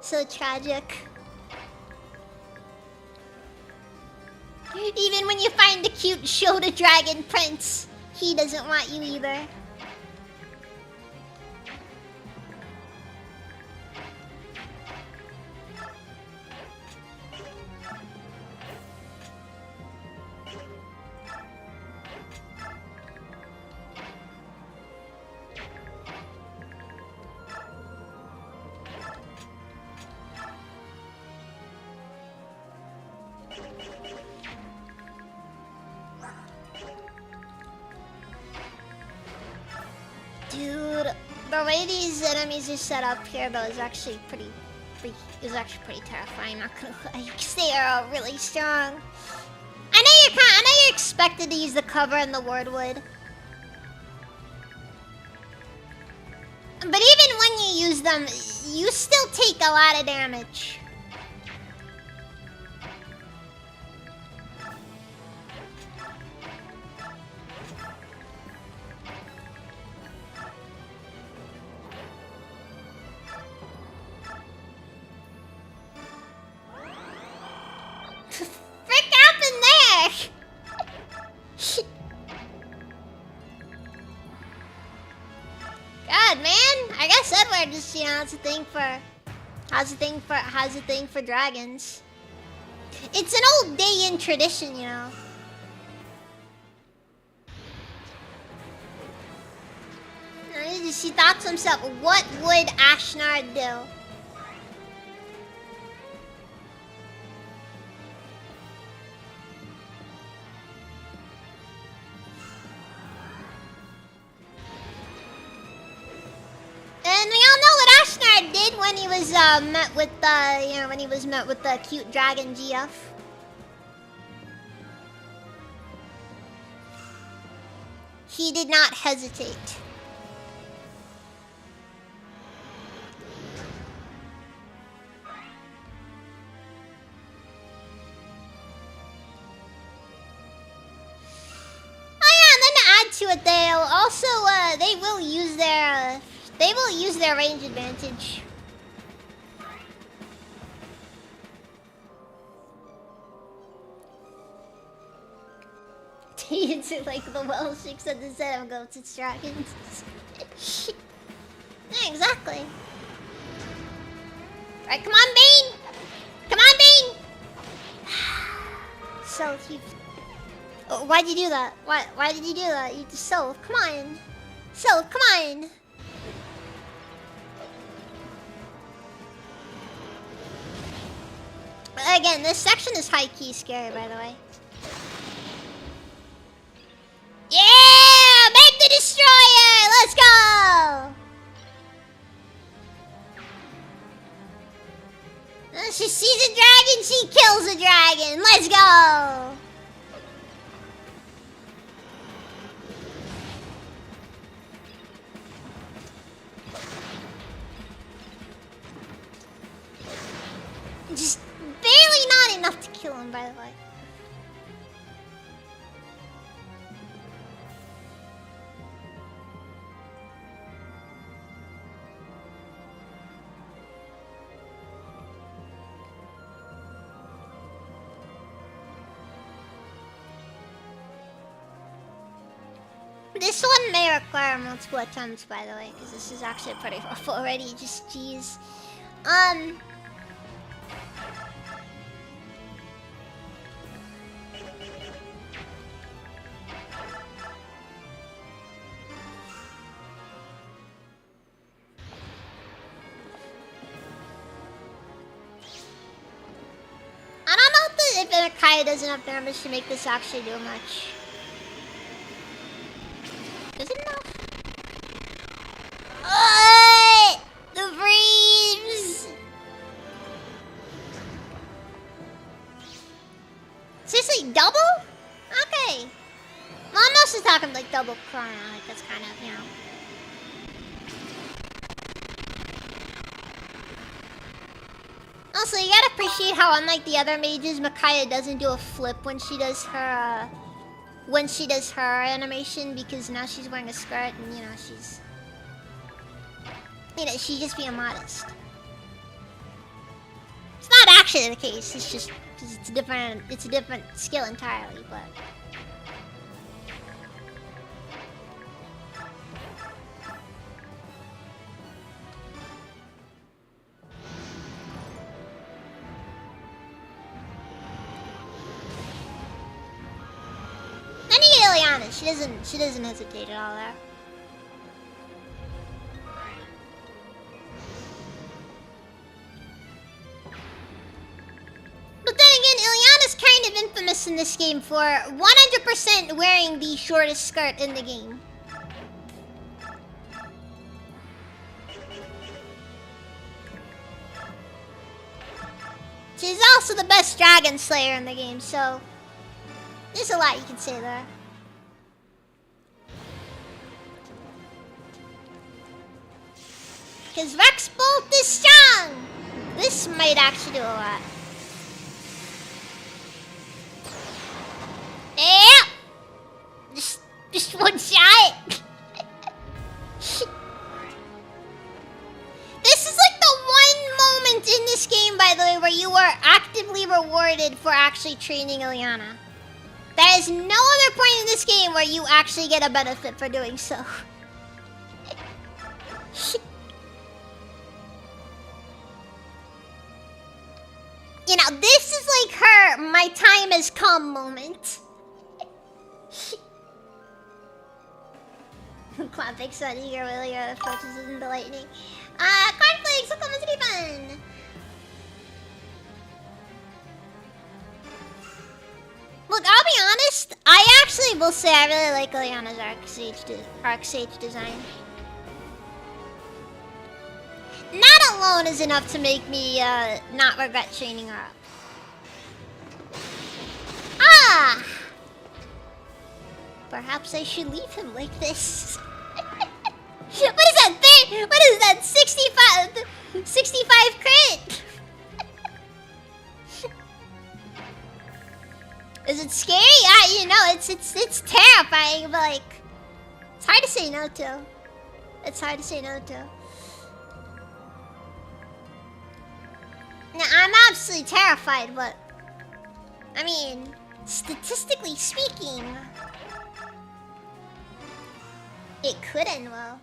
So tragic. Even when you find the cute Shota Dragon Prince, he doesn't want you either. Dude, the way these enemies are set up here, though, is actually pretty terrifying. Not gonna lie, because they are all really strong. I know you're expected to use the cover and the Wordwood, but even when you use them, you still take a lot of damage. Just, you know, it's a thing for dragons. It's an old Dayan tradition, you know. He thought to himself, what would Ashnard do? And we all know what Ashnard did when he was met with the cute dragon GF. He did not hesitate. Oh yeah, and then to add to it, they'll also they will use their range advantage. It's like the Welsh except instead of goats, it's dragons. Yeah, exactly. Alright, come on, Bane! Come on, Bane! So he... Oh, why'd you do that? Why did you do that? You just come on. Come on. Again, this section is high-key scary, by the way. Yeah! Make the destroyer! Let's go! She sees a dragon, she kills a dragon. Let's go! Just barely not enough to kill him, by the way. This one may require multiple attempts, by the way, because this is actually pretty rough already. Just jeez. if Micaiah doesn't have damage to make this actually do much. Is it enough? The breeze! Seriously, double? Okay. Well, I'm also talking like double Chrono, like that's kind of, you know. Also, you gotta appreciate how unlike the other mages, Micaiah doesn't do a flip when she does her, animation, because now she's wearing a skirt and, you know, she's just being modest. It's not actually the case, it's just, it's a different skill entirely, but... Then you get Ileana, she doesn't hesitate at all there. But then again, Ileana's kind of infamous in this game for 100% wearing the shortest skirt in the game. She's also the best Dragon Slayer in the game, so there's a lot you can say there. Because Vex Bolt is strong! This might actually do a lot. Yeah! Just one shot! This is like the one moment in this game, by the way, where you are actively rewarded for actually training Ileana. There is no other point in this game where you actually get a benefit for doing so. You know, this is like her "my time has come" moment. Clapix on eager Willie approaches in the lightning. Cornflakes, welcome to the fun! Look, I'll be honest, I actually will say I really like Ileana's Arc Sage design. That alone is enough to make me not regret training her up. Ah! Perhaps I should leave him like this. What is that? What is that? 65 crit? Is it scary? Yeah, you know, it's terrifying, but like, it's hard to say no to. It's hard to say no to. Now, I'm absolutely terrified, but I mean, statistically speaking, it could end well.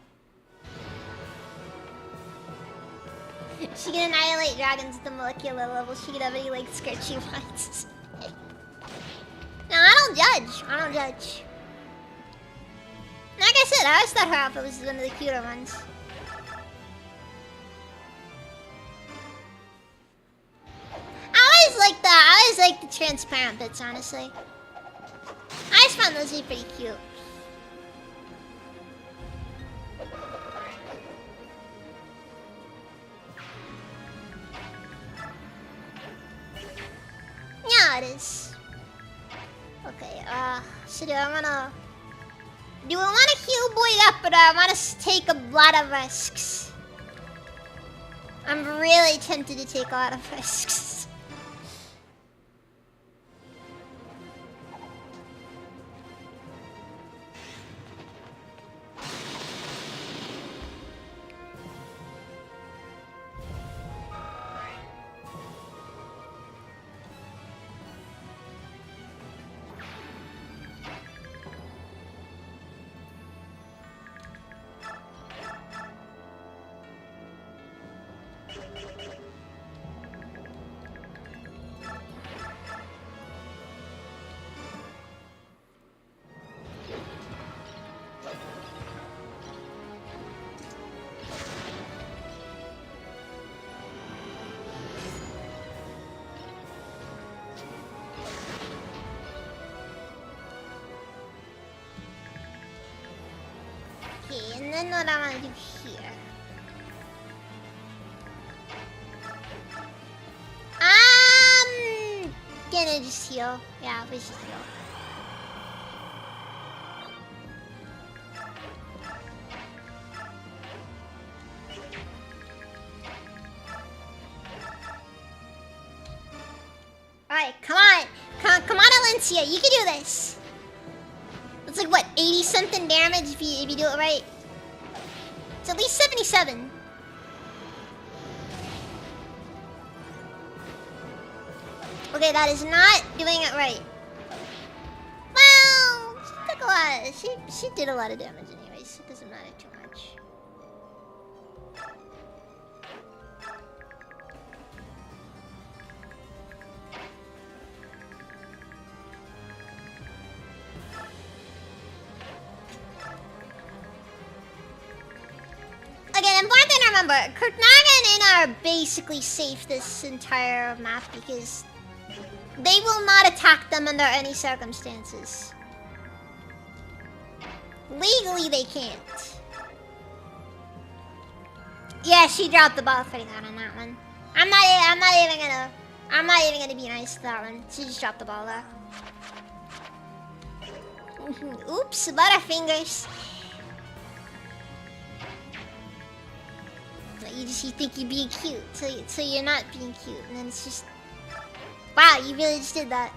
She can annihilate dragons at the molecular level. She can have any like skirt she wants. No, I don't judge. I don't judge. Like I said, I always thought her outfit was one of the cuter ones. I always like the transparent bits, honestly. I always found those to be pretty cute. Yeah, it is. Okay, so do I wanna heal Boyd up, but I wanna take a lot of risks. I'm really tempted to take a lot of risks. then what I want to do here. Gonna just heal. Yeah, we just heal. Alright, come on. Come on, Alencia. You can do this. It's like, what, 80-something damage if you do it right? It's at least 77. Okay, that is not doing it right. Well, she took a lot. She did a lot of damage anyways. It doesn't matter too much. Again, important thing to remember, Kurtnaga and Ina are basically safe this entire map because they will not attack them under any circumstances. Legally, they can't. Yeah, she dropped the ball pretty hard on that one. I'm not even gonna be nice to that one. She just dropped the ball there. Oops, Butterfingers. You think you're being cute, so you're not being cute, and then it's just. Wow, you really just did that.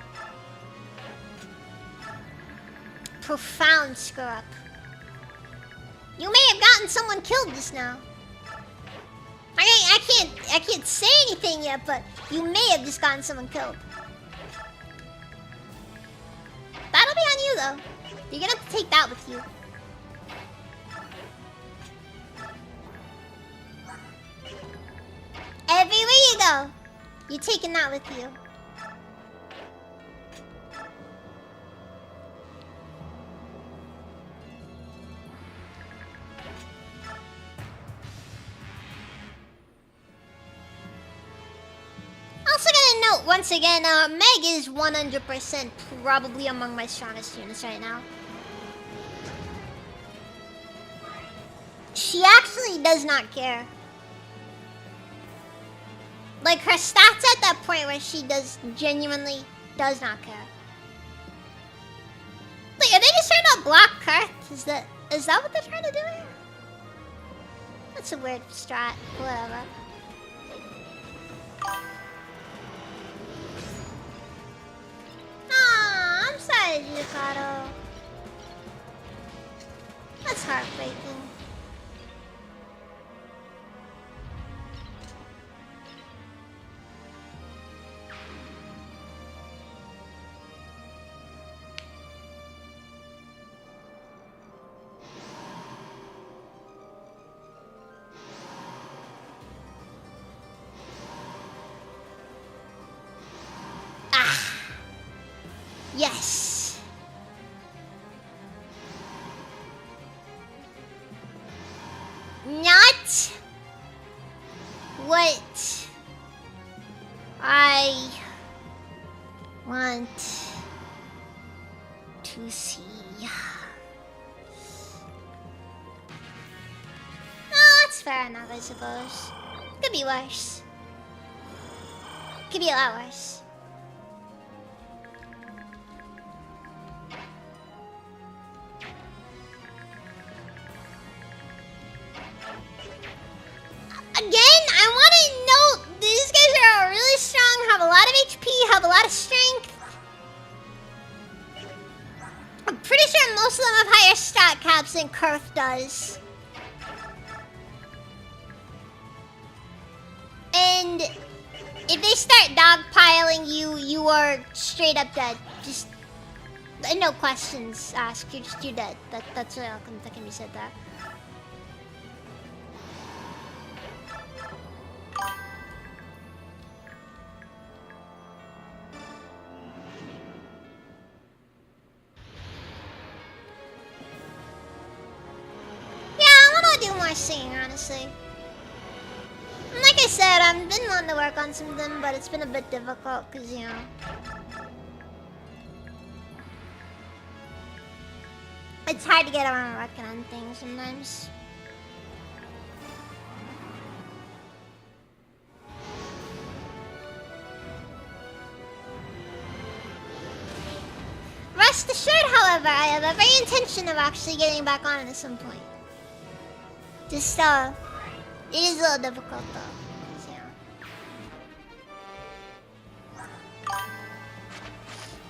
Profound screw up. You may have gotten someone killed just now. I can't say anything yet, but you may have just gotten someone killed. That'll be on you though. You're gonna have to take that with you. Everywhere you go, you're taking that with you. Also gonna note once again, Meg is 100% probably among my strongest units right now. She actually does not care. Like, her stats at that point where she genuinely does not care. Wait, are they just trying to block Kurth? Is that what they're trying to do here? That's a weird strat. Whatever. Aw, I'm sorry, Ducato. That's heartbreaking. Yes. Not what I want to see. Oh, that's fair enough, I suppose. Could be worse. Could be a lot worse. Again, I want to note these guys are really strong, have a lot of HP, have a lot of strength. I'm pretty sure most of them have higher stat caps than Kurth does. And if they start dogpiling you, you are straight up dead. Just no questions asked. You're dead. That's what that can be said there. Do more singing, honestly. And like I said, I've been wanting to work on some of them, but it's been a bit difficult because, you know, it's hard to get around working on things sometimes. Rest assured, however, I have every intention of actually getting back on it at some point. Just, it is a little difficult though. So, yeah.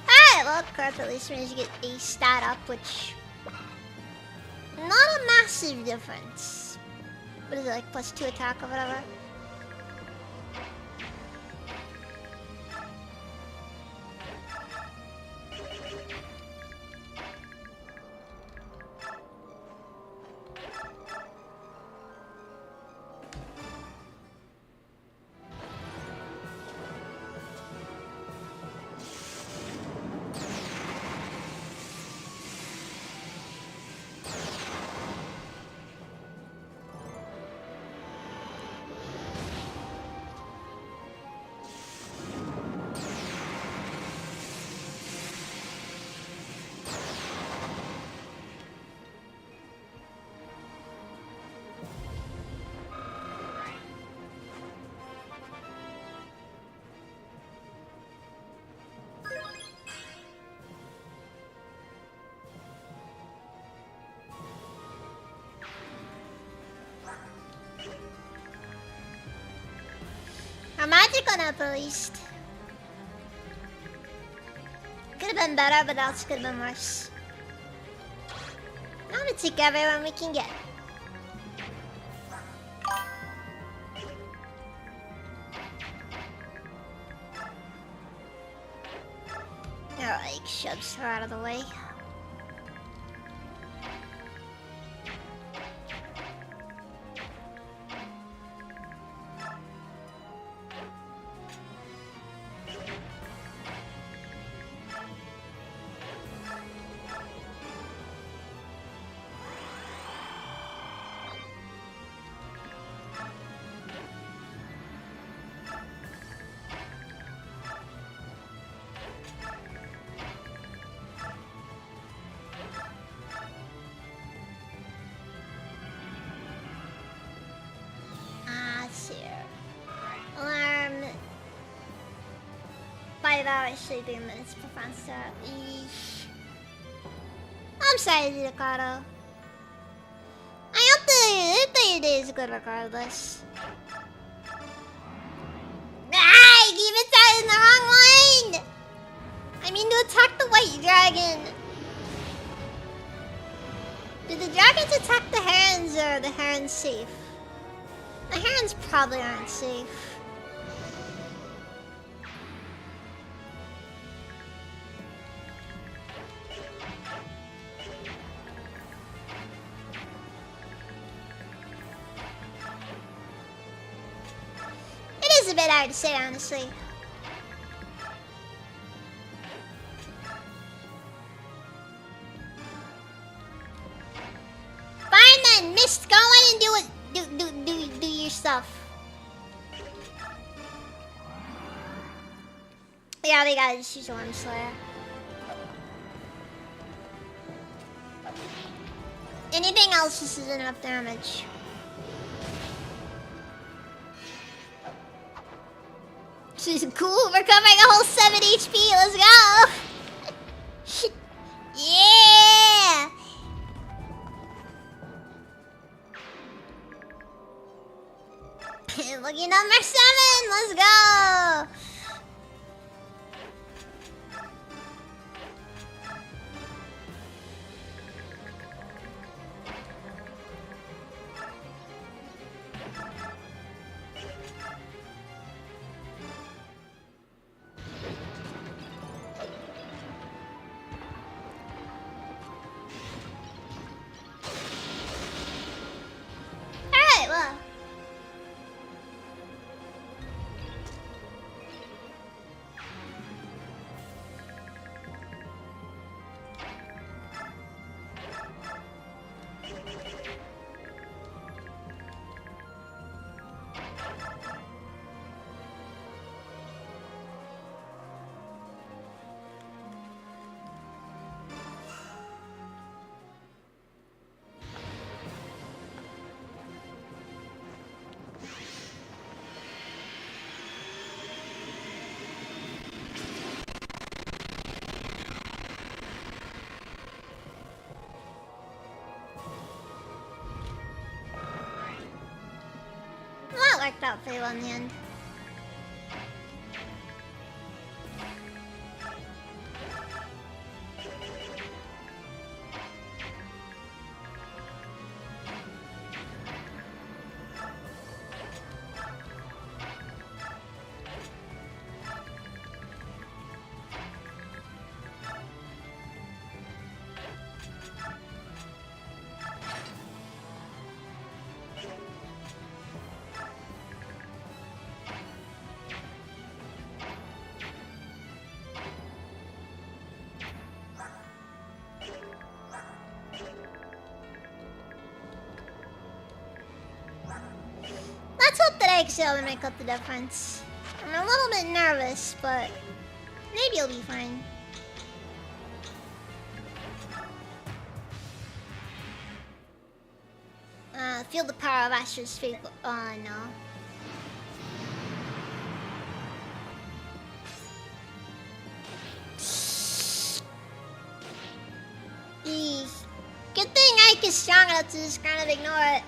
Alright, well, Carp at least managed to get a stat up, which... Not a massive difference. What is it, like +2 attack or whatever? Our magic went up at least. Could have been better, but else could have been worse. I'm gonna take everyone we can get. Alright, shoves her out of the way. Alarm. 5 hours, 3 minutes per monster. Eesh. I'm sorry, Ricardo. I hope your day is good regardless. Ah, I gave it that in the wrong one! I mean to attack the white dragon. Do the dragons attack the herons or are the herons safe? The herons probably aren't safe. It is a bit hard to say, honestly. Fine then, Mist, go in and do it. Do your stuff. Yeah, we gotta just use Worm Slayer. Anything else just isn't enough damage. She's cool, recovering a whole 7 HP, let's go! Yeah! Lucky number 7, let's go! worked out very well in the end. Let's hope that I excel and make up the difference. I'm a little bit nervous, but maybe it'll be fine. Feel the power of Astra's fate. Oh no. Eesh. Good thing Ike is strong enough to just kind of ignore it.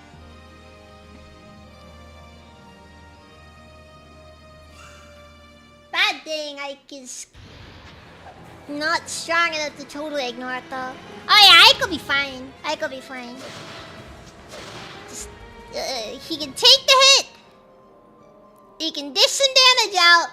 Bad thing Ike is not strong enough to totally ignore it though. Oh yeah, Ike will be fine. Ike will be fine. Just, he can take the hit. He can dish some damage out.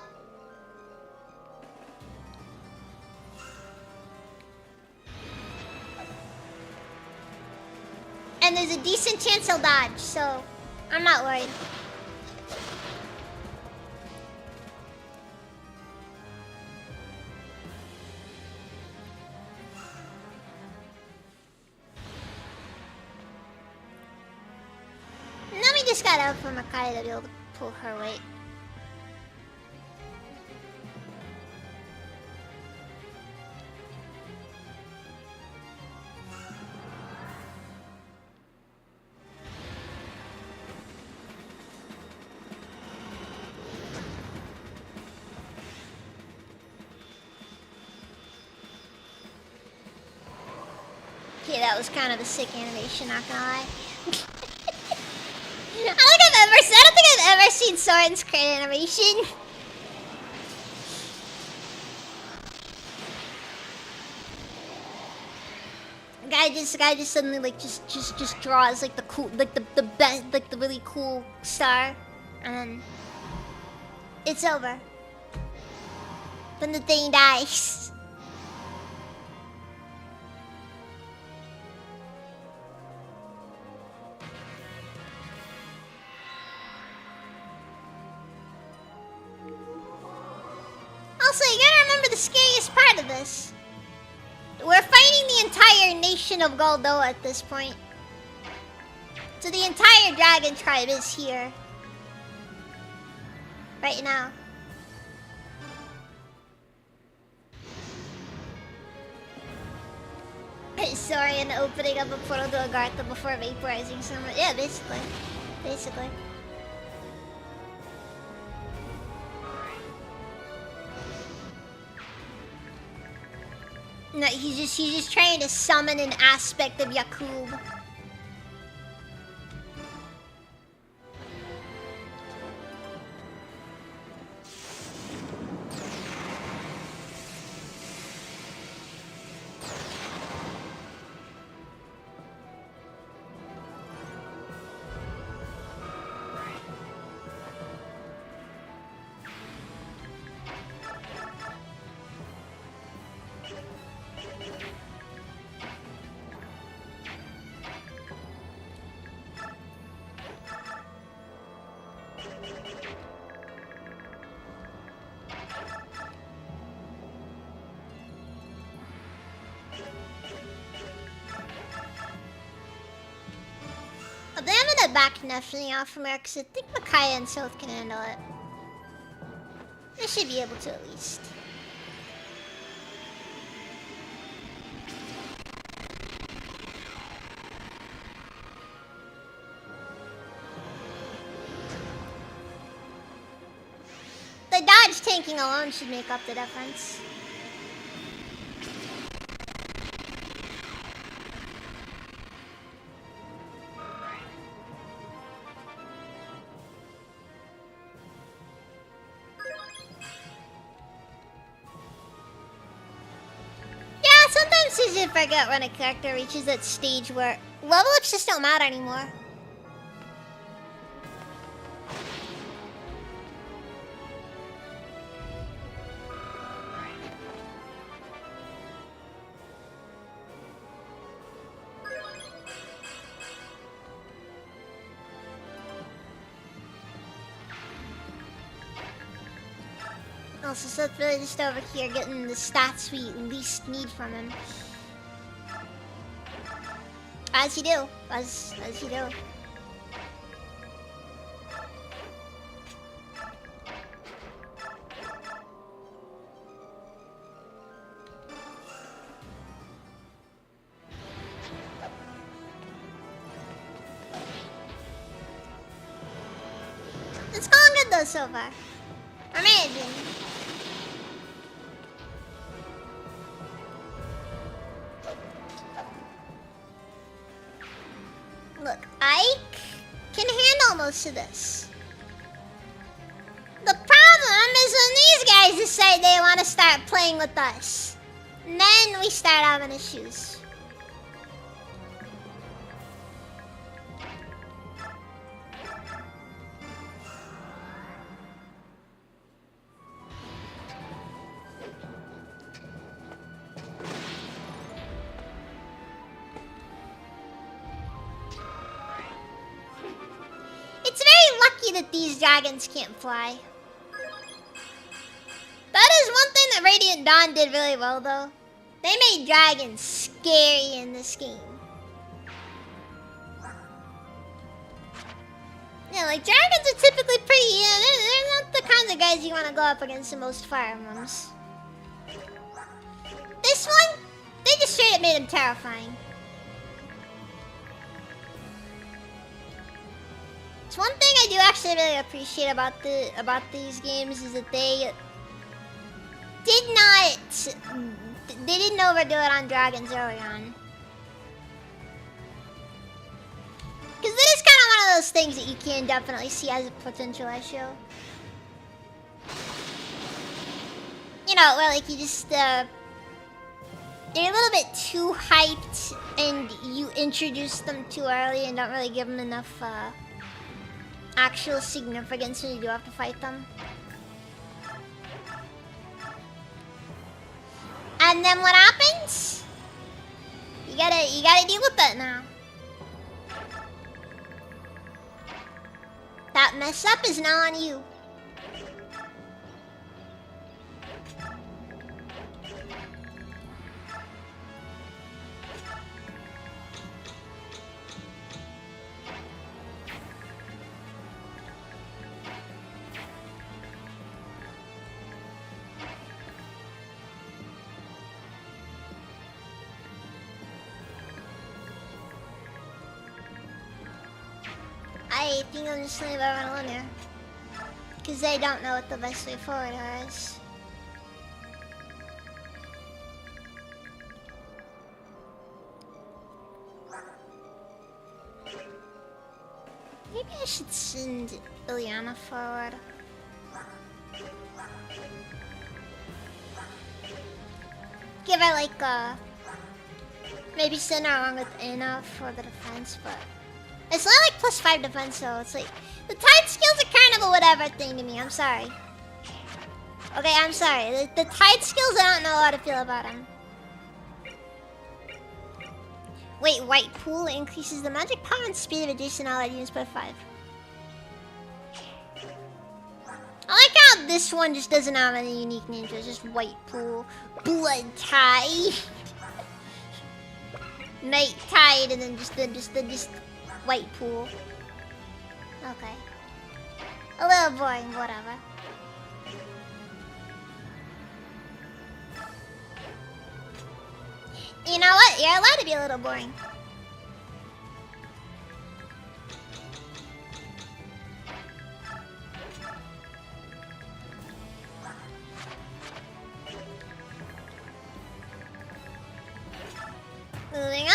And there's a decent chance he'll dodge, so I'm not worried. Nami just got out for Makai to be able to pull her weight. Okay, that was kind of a sick animation, not gonna lie. I don't think I've ever seen Soren's great animation. Guy just suddenly like just draws like the cool like the best like the really cool star, and then it's over. Then the thing dies. Also, you gotta remember the scariest part of this. We're fighting the entire nation of Goldo at this point. So the entire dragon tribe is here. Right now. Sorry, and opening up a portal to Agartha before vaporizing someone. Yeah, basically. Basically. No, he's just trying to summon an aspect of Yakub. I'm gonna back Nephilim off from here because I think Micaiah and Soph can handle it. They should be able to at least. The dodge tanking alone should make up the difference. Sometimes you forget when a character reaches that stage where level ups just don't matter anymore. Also, Seth really just over here getting the stats we least need from him. As you do. As you do. It's going good though so far. Amazing. Look, Ike can handle most of this. The problem is when these guys decide they want to start playing with us. Then we start having issues. It's very lucky that these dragons can't fly. That is one thing that Radiant Dawn did really well, though. They made dragons scary in this game. Yeah, like dragons are typically pretty. They're not the kinds of guys you want to go up against in most Fire Emblems. This one, they just straight up made him terrifying. It's one thing I do actually really appreciate about these games is that they didn't overdo it on dragons early on. Because it is kind of one of those things that you can definitely see as a potential issue. You know, where like you just they're a little bit too hyped and you introduce them too early and don't really give them enough actual significance when you do have to fight them. And then what happens? You gotta deal with that now. That mess up is now on you. I think I'll just leave everyone alone here. Because they don't know what the best way forward is. Maybe I should send Ileana forward. Give her like maybe send her along with Anna for the defense, but it's only like +5 defense, so it's like the tide skills are kind of a whatever thing to me. I'm sorry. Okay, I'm sorry. The tide skills, I don't know how to feel about them. Wait, White Pool increases the magic power and speed of adjacent allied units by 5. I like how this one just doesn't have any unique names. It's just White Pool, Blood Tide, Night Tide, and then just White Pool. Okay. A little boring, whatever. You know what? You're allowed to be a little boring. Moving on.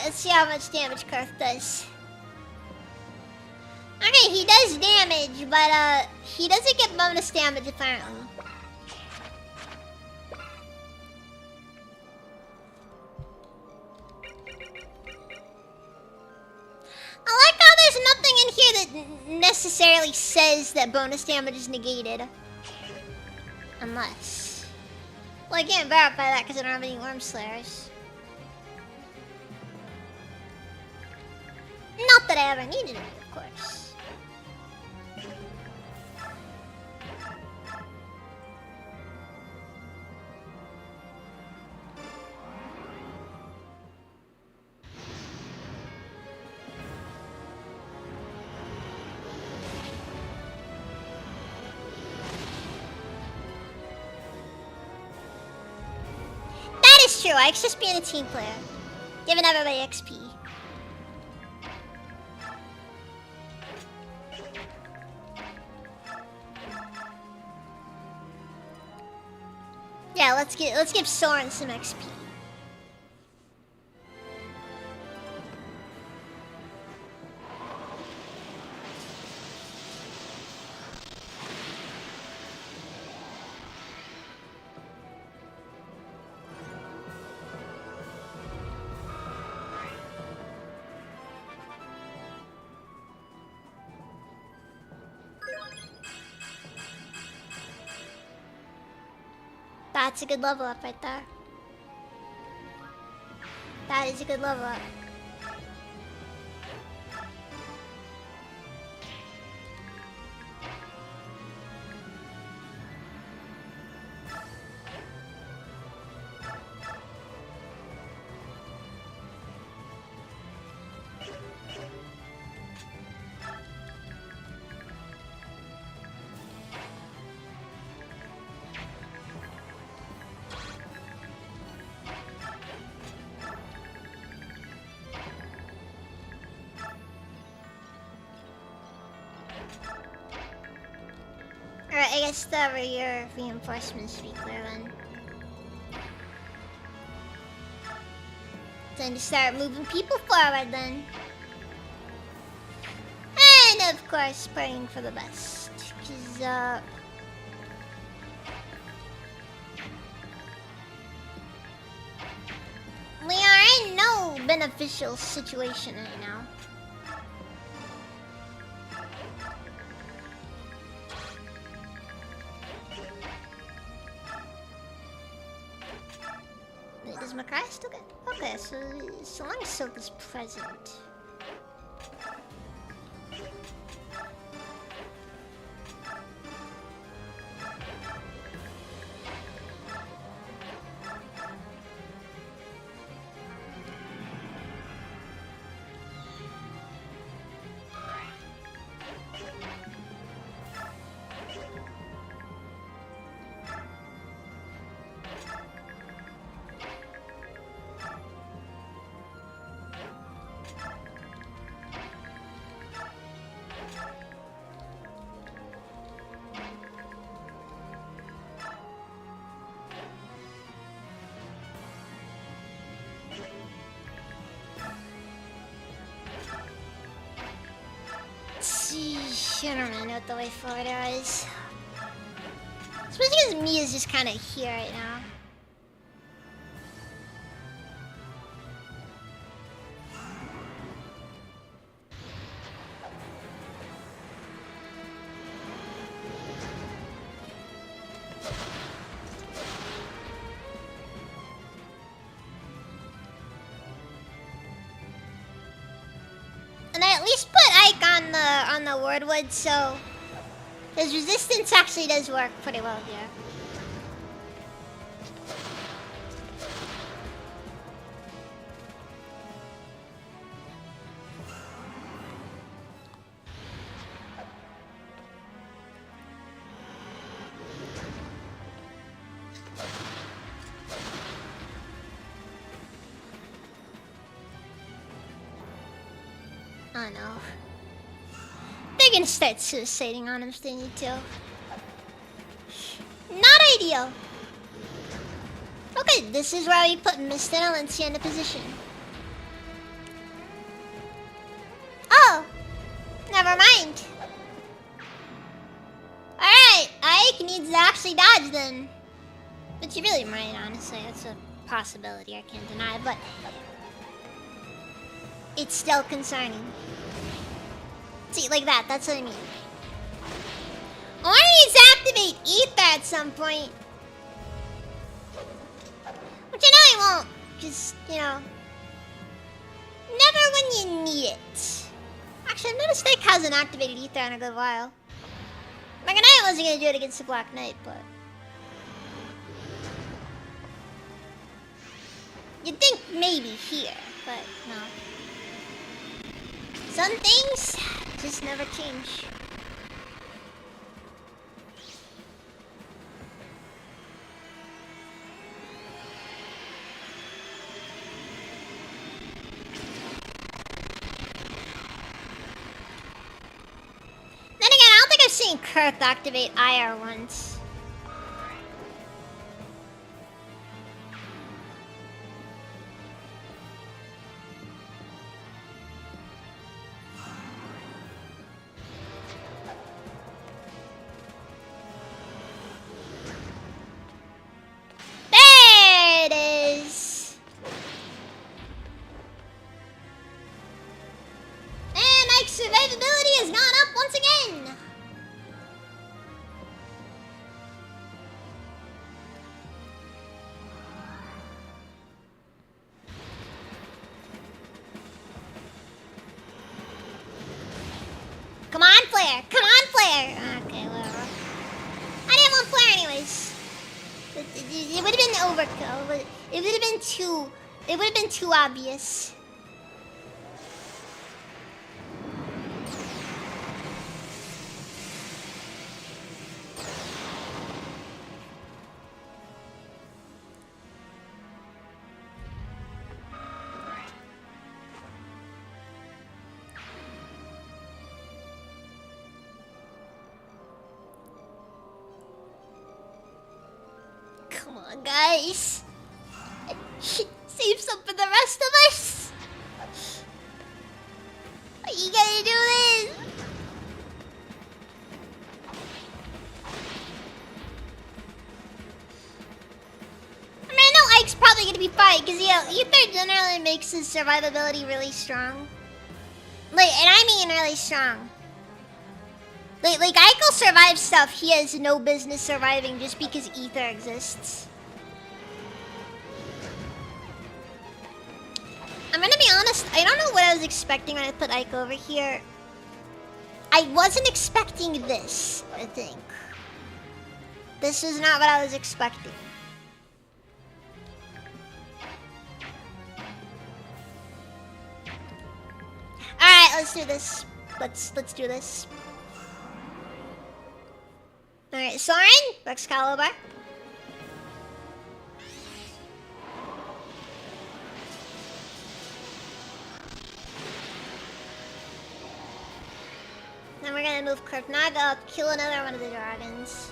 let's see how much damage Kurth does. Okay, he does damage, but he doesn't get bonus damage apparently. I like how there's nothing in here that necessarily says that bonus damage is negated. Unless... Well, I can't verify that because I don't have any Worm Slayers. Not that I ever needed it, of course. That is true, Ike's just being a team player. Giving everybody XP. Yeah, let's give Soren some XP. That's a good level up right there. That is a good level up. Alright, I guess the rear reinforcements should be clear then. Time to start moving people forward then. And of course, praying for the best. Cause, we are in no beneficial situation right now. Wait, does Makai still get... Okay, so long as Silk is present. I don't really know what the way forward is. Especially because Mia's just kind of here right now. And I at least put Ike on the Wordwood, so his resistance actually does work pretty well here. Oh no. They're gonna start suiciding on him if they need to. Not ideal. Okay, this is where we put Mr. Valencia in a position. survives, then... But you really might, honestly. That's a possibility I can't deny, but... It's still concerning. See, like that. That's what I mean. Or needs to activate Ether at some point. Which I know he won't. Just, you know... Never when you need it. Actually, I've noticed Nick hasn't activated Ether in a good while. Like, I know I wasn't gonna do it against the Black Knight, but... You'd think maybe here, but no. Some things just never change. Then again, I don't think I've seen Kurth activate IR once. There it is. And Ike's survivability has gone up once again. Come on, Flare! Come on, Flare! Okay, whatever. I didn't want Flare anyways. It would have been overkill. But it would have been too... It would have been too obvious. Come on, guys. Save some for the rest of us. Are you gonna do this? I mean, I know Ike's probably gonna be fine, because, yeah, Ether generally makes his survivability really strong. Like, and I mean really strong. Like Ike will survive stuff he has no business surviving just because Ether exists. I'm gonna be honest, I don't know what I was expecting when I put Ike over here. I wasn't expecting this, I think. This is not what I was expecting. Alright, let's do this. Let's do this. Alright, Soren, Excalibur. Then we're gonna move Kurtnaga up, kill another one of the dragons.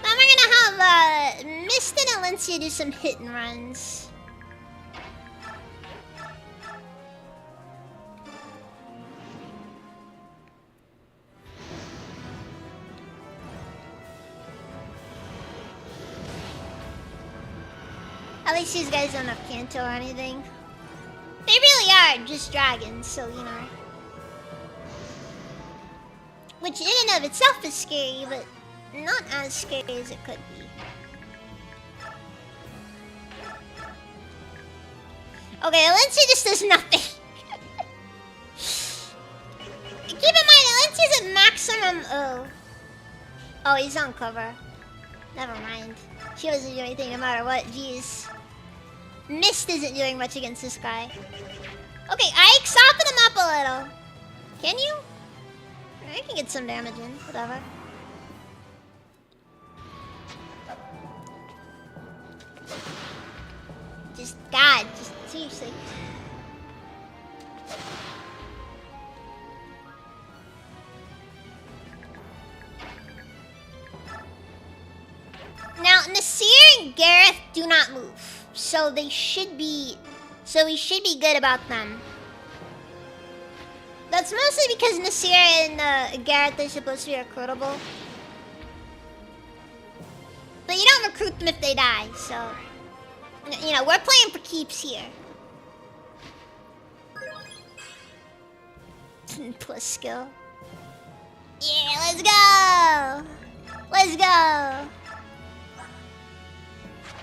Then we're gonna have Mist and Alencia do some hit and runs. At least these guys don't have Kanto or anything. They really are just dragons, so you know. Which in and of itself is scary, but not as scary as it could be. Okay, Alencia just does nothing. Keep in mind, Alencia's at maximum. Oh, he's on cover. Never mind. She doesn't do anything no matter what. Jeez. Mist isn't doing much against this guy. Okay, Ike, soften him up a little. Can you? I can get some damage in. Whatever. God, just seriously. Now, Nasir and Gareth do not move. So they should be... So we should be good about them. That's mostly because Nasir and Gareth are supposed to be recruitable. But you don't recruit them if they die, so... You know, we're playing for keeps here. Plus skill. Yeah, let's go! Let's go!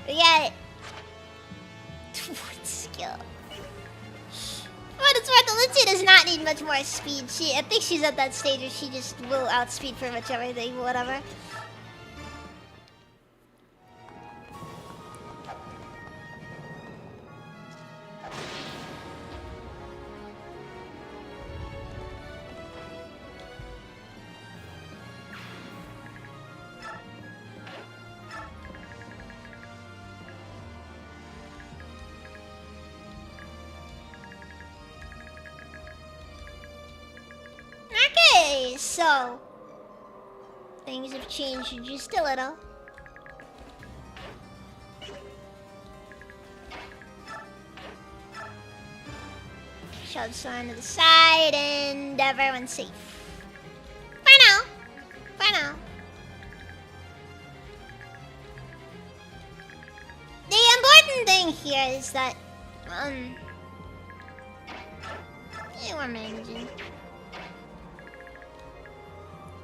We got it. What skill? What it's worth, Alicia does not need much more speed. I think she's at that stage where she just will outspeed pretty much everything, whatever. Okay, so things have changed just a little. Shove Swan to the side and everyone's safe. For now. For now. The important thing here is that, yeah, we're managing.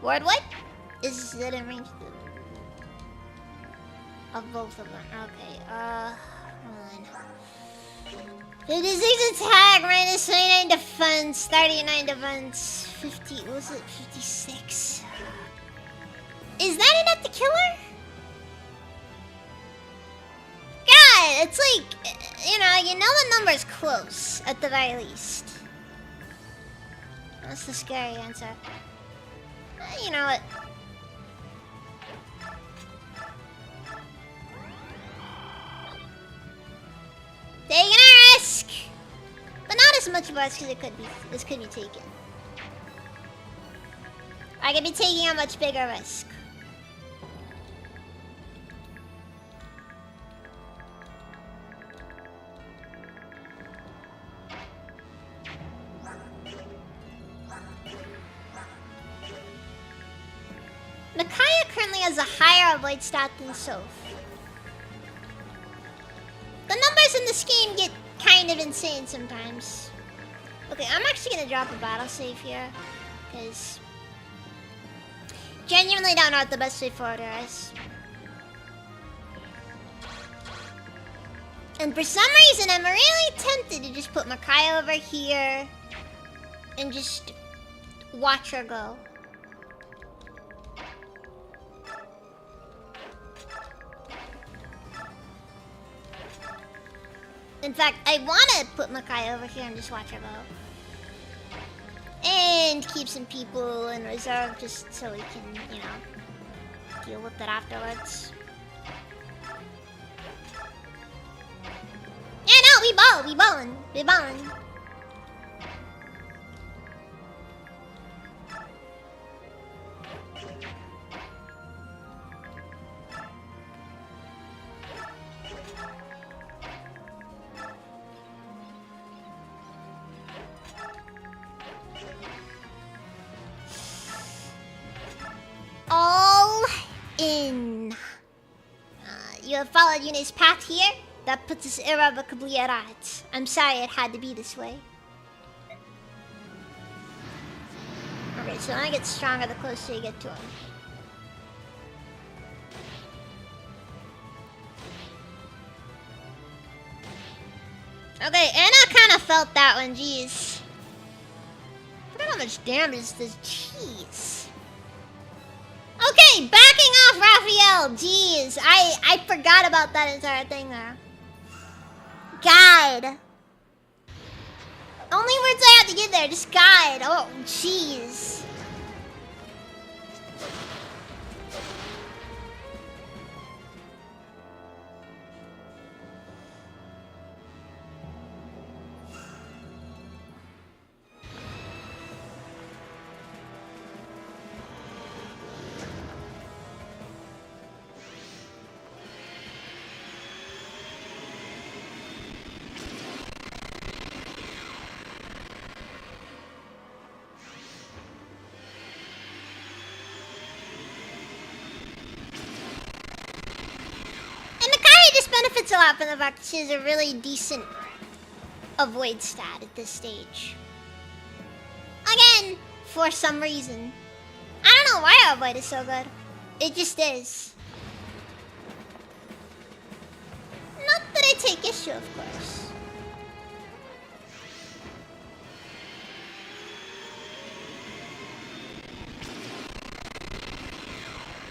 Ward what? Is it in range of both of them? Okay, hold on. 56 attack, minus 29 defense, 39 defense, 50, what was it? 56. Is that enough to kill her? God, it's like, you know the number's close, at the very least. That's the scary answer. You know what? Taking a risk! But not as much of a risk as this could be taken. I could be taking a much bigger risk. Micaiah currently has a higher avoid stat than Soph. The numbers in this game get kind of insane sometimes. Okay, I'm actually gonna drop a battle save here, because genuinely don't know what the best way forward is. And for some reason, I'm really tempted to just put Micaiah over here and just watch her go. In fact, I want to put Micaiah over here and just watch her go. And keep some people in reserve just so we can, deal with it afterwards. Yeah, no, we ballin'. All in. You have followed Yune's path here. That puts us irrevocably at odds. I'm sorry it had to be this way. Okay, so I get stronger the closer you get to him. Okay, Anna kind of felt that one, jeez. I forgot how much damage this, jeez. Okay, backing off Raphael, jeez. I forgot about that entire thing there. Guide. Only words I have to get there, just guide. Oh, jeez. benefits a lot from the fact that she has a really decent avoid stat at this stage. Again, for some reason. I don't know why our avoid is so good. It just is. Not that I take issue, of course.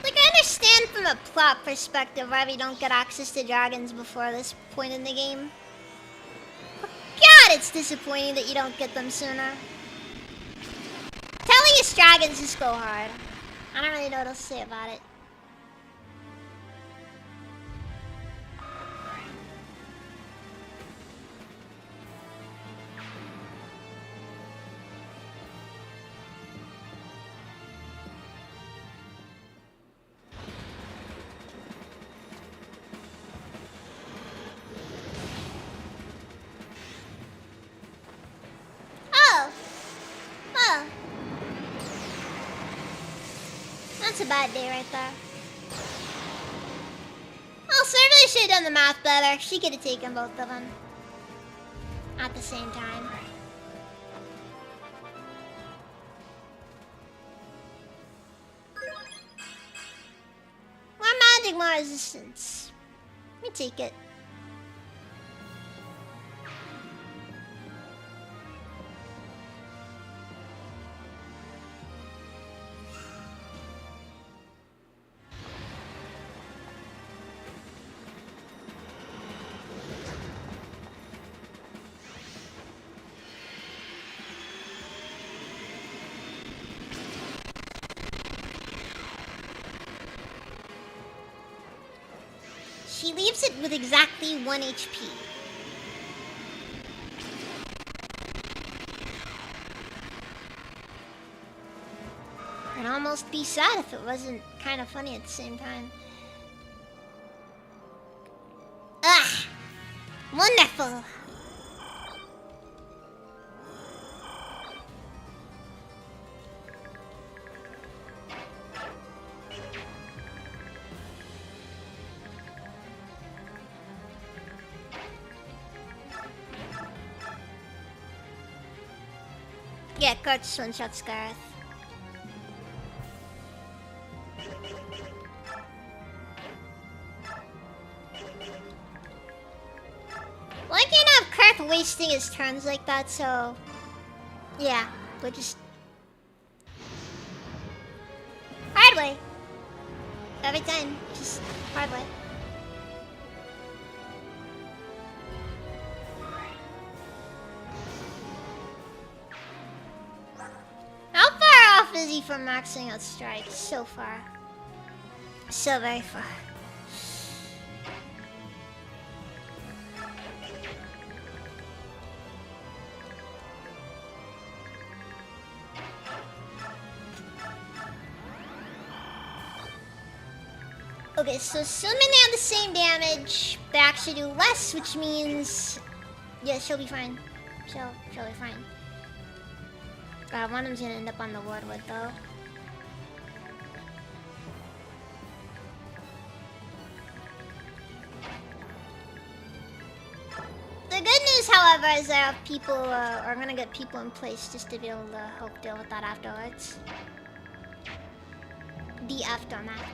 Like, I understand from a plot perspective why we don't get access to dragons before this point in the game. But God, it's disappointing that you don't get them sooner. Tellius dragons just go hard. I don't really know what else to say about it. Oh! Oh. That's a bad day right there. Also, I really should have done the math better. She could have taken both of them at the same time. More magic, more resistance. Let me take it. She leaves it with exactly 1 HP. I'd almost be sad if it wasn't kind of funny at the same time. Ah! Wonderful! Yeah, Kurt's one-shot Scarth. Well, I can't have Kurth wasting his turns like that, so... Yeah, we'll just... Hard way. Every time, just hard way. How far off is he from maxing out strike? So far. So very far. Okay, so assuming they have the same damage, they actually do less, which means... Yeah, she'll be fine. She'll be fine. God, one of them's gonna end up on the Wardwood, though. The good news, however, is that people are gonna get people in place just to be able to help deal with that afterwards. The aftermath.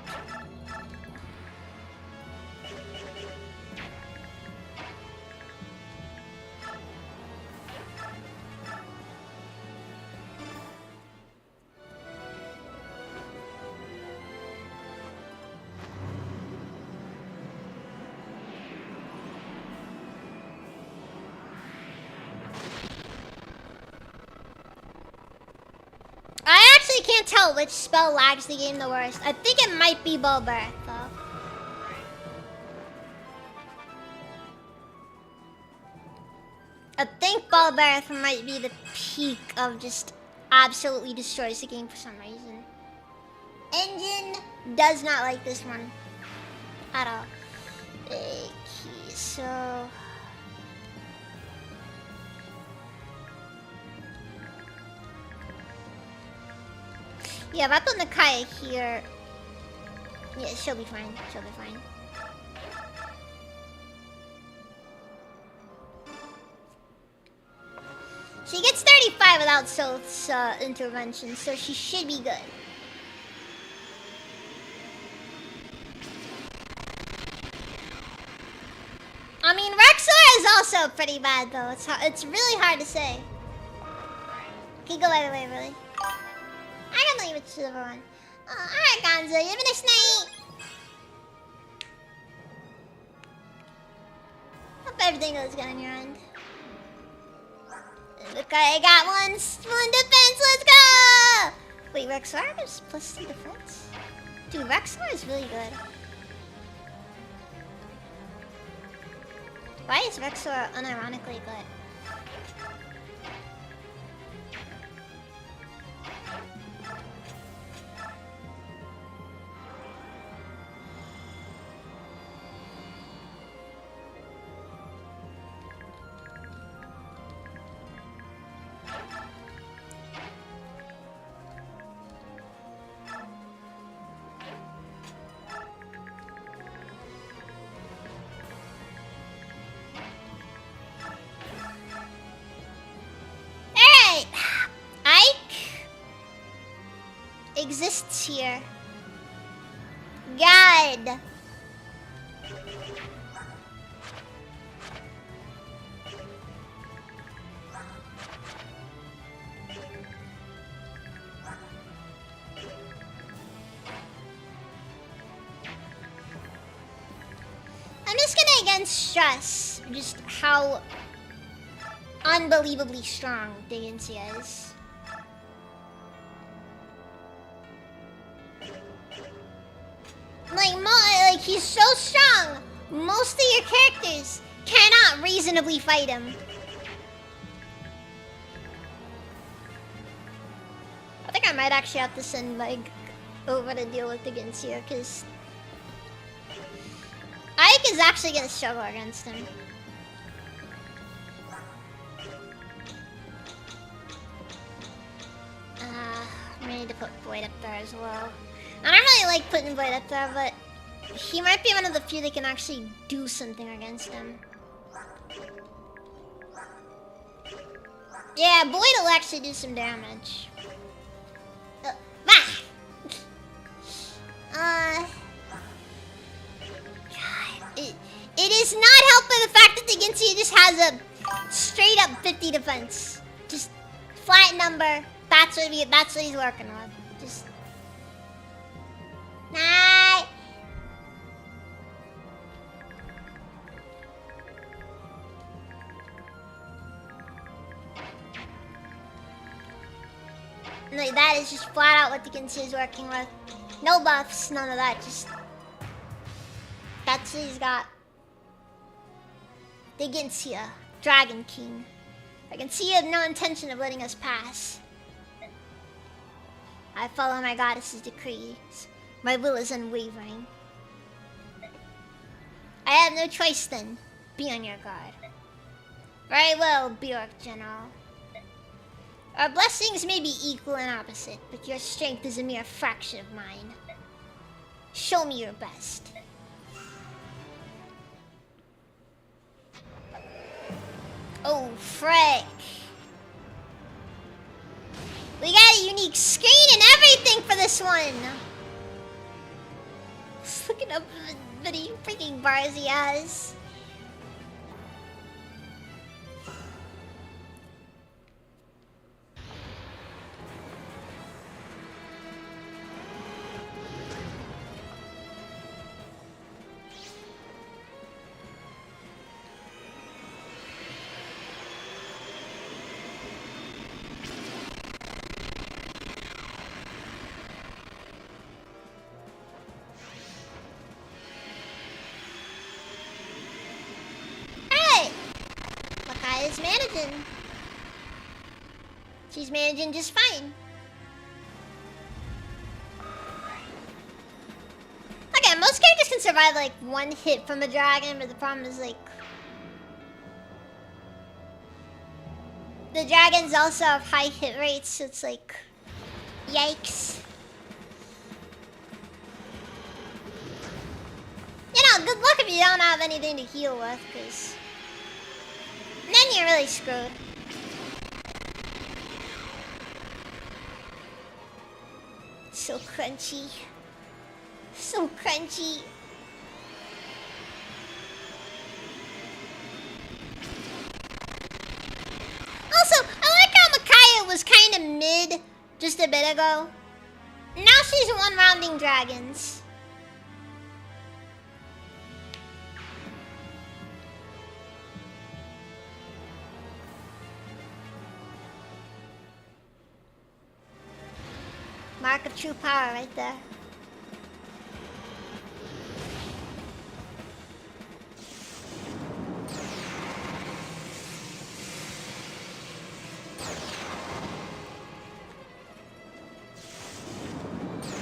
I can't tell which spell lags the game the worst. I think it might be Bulber, though. I think Bulber might be the peak of just absolutely destroys the game for some reason. Engine does not like this one at all. Okay, so... Yeah, if I put Micaiah here... Yeah, she'll be fine. She'll be fine. She gets 35 without Soth's intervention, so she should be good. I mean, Rexor is also pretty bad, though. It's really hard to say. Can you go either way, really? I can leave it to everyone. Alright, Gonzo, you have a nice night. Hope everything goes good on your end. Okay, I got one defense, let's go! Wait, Rexor is +2 defense? Dude, Rexor is really good. Why is Rexor unironically good? Exists here. God. I'm just gonna again stress just how unbelievably strong Digensia is. Like he's so strong, most of your characters cannot reasonably fight him. I think I might actually have to send Meg over to deal with Digensia, because Ike is actually gonna struggle against him. I need to put Void up there as well. I don't really like putting Void up there, but he might be one of the few that can actually do something against him. Yeah, Void will actually do some damage. It is not helped by the fact that Digensia just has a straight up 50 defense. Just flat number. That's what he's working with. Just night. Like that is just flat out what Digensia is working with. No buffs, none of that. Just that's what he's got. Digensia, Dragon King. I can see you have no intention of letting us pass. I follow my goddess's decrees. My will is unwavering. I have no choice then. Be on your guard. Very well, Bjork General. Our blessings may be equal and opposite, but your strength is a mere fraction of mine. Show me your best. Oh, frick. We got a unique screen and everything for this one. Just looking up how many freaking bars he has. Is managing. She's managing just fine. Okay, most characters can survive like one hit from a dragon, but the problem is like the dragons also have high hit rates, so it's like yikes. You know, good luck if you don't have anything to heal with, because then you're really screwed. so crunchy. So crunchy. Also, I like how Micaiah was kind of mid just a bit ago. Now she's one-rounding dragons. Mark of true power right there.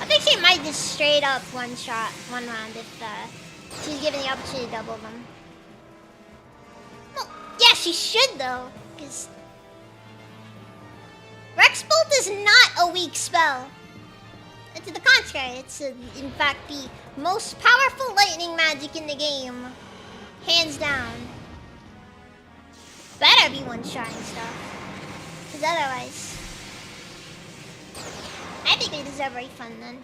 I think she might just straight up one-shot, one round if she's given the opportunity to double them. Well, yeah, she should though, because Rex Bolt is not a weak spell. To the contrary, it's in fact the most powerful lightning magic in the game. Hands down. Better be one-shotting stuff. Because otherwise, I think they deserve a refund then.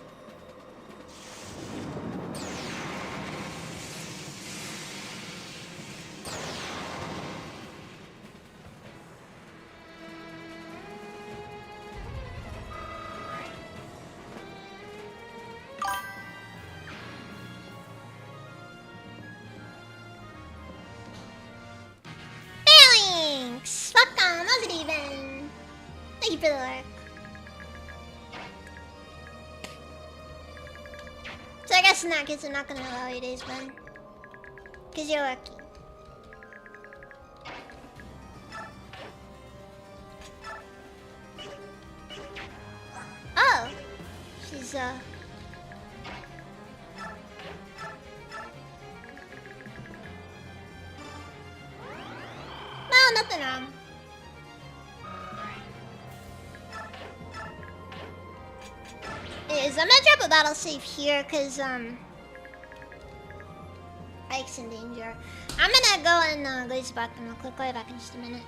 Thanks! Fuck on, wasn't even. Thank you for the work. So I guess in that case I'm not gonna allow you days, Ben. Cause you're lucky. Oh! She's well, nothing wrong. I'm gonna drop a battle save here because Ike's in danger. I'm gonna go and go to the bathroom real quick. I'll be back in just a minute.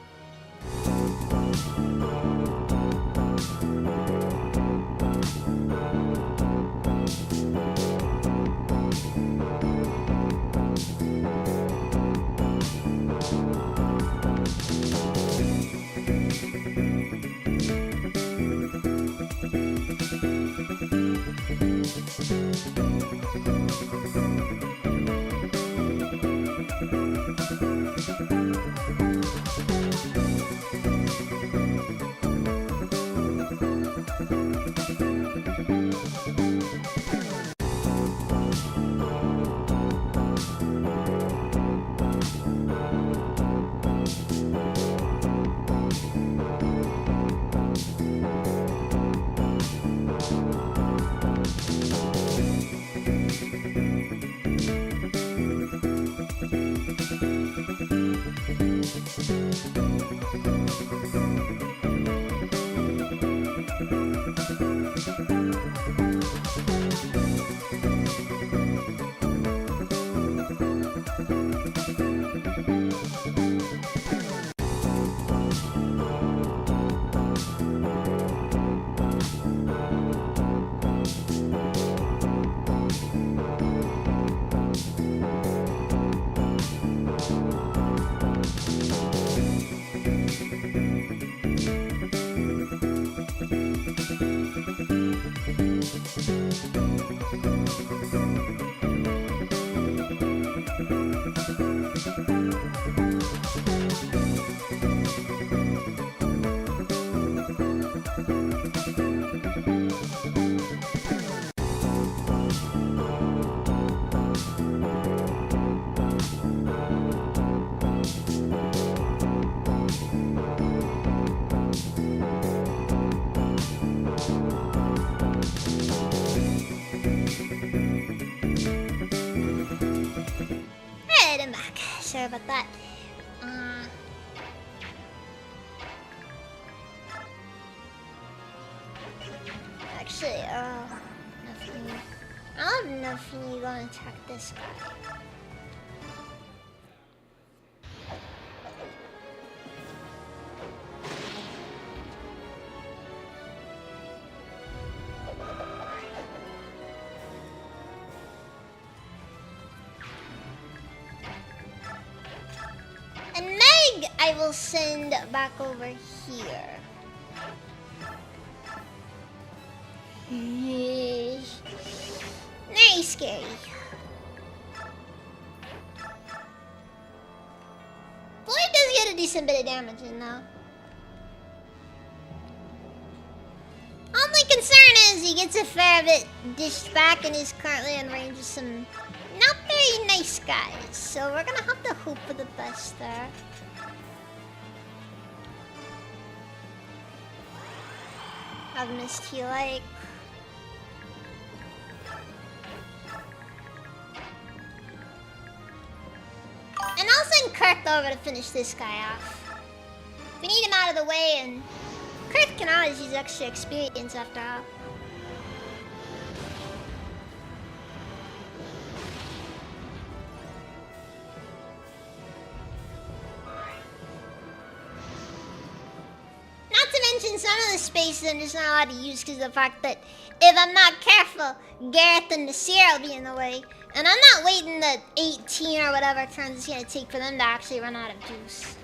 Sorry about that. Actually, nothing. I don't know if you gonna attack this guy. I will send back over here. Very scary. Floyd does get a decent bit of damage in though. Only concern is he gets a fair bit dished back and is currently in range of some not very nice guys. So we're gonna have to hope for the best there. I've missed he like. And I'll send Kirk over to finish this guy off. We need him out of the way, and Kirk can always use extra experience after all. Not to mention some of the spaces I'm just not allowed to use because of the fact that if I'm not careful, Gareth and Nasir will be in the way. And I'm not waiting the 18 or whatever turns it's gonna take for them to actually run out of juice.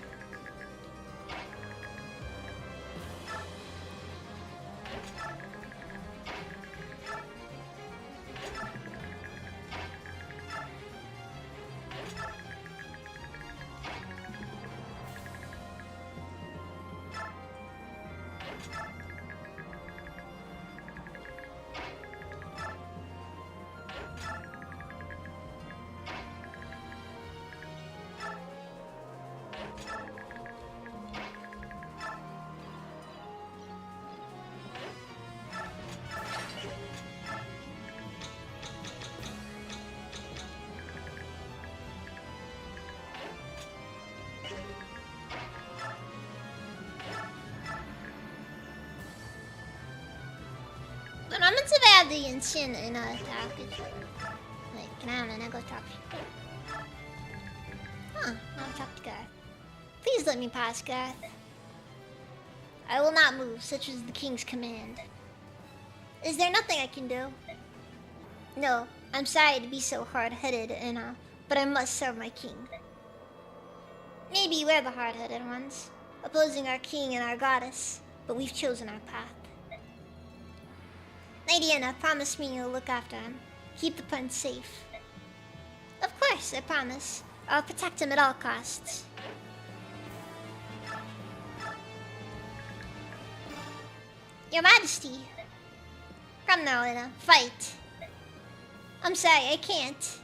But I'm gonna have the insane in a package. Like, can I have an Ego talk? Huh, I'll talk to Gareth. Please let me pass, Gareth. I will not move, such is the king's command. Is there nothing I can do? No, I'm sorry to be so hard-headed and but I must serve my king. Maybe we're the hard-headed ones, opposing our king and our goddess, but we've chosen our path. Lady Anna, promise me you'll look after him. Keep the prince safe. Of course, I promise. I'll protect him at all costs. Your Majesty. Come now, Anna. Fight. I'm sorry, I can't.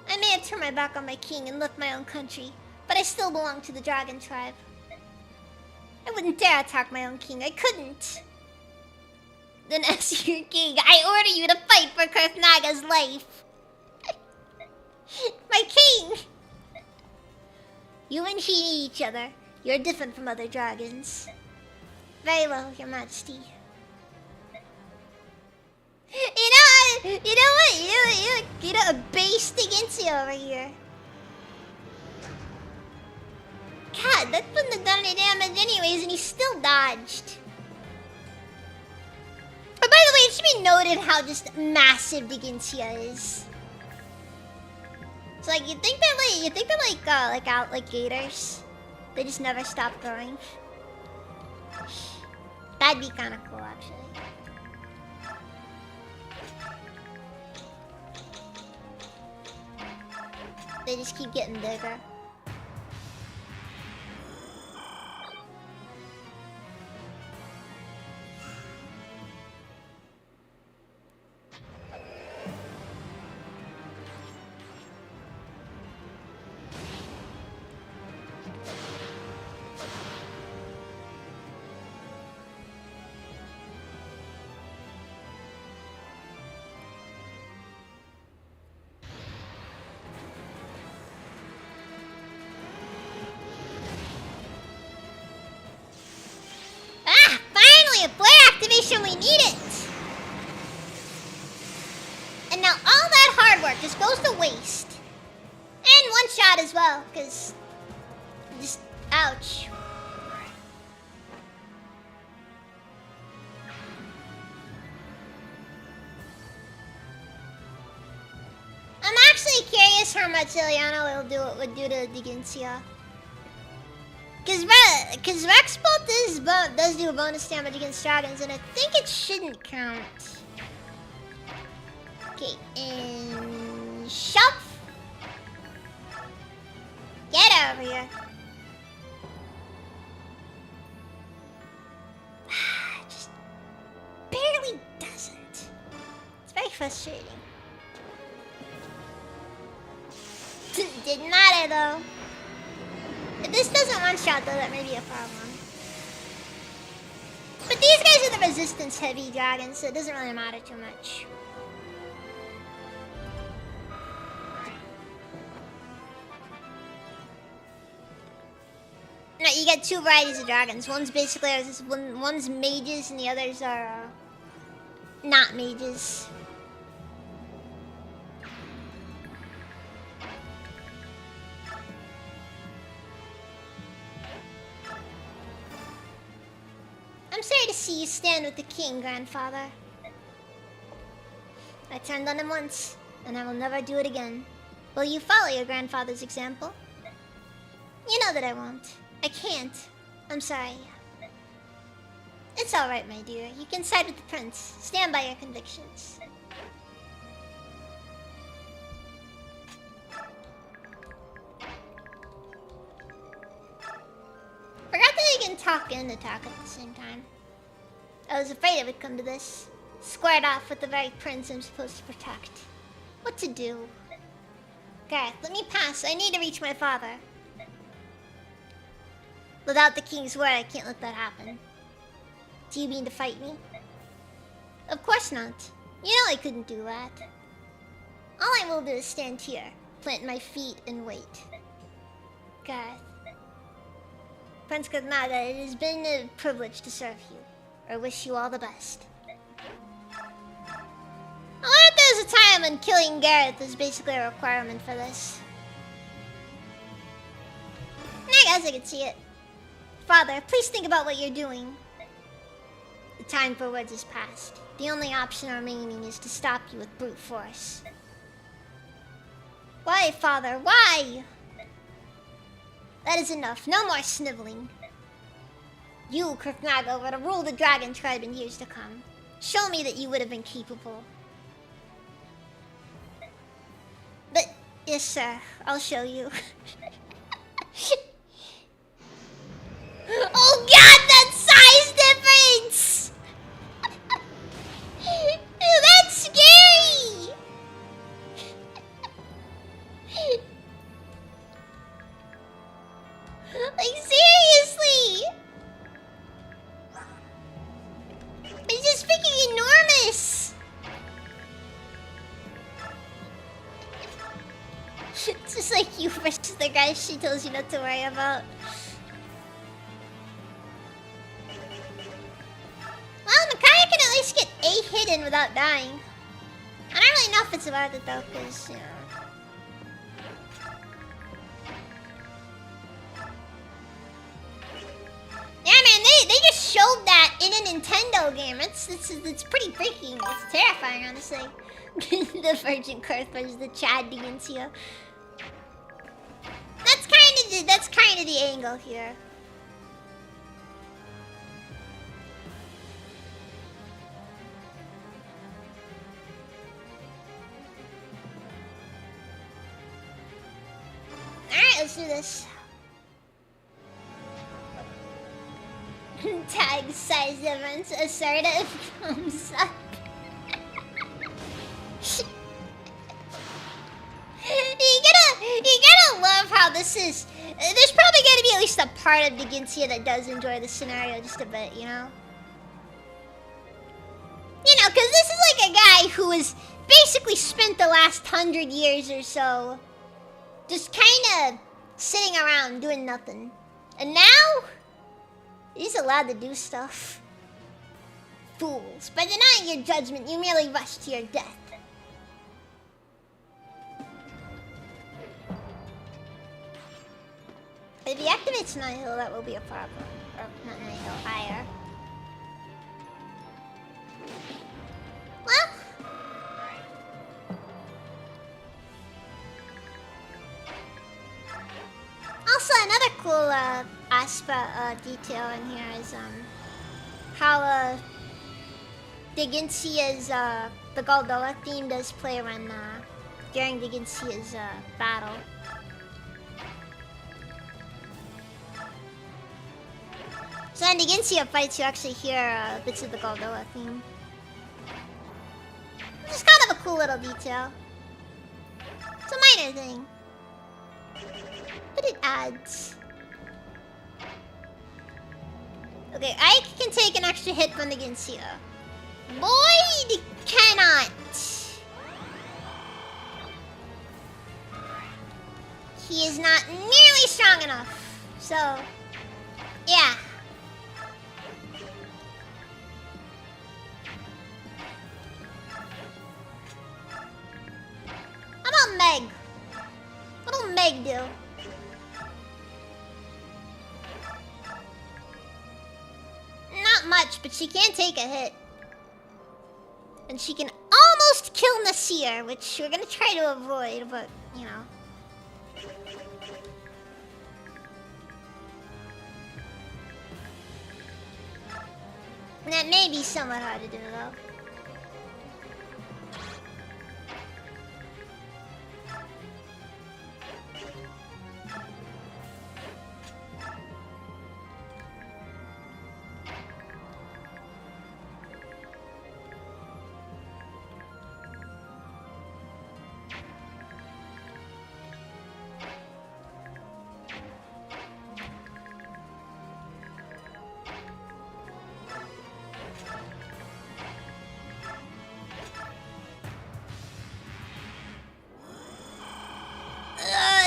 I may have turned my back on my king and left my own country, but I still belong to the dragon tribe. I wouldn't dare attack my own king. I couldn't. Then as your king, I order you to fight for Kurthnaga's life. My king! You and he need each other. You're different from other dragons. Very well, Your Majesty. You know what? You know, a base against you over here. God, that wouldn't have done any damage anyways, and he still dodged. But by the way, it should be noted how just massive Digintia is. It's like you think they're like gators. They just never stop growing. That'd be kind of cool, actually. They just keep getting bigger. We need it! And now all that hard work just goes to waste. And one shot as well, because... just... ouch. I'm actually curious how much Ileana would do to Digintia. Because Rex Bolt does do bonus damage against dragons, and I think it shouldn't count. Okay, and shove. Get over here. Just barely doesn't. It's very frustrating. Did not though. If this doesn't one-shot though, that may be a problem. But these guys are the resistance heavy dragons, so it doesn't really matter too much. No, you get two varieties of dragons. One's basically one's mages and the others are not mages. I'm sorry to see you stand with the king, grandfather. I turned on him once, and I will never do it again. Will you follow your grandfather's example? You know that I won't. I can't. I'm sorry. It's alright, my dear. You can side with the prince. Stand by your convictions. Forgot that you can talk and attack at the same time. I was afraid it would come to this. Squared off with the very prince I'm supposed to protect. What to do? Gareth, let me pass. I need to reach my father. Without the king's word, I can't let that happen. Do you mean to fight me? Of course not. You know I couldn't do that. All I will do is stand here, plant my feet, and wait. Gareth. Prince Kurtnaga, it has been a privilege to serve you. I wish you all the best. I wonder if there's a time when killing Gareth is basically a requirement for this. I guess I can see it. Father, please think about what you're doing. The time for words is past. The only option remaining is to stop you with brute force. Why, Father? Why? That is enough. No more sniveling. You, Kurtnaga, were to rule the dragon tribe in years to come. Show me that you would have been capable. But, yes, sir. I'll show you. Oh god, that size difference! That's scary! Like, seriously! It's just freaking enormous! It's just like you versus the guy she tells you not to worry about. Well, Micaiah can at least get a hit in without dying. I don't really know if it's worth it though, because, you know. Yeah, man, they just showed that in a Nintendo game. It's pretty freaking. It's terrifying, honestly. The Virgin Kurth versus the Chad Digencio. That's kind of the angle here. Alright, let's do this. Tag size difference, assertive, thumbs up. You gotta love how this is. There's probably gonna be at least a part of Digencia that does enjoy the scenario just a bit, you know? You know, because this is like a guy who has basically spent the last 100 years or so just kind of sitting around doing nothing. And now, he's allowed to do stuff. Fools. By denying your judgment, you merely rush to your death. If he activates Nihil, that will be a problem. Or, not Nihil, Ire. Well. Also, another cool last detail in here is how Digensia's the Goldoa theme does play when during Digensia's battle. So when Digensia fights, you actually hear bits of the Goldoa theme. Which is kind of a cool little detail. It's a minor thing, but it adds. Okay, Ike can take an extra hit from the Ginsia. Boyd cannot. He is not nearly strong enough. So, yeah. How about Meg? What'll Meg do? Not much, but she can take a hit. And she can almost kill Nasir, which we're gonna try to avoid, but, you know. That may be somewhat hard to do, though.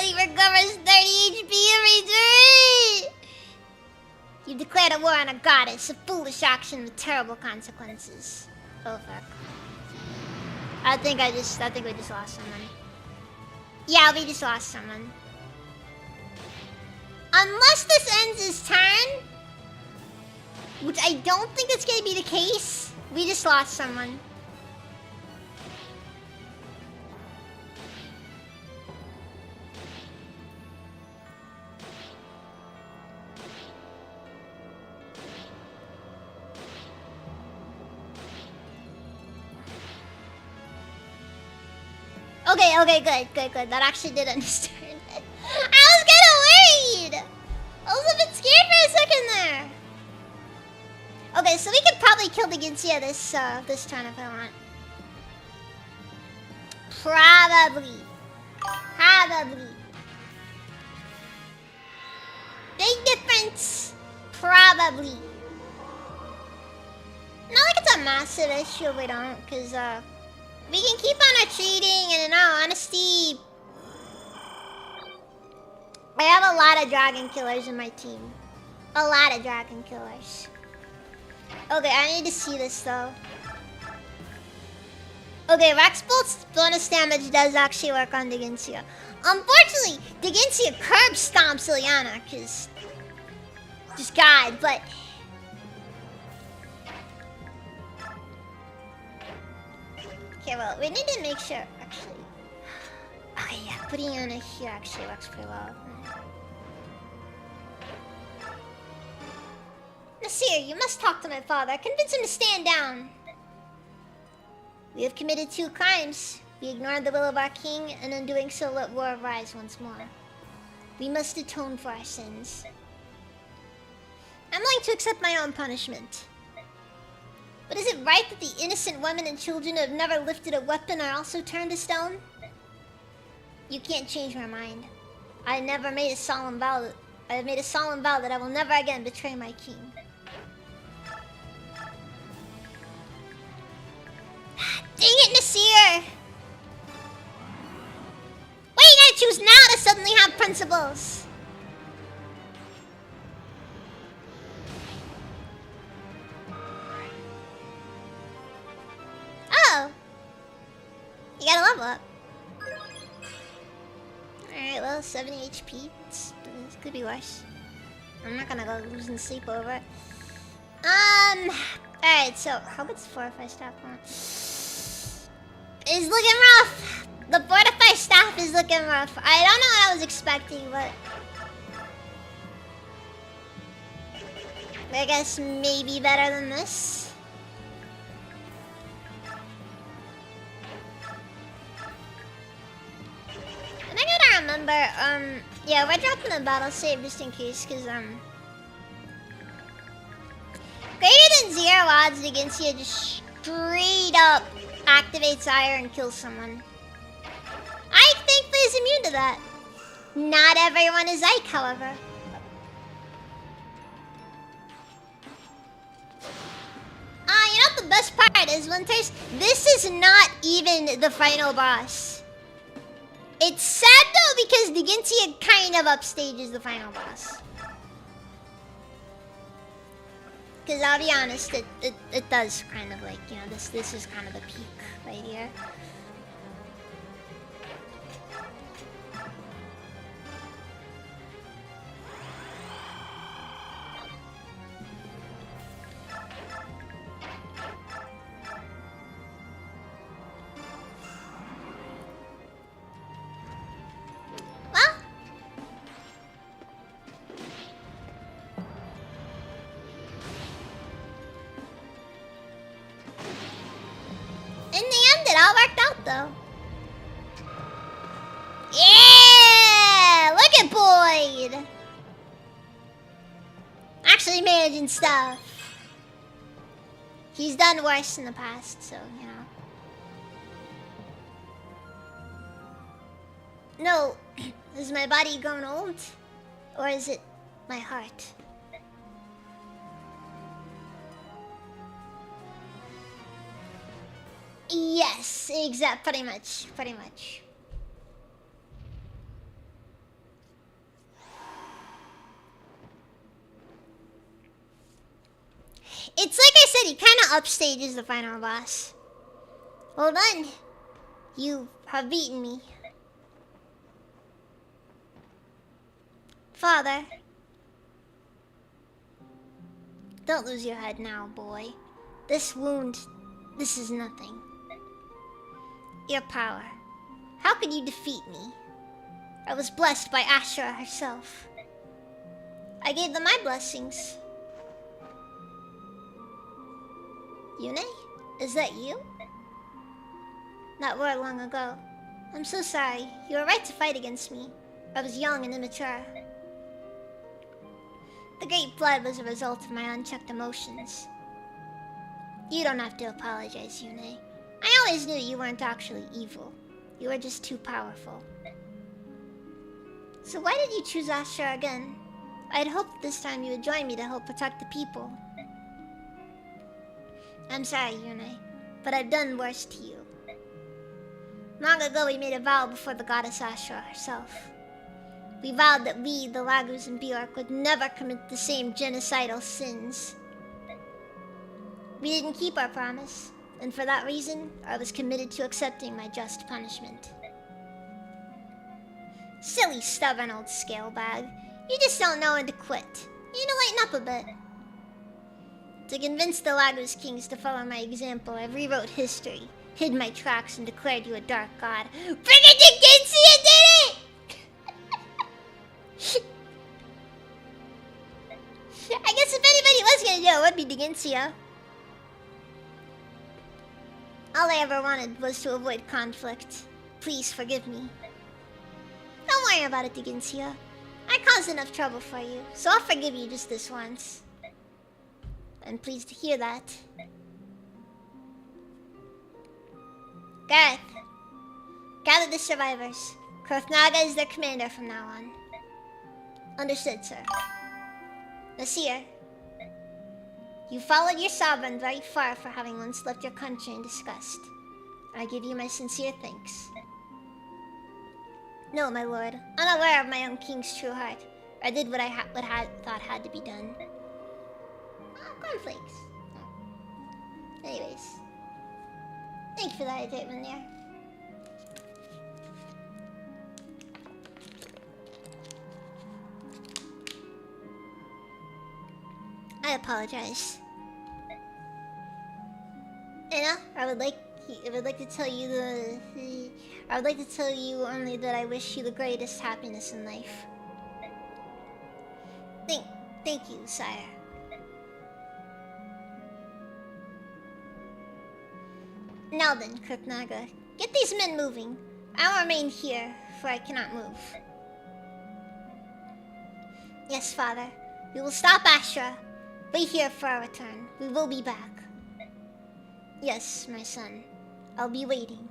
He recovers 30 HP every turn! You declared a war on a goddess, a foolish action with terrible consequences. Oh fuck. I think we just lost someone. Yeah, we just lost someone. Unless this ends his turn, which I don't think it's gonna be the case, we just lost someone. Okay, good. That actually did understand. I was kinda worried! I was a bit scared for a second there. Okay, so we could probably kill the Ginsia this turn if I want. Probably. Big difference. Probably. Not like it's a massive issue if we don't, because we can keep on retreating, and in all honesty, I have a lot of dragon killers in my team. A lot of dragon killers. Okay, I need to see this though. Okay, Rex Bolt's bonus damage does actually work on Digensia. Unfortunately, Digensia curb stomps Ilyana, because just God, but okay, well, we need to make sure, actually. Okay, yeah, putting Ilyana here actually works pretty well. Nasir, you must talk to my father. Convince him to stand down. We have committed 2 crimes. We ignored the will of our king, and in doing so let war arise once more. We must atone for our sins. I'm willing to accept my own punishment. But is it right that the innocent women and children who have never lifted a weapon are also turned to stone? You can't change my mind. I have made a solemn vow that I will never again betray my king. Dang it, Nasir! Why you gotta choose now to suddenly have principles? Oh! You gotta level up. Alright, well, 70 HP. This could be worse. I'm not gonna go losing sleep over it. Alright, so how good's Fortify Staff on? It's looking rough. The Fortify Staff is looking rough. I don't know what I was expecting, but I guess maybe better than this. And I gotta remember, yeah, we're dropping the battle save just in case, cause greater than 0 odds against you just straight up activates Ire and kills someone. Ike thankfully is immune to that. Not everyone is Ike, however. You know what the best part is, Winters? This is not even the final boss. It's sad though because Digintia kind of upstages the final boss. Because I'll be honest, it does kind of like, you know, this is kind of the peak right here. Well, in the end, it all worked out, though. Yeah! Look at Boyd! Actually managing stuff. He's done worse in the past, so, you know. No, is my body grown old? Or is it my heart? Yes, pretty much. It's like I said, he kind of upstages the final boss. Well done. You have beaten me. Father. Don't lose your head now, boy. This wound, this is nothing. Your power. How could you defeat me? I was blessed by Ashura herself. I gave them my blessings. Yune? Is that you? Not very long ago. I'm so sorry. You were right to fight against me. I was young and immature. The Great Flood was a result of my unchecked emotions. You don't have to apologize, Yune. I always knew you weren't actually evil. You were just too powerful. So why did you choose Ashura again? I'd hoped this time you would join me to help protect the people. I'm sorry, Yune, but I've done worse to you. Long ago we made a vow before the goddess Ashura herself. We vowed that we, the Lagus and Bjork, would never commit the same genocidal sins. We didn't keep our promise, and for that reason, I was committed to accepting my just punishment. Silly, stubborn old scalebag. You just don't know when to quit. You need to lighten up a bit. To convince the Lagus kings to follow my example, I rewrote history, hid my tracks, and declared you a dark god. Brigadier Digintia did it! I guess if anybody was gonna do it, would be Digintia. All I ever wanted was to avoid conflict. Please forgive me. Don't worry about it, Digintia. I caused enough trouble for you, so I'll forgive you just this once. I'm pleased to hear that. Gareth, gather the survivors. Krothnaga is their commander from now on. Understood, sir. Nasir, you followed your sovereign very far for having once left your country in disgust. I give you my sincere thanks. No, my lord, unaware of my own king's true heart, I did what I thought had to be done. Cornflakes. Anyways, thank you for that statement there. I apologize. Anna, I would like to tell you only that I wish you the greatest happiness in life. Thank you, sire. Now then, Kurtnaga, get these men moving. I will remain here, for I cannot move. Yes, father. We will stop Ashra. Wait here for our return. We will be back. Yes, my son. I'll be waiting.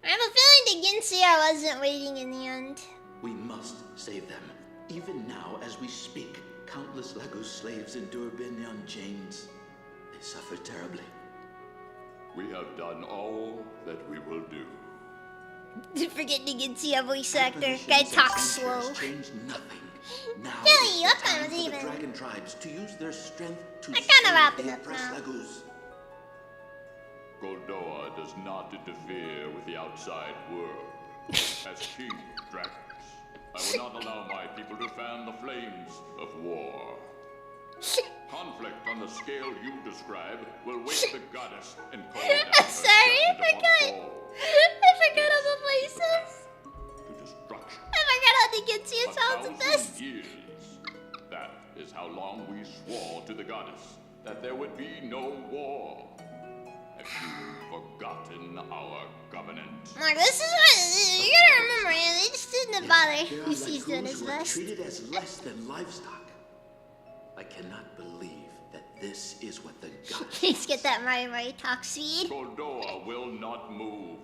I have a feeling the Ginsia wasn't waiting in the end. We must save them. Even now, as we speak, countless Lagos slaves endure Binyan chains. They suffer terribly. We have done all that we will do. Forget the Ginsia voice actor. Apparitions Guy and talks sanctuaries slow. change nothing. Now Really, is what the time time is for it the even? dragon tribes to use their strength to I'm kinda save wrapping the up oppressed now. Lagos. Goldoa does not interfere with the outside world. As king of dragons, I will not allow my people to fan the flames of war. Conflict on the scale you describe will wake the goddess and call down I'm sorry, I forgot. I forgot all the places. to destruction. I forgot how the Ginsia A sounds the 1,000 best. years. That is how long we swore to the goddess that there would be no war. Have you forgotten our covenant? Like, this is what you gotta remember, man. They just didn't bother. There are He's doing Lagos his who are best. treated as less than livestock. I cannot believe that this is what the goddess Please get that Mari talk speed. Goldoa will not move.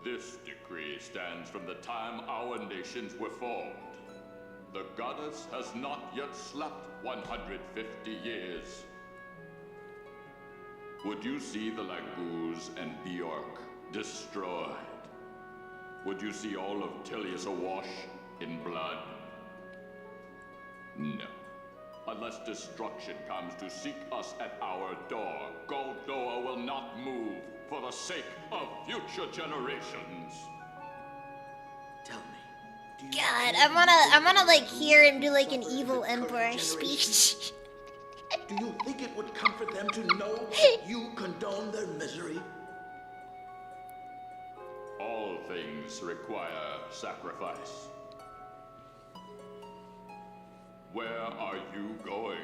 This decree stands from the time our nations were formed. The goddess has not yet slept 150 years. Would you see the Laguz and Bjork destroyed? Would you see all of Tilius awash in blood? No. Unless destruction comes to seek us at our door, Goldoa will not move for the sake of future generations. Tell me. Do you God, really I wanna think like the hear him do who like an suffered evil the current emperor generation? speech. Do you think it would comfort them to know you condone their misery? All things require sacrifice. Where are you going?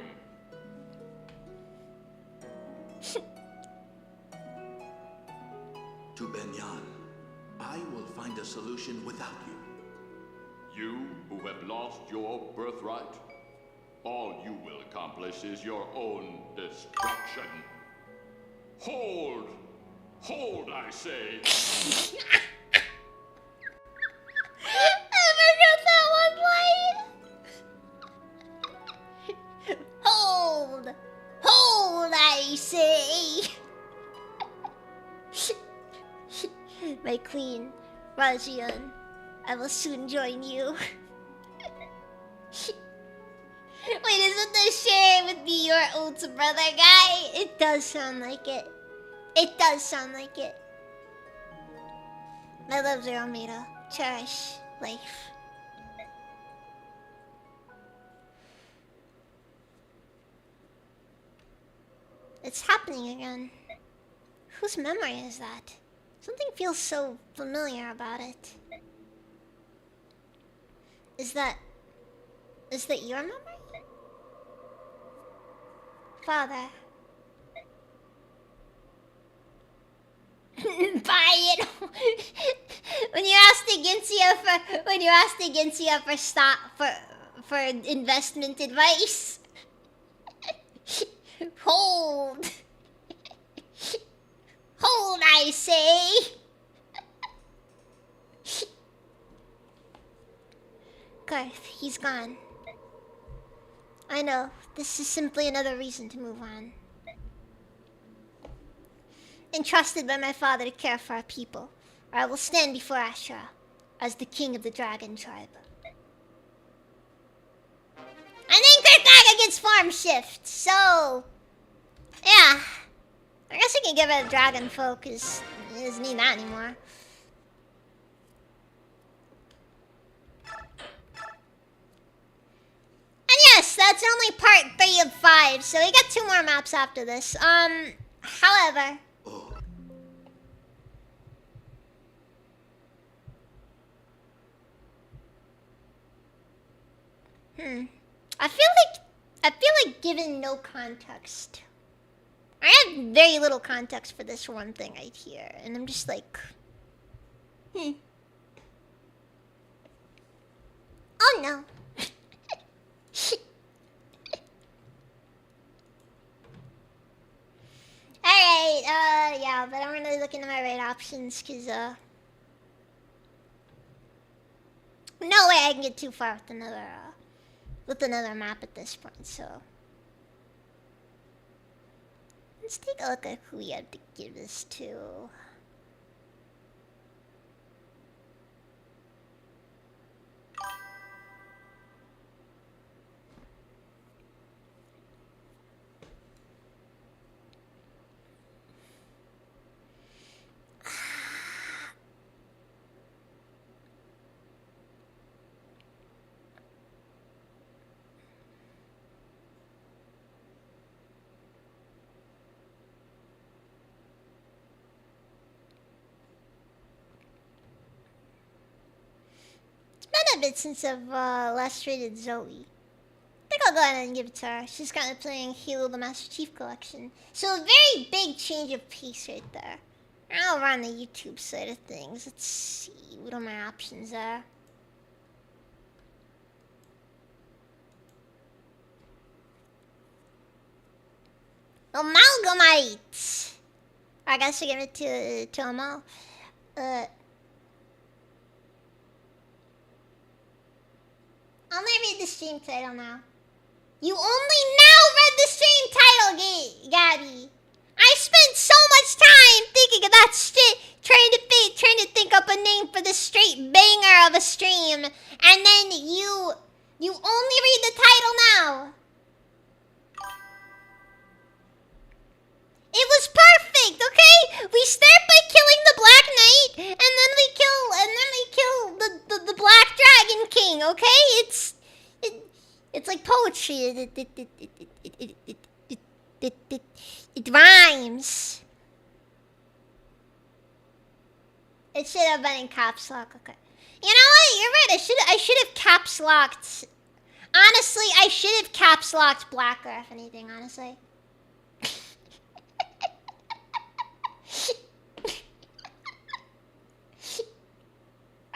To Benyan. I will find a solution without you. You who have lost your birthright? All you will accomplish is your own destruction. Hold! Hold, I say! I forgot that one line. Hold! Hold, I say! My queen, Rajian, I will soon join you. Wait, isn't this sharing with me your older brother guy? It does sound like it. It does sound like it. I love Zeramita. Cherish life. It's happening again. Whose memory is that? Something feels so familiar about it. Is that your memory? Father. Buy it. When you asked the Ginsia for stock for investment advice. Hold. Hold, I say. Garth, he's gone. I know, this is simply another reason to move on. Entrusted by my father to care for our people, or I will stand before Ashra as the king of the dragon tribe. I think Kurtnaga gets farm shift, so yeah. I guess we can give it a dragon folk, cause he doesn't need that anymore. And yes, that's only part 3 of 5, so we got 2 more maps after this. However, Oh, I feel like given no context, had very little context for this one thing right here, and I'm just like, Oh no. Alright, yeah, but I'm really looking at my right options, cause, no way I can get too far with another map at this point, so. Let's take a look at who we have to give this to. Been a bit since I've last rated Zoe. I think I'll go ahead and give it to her. She's kind of playing Halo the Master Chief Collection. So a very big change of pace right there. Now we're on the YouTube side of things. Let's see what all my options are. Amalgamite! I guess I give it to Amal. I'll only read the stream title now. You only now read the stream title, Gabby. I spent so much time thinking of that shit, trying to think up a name for this straight banger of a stream, and then you only read the title now. It was perfect, okay? We start by killing the Black Knight, and then we kill the Black Dragon King, okay? It's like poetry. It rhymes. It should have been in caps lock. Okay. You know what? You're right. I should have caps locked. Honestly, I should have caps locked Blacker, if anything. Honestly.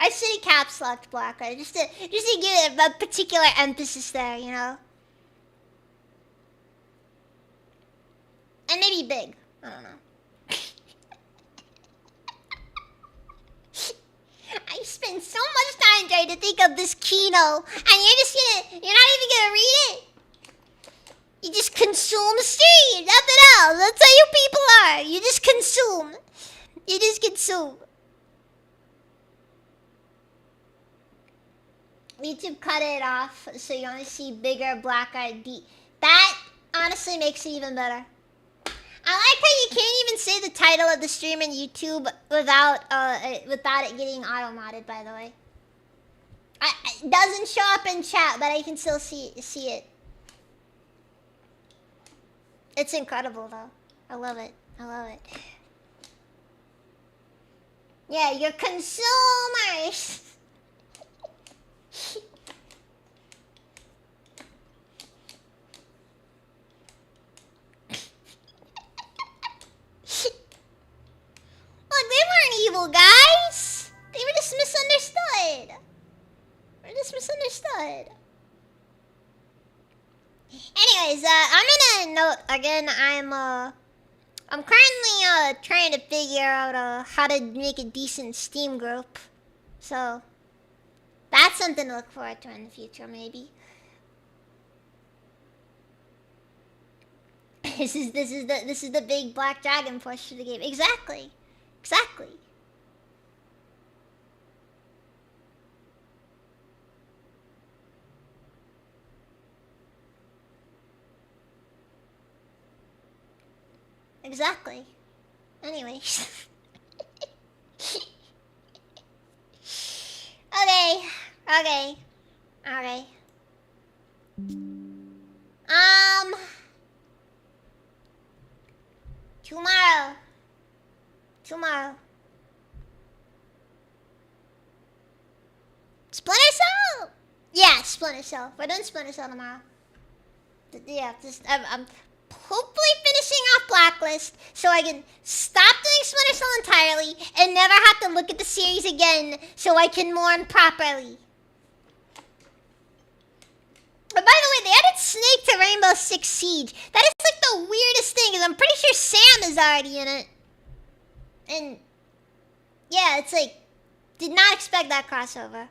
I should have caps locked Blacker just to give it a particular emphasis there, you know. And maybe big. I don't know. I spent so much time trying to think of this Kino, and you're not even gonna read it? You just consume stream, nothing else. That's how you people are. You just consume. You just consume. YouTube cut it off so you only see bigger black ID. That honestly makes it even better. I like how you can't even say the title of the stream in YouTube without it getting auto-modded, by the way. It doesn't show up in chat, but I can still see it. It's incredible, though. I love it. I love it. Yeah, you're consumers. Look, they weren't evil guys. They were just misunderstood. We're just misunderstood. Anyways, I'm gonna note again. I'm currently trying to figure out how to make a decent Steam group. So that's something to look forward to in the future, maybe. This is the big Black Dragon push to the game. Exactly. Exactly. Exactly. Anyways. Okay. Tomorrow. Splinter Cell? Yeah, Splinter Cell. We're doing Splinter Cell tomorrow. Yeah, I'm hopefully finishing off Blacklist so I can stop doing Splinter Cell entirely and never have to look at the series again so I can mourn properly. But by the way, they added Snake to Rainbow Six Siege. That is like the weirdest thing, because I'm pretty sure Sam is already in it. And yeah, it's like, did not expect that crossover.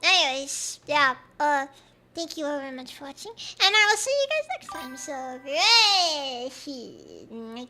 Anyways, yeah, thank you all very much for watching, and I will see you guys next time, so great night.